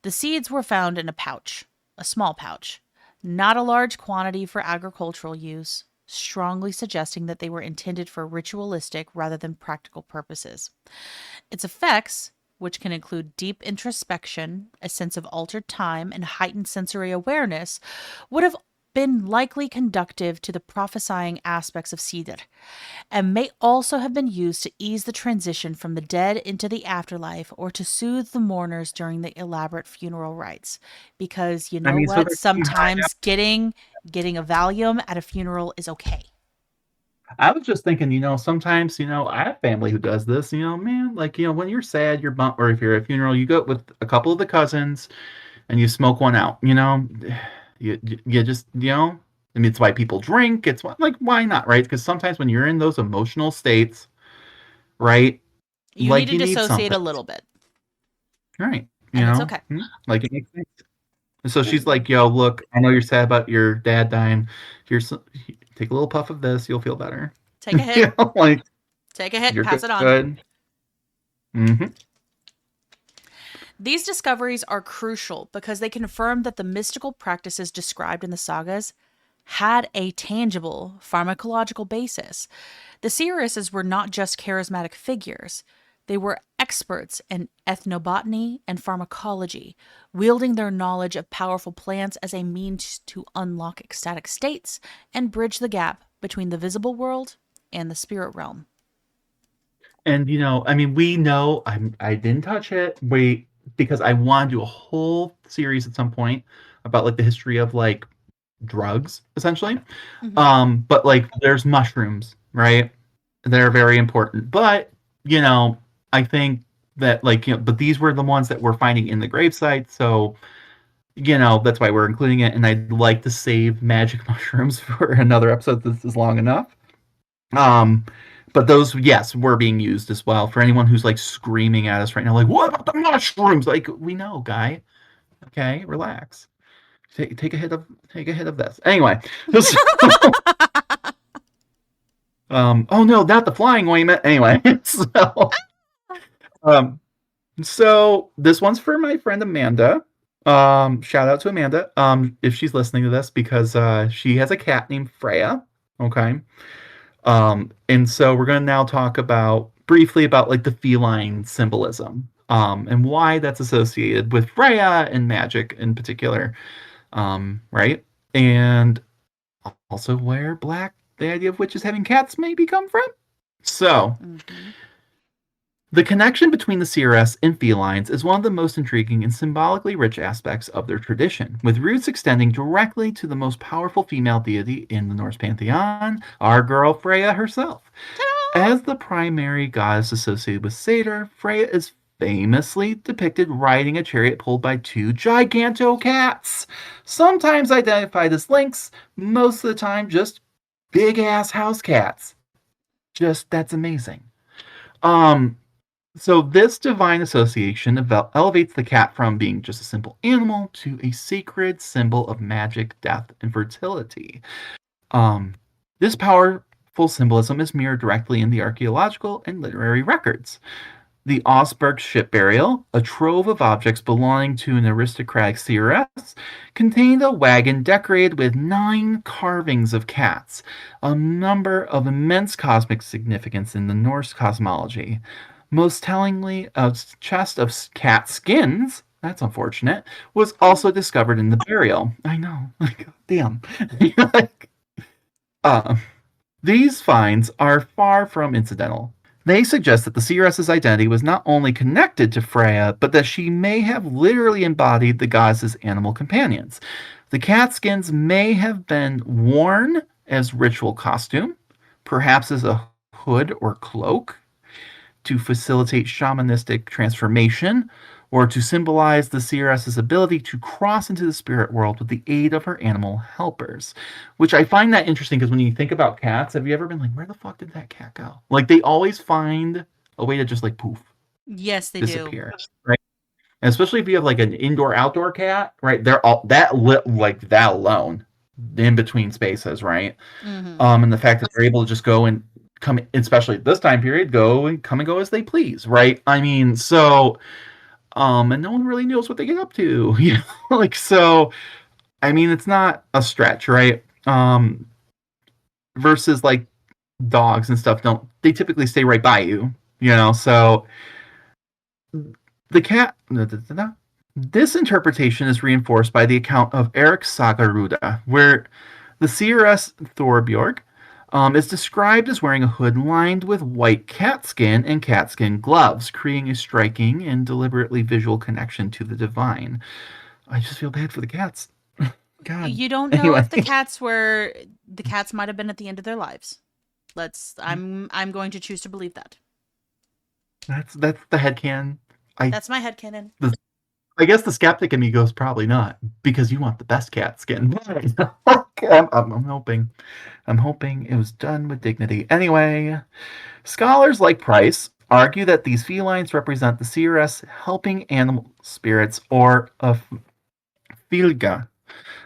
The seeds were found in a pouch, a small pouch, not a large quantity for agricultural use, strongly suggesting that they were intended for ritualistic rather than practical purposes. Its effects, which can include deep introspection, a sense of altered time, and heightened sensory awareness, would have been likely conductive to the prophesying aspects of Sidr, and may also have been used to ease the transition from the dead into the afterlife or to soothe the mourners during the elaborate funeral rites. Because you I know mean, so what? they're saying high. Sometimes getting a Valium at a funeral is okay. I was just thinking, sometimes, I have family who does this, man, like, when you're sad, you're bummed, or if you're at a funeral, you go with a couple of the cousins and you smoke one out, you just, I mean, it's why people drink. It's like, why not, right? Because sometimes when you're in those emotional states, right, You need like to you need dissociate something, a little bit, right? and it's okay. Like it makes sense. And so she's like, yo, look, I know you're sad about your dad dying. Here's take a little puff of this, you'll feel better. Take a hit, Like take a hit, you're pass it on. good. Hmm. These discoveries are crucial because they confirm that the mystical practices described in the sagas had a tangible pharmacological basis. The Seeresses were not just charismatic figures, they were experts in ethnobotany and pharmacology, wielding their knowledge of powerful plants as a means to unlock ecstatic states and bridge the gap between the visible world and the spirit realm. And I mean, we know I didn't touch it. Wait, because I want to do a whole series at some point about like the history of like drugs, essentially. Mm-hmm. But like there's mushrooms, right? They're very important. But, I think that like, but these were the ones that we're finding in the gravesite. So, that's why we're including it. And I'd like to save magic mushrooms for another episode. This is long enough. Um, but those, yes, were being used as well. For anyone who's like screaming at us right now, like, what about the mushrooms? Like, we know, guy. Okay, relax. Take a hit of this. Anyway, oh no, not the flying ointment. Anyway, um, so this one's for my friend Amanda. Shout out to Amanda. If she's listening to this because she has a cat named Freya. Okay. And so we're gonna now talk briefly about like the feline symbolism. And why that's associated with Freya and magic in particular. Right? And also where the idea of witches having cats maybe come from. So, Mm-hmm. the connection between the Seeresses and felines is one of the most intriguing and symbolically rich aspects of their tradition, with roots extending directly to the most powerful female deity in the Norse pantheon, our girl Freya herself. As the primary goddess associated with Satyr, Freya is famously depicted riding a chariot pulled by two giganto cats, sometimes identified as lynx, most of the time just big ass house cats. That's amazing. Um, so this divine association elevates the cat from being just a simple animal to a sacred symbol of magic, death, and fertility. Um, this powerful symbolism is mirrored directly in the archaeological and literary records. The Osberg ship burial, a trove of objects belonging to an aristocratic seeress, contained a wagon decorated with 9 carvings of cats, a number of immense cosmic significance in the Norse cosmology. Most tellingly, a chest of cat skins, that's unfortunate, was also discovered in the burial. I know, like, damn. Like, uh, these finds are far from incidental. They suggest that the Seeress's identity was not only connected to Freya, but that she may have literally embodied the goddess's animal companions. The cat skins may have been worn as ritual costume, perhaps as a hood or cloak, to facilitate shamanistic transformation, or to symbolize the seeress's ability to cross into the spirit world with the aid of her animal helpers. Which I find that interesting because when you think about cats, have you ever been like, where the fuck did that cat go? Like they always find a way to just like poof, Yes, they do. disappear. Right. And especially if you have like an indoor outdoor cat, right? They're all like that alone in between spaces, right? Mm-hmm. And the fact that they're able to just go and come, especially at this time period, go and come and go as they please, right? I mean, so and no one really knows what they get up to, like so. I mean, it's not a stretch, right? Versus like dogs and stuff, don't they typically stay right by you, So the cat, This interpretation is reinforced by the account of Eric Sagaruda, where the Seeress Thorbjorg is described as wearing a hood lined with white catskin and catskin gloves, creating a striking and deliberately visual connection to the divine. I just feel bad for the cats. God. You don't know Anyway, if the cats might have been at the end of their lives. I'm going to choose to believe that. that's the headcanon. I That's my headcanon. the, I guess the skeptic in me goes probably not because you want the best cat skin. I'm hoping. I'm hoping it was done with dignity. Anyway, scholars like Price argue that these felines represent the Seeress helping animal spirits or a Filga,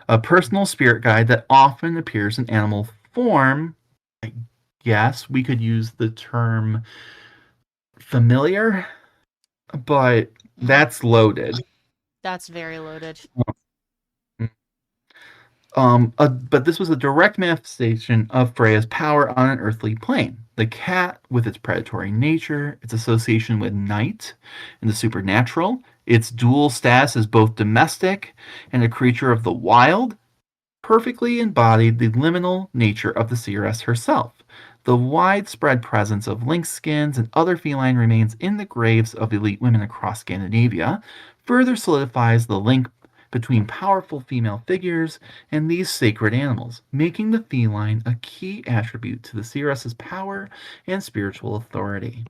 a personal spirit guide that often appears in animal form. I guess we could use the term familiar, but that's loaded. That's very loaded. But this was a direct manifestation of Freya's power on an earthly plane. The cat, with its predatory nature, its association with night and the supernatural, its dual status as both domestic and a creature of the wild, perfectly embodied the liminal nature of the seeress herself. The widespread presence of lynx skins and other feline remains in the graves of elite women across Scandinavia further solidifies the link between powerful female figures and these sacred animals, making the feline a key attribute to the seeress's power and spiritual authority.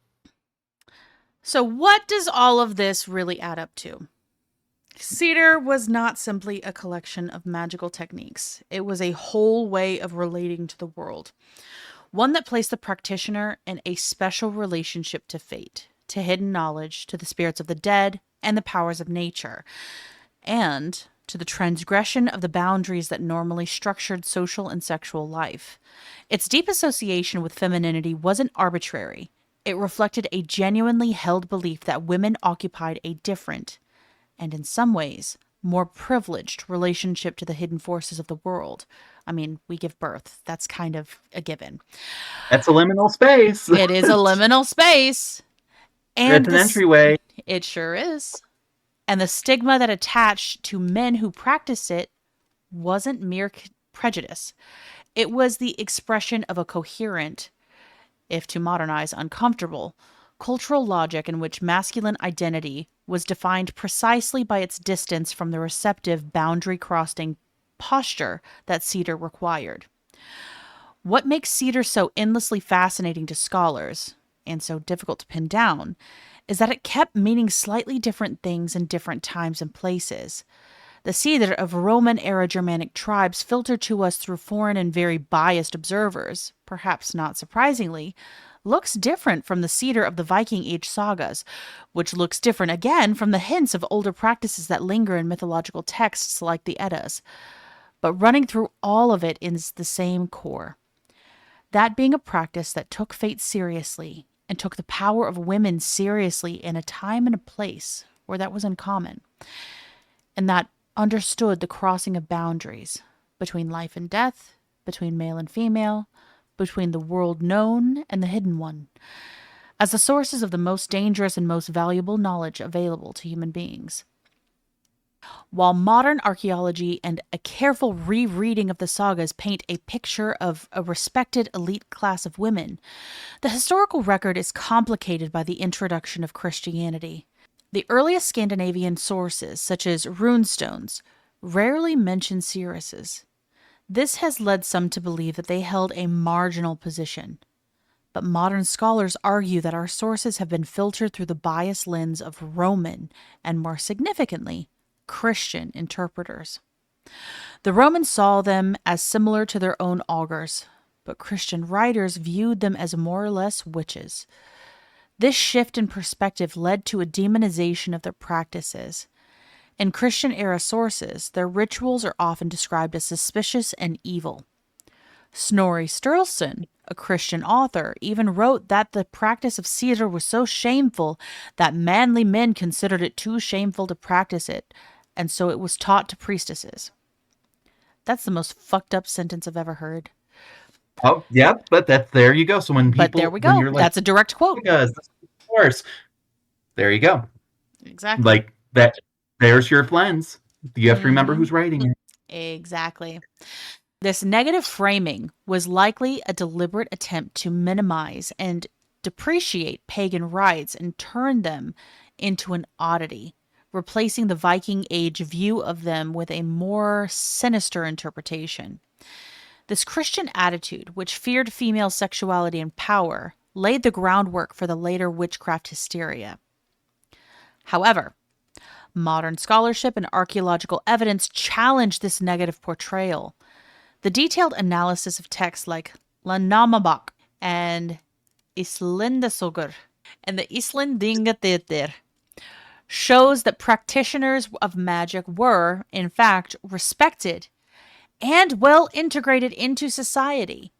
So, what does all of this really add up to? Cedar was not simply a collection of magical techniques, it was a whole way of relating to the world. One that placed the practitioner in a special relationship to fate, to hidden knowledge, to the spirits of the dead, and the powers of nature, and to the transgression of the boundaries that normally structured social and sexual life. Its deep association with femininity wasn't arbitrary. It reflected a genuinely held belief that women occupied a different, and in some ways, more privileged relationship to the hidden forces of the world. I mean, we give birth. That's kind of a given. That's a liminal space. It is a liminal space. And That's an entryway. it sure is. And the stigma that attached to men who practice it wasn't mere prejudice. It was the expression of a coherent, if to modernize, uncomfortable, cultural logic in which masculine identity was defined precisely by its distance from the receptive, boundary-crossing posture that Cedar required. What makes Cedar so endlessly fascinating to scholars, and so difficult to pin down, is that it kept meaning slightly different things in different times and places. The Cedar of Roman-era Germanic tribes filtered to us through foreign and very biased observers, perhaps not surprisingly, looks different from the Cedar of the Viking Age sagas, which looks different again from the hints of older practices that linger in mythological texts like the Eddas. But running through all of it is the same core. That being a practice that took fate seriously and took the power of women seriously in a time and a place where that was uncommon, and that understood the crossing of boundaries between life and death, between male and female, between the world known and the hidden one, as the sources of the most dangerous and most valuable knowledge available to human beings. While modern archaeology and a careful rereading of the sagas paint a picture of a respected elite class of women, the historical record is complicated by the introduction of Christianity. The earliest Scandinavian sources, such as runestones, rarely mention seeresses. This has led some to believe that they held a marginal position. But modern scholars argue that our sources have been filtered through the biased lens of Roman, and more significantly, Christian interpreters. The Romans saw them as similar to their own augurs, but Christian writers viewed them as more or less witches. This shift in perspective led to a demonization of their practices. In Christian-era sources, their rituals are often described as suspicious and evil. Snorri Sturluson, a Christian author, even wrote that the practice of Cedar was so shameful that manly men considered it too shameful to practice it, and so it was taught to priestesses. That's the most fucked up sentence I've ever heard. Oh, yeah, but there you go. So when people, But there we when go. you're like, That's a direct quote. because this is worse, there you go. Exactly. Like that. There's your lens. You have to remember Mm-hmm. who's writing it. Exactly. This negative framing was likely a deliberate attempt to minimize and depreciate pagan rites and turn them into an oddity, replacing the Viking Age view of them with a more sinister interpretation. This Christian attitude, which feared female sexuality and power, laid the groundwork for the later witchcraft hysteria. However, modern scholarship and archaeological evidence challenge this negative portrayal. The detailed analysis of texts like Landnámabók and Íslendingasögur and the Íslendingaþýðir shows that practitioners of magic were, in fact, respected and well integrated into society.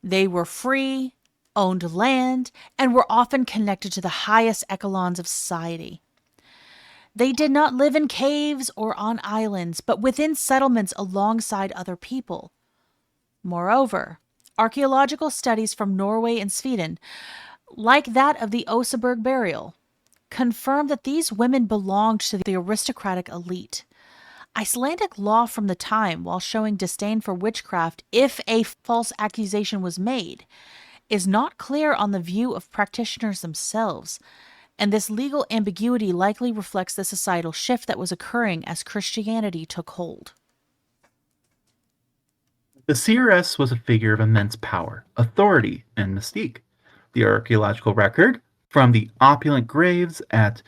They were free, owned land, and were often connected to the highest echelons of society. They did not live in caves or on islands, but within settlements alongside other people. Moreover, archaeological studies from Norway and Sweden, like that of the Oseberg burial, confirm that these women belonged to the aristocratic elite. Icelandic law from the time, while showing disdain for witchcraft if a false accusation was made, is not clear on the view of practitioners themselves, and this legal ambiguity likely reflects the societal shift that was occurring as Christianity took hold. The seeress was a figure of immense power, authority, and mystique. The archaeological record from the opulent graves at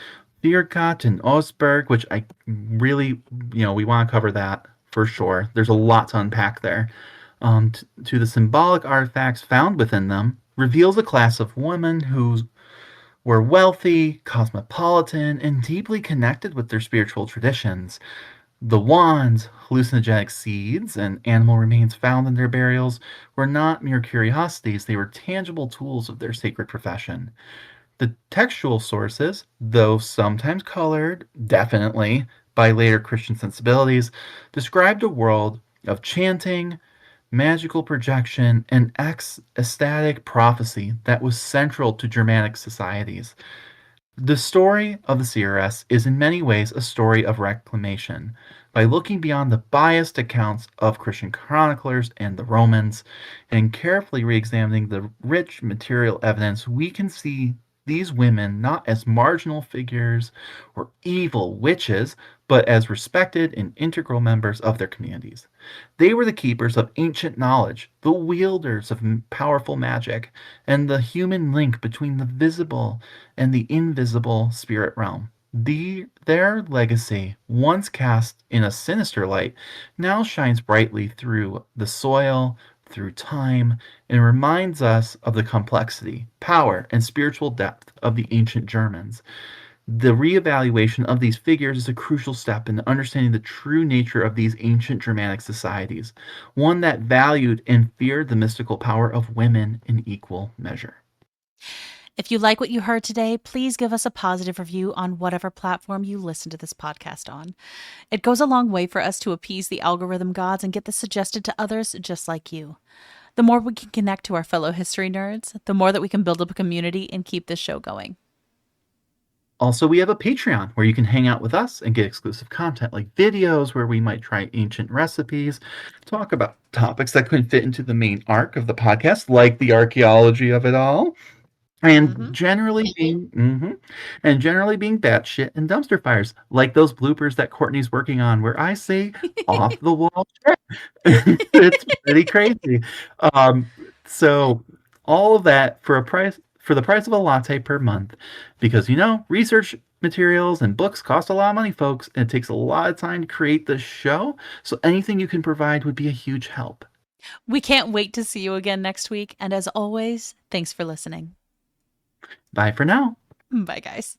Viergat and Osberg, which I really, we want to cover that for sure. There's a lot to unpack there. To the symbolic artifacts found within them, reveals a class of women who were wealthy, cosmopolitan, and deeply connected with their spiritual traditions. The wands, hallucinogenic seeds, and animal remains found in their burials were not mere curiosities, they were tangible tools of their sacred profession. The textual sources, though sometimes colored, definitely, by later Christian sensibilities, described a world of chanting, magical projection, and ecstatic prophecy that was central to Germanic societies. The story of the Seeresses is in many ways a story of reclamation. By looking beyond the biased accounts of Christian chroniclers and the Romans, and carefully re examining the rich material evidence, we can see these women not as marginal figures or evil witches, but as respected and integral members of their communities. They were the keepers of ancient knowledge, the wielders of powerful magic, and the human link between the visible and the invisible spirit realm. Their legacy, once cast in a sinister light, now shines brightly through the soil, through time, and reminds us of the complexity, power, and spiritual depth of the ancient Germans. The reevaluation of these figures is a crucial step in understanding the true nature of these ancient Germanic societies, one that valued and feared the mystical power of women in equal measure. If you like what you heard today, please give us a positive review on whatever platform you listen to this podcast on. It goes a long way for us to appease the algorithm gods and get this suggested to others just like you. The more we can connect to our fellow history nerds, the more that we can build up a community and keep this show going. Also, we have a Patreon where you can hang out with us and get exclusive content like videos where we might try ancient recipes, talk about topics that couldn't fit into the main arc of the podcast, like the archaeology of it all, and generally being batshit and dumpster fires, like those bloopers that Courtney's working on, where I say off the wall shit. It's pretty crazy. Um, so all of that for the price of a latte per month, because research materials and books cost a lot of money, folks, and it takes a lot of time to create this show. So anything you can provide would be a huge help. We can't wait to see you again next week. And as always, thanks for listening. Bye for now. Bye, guys.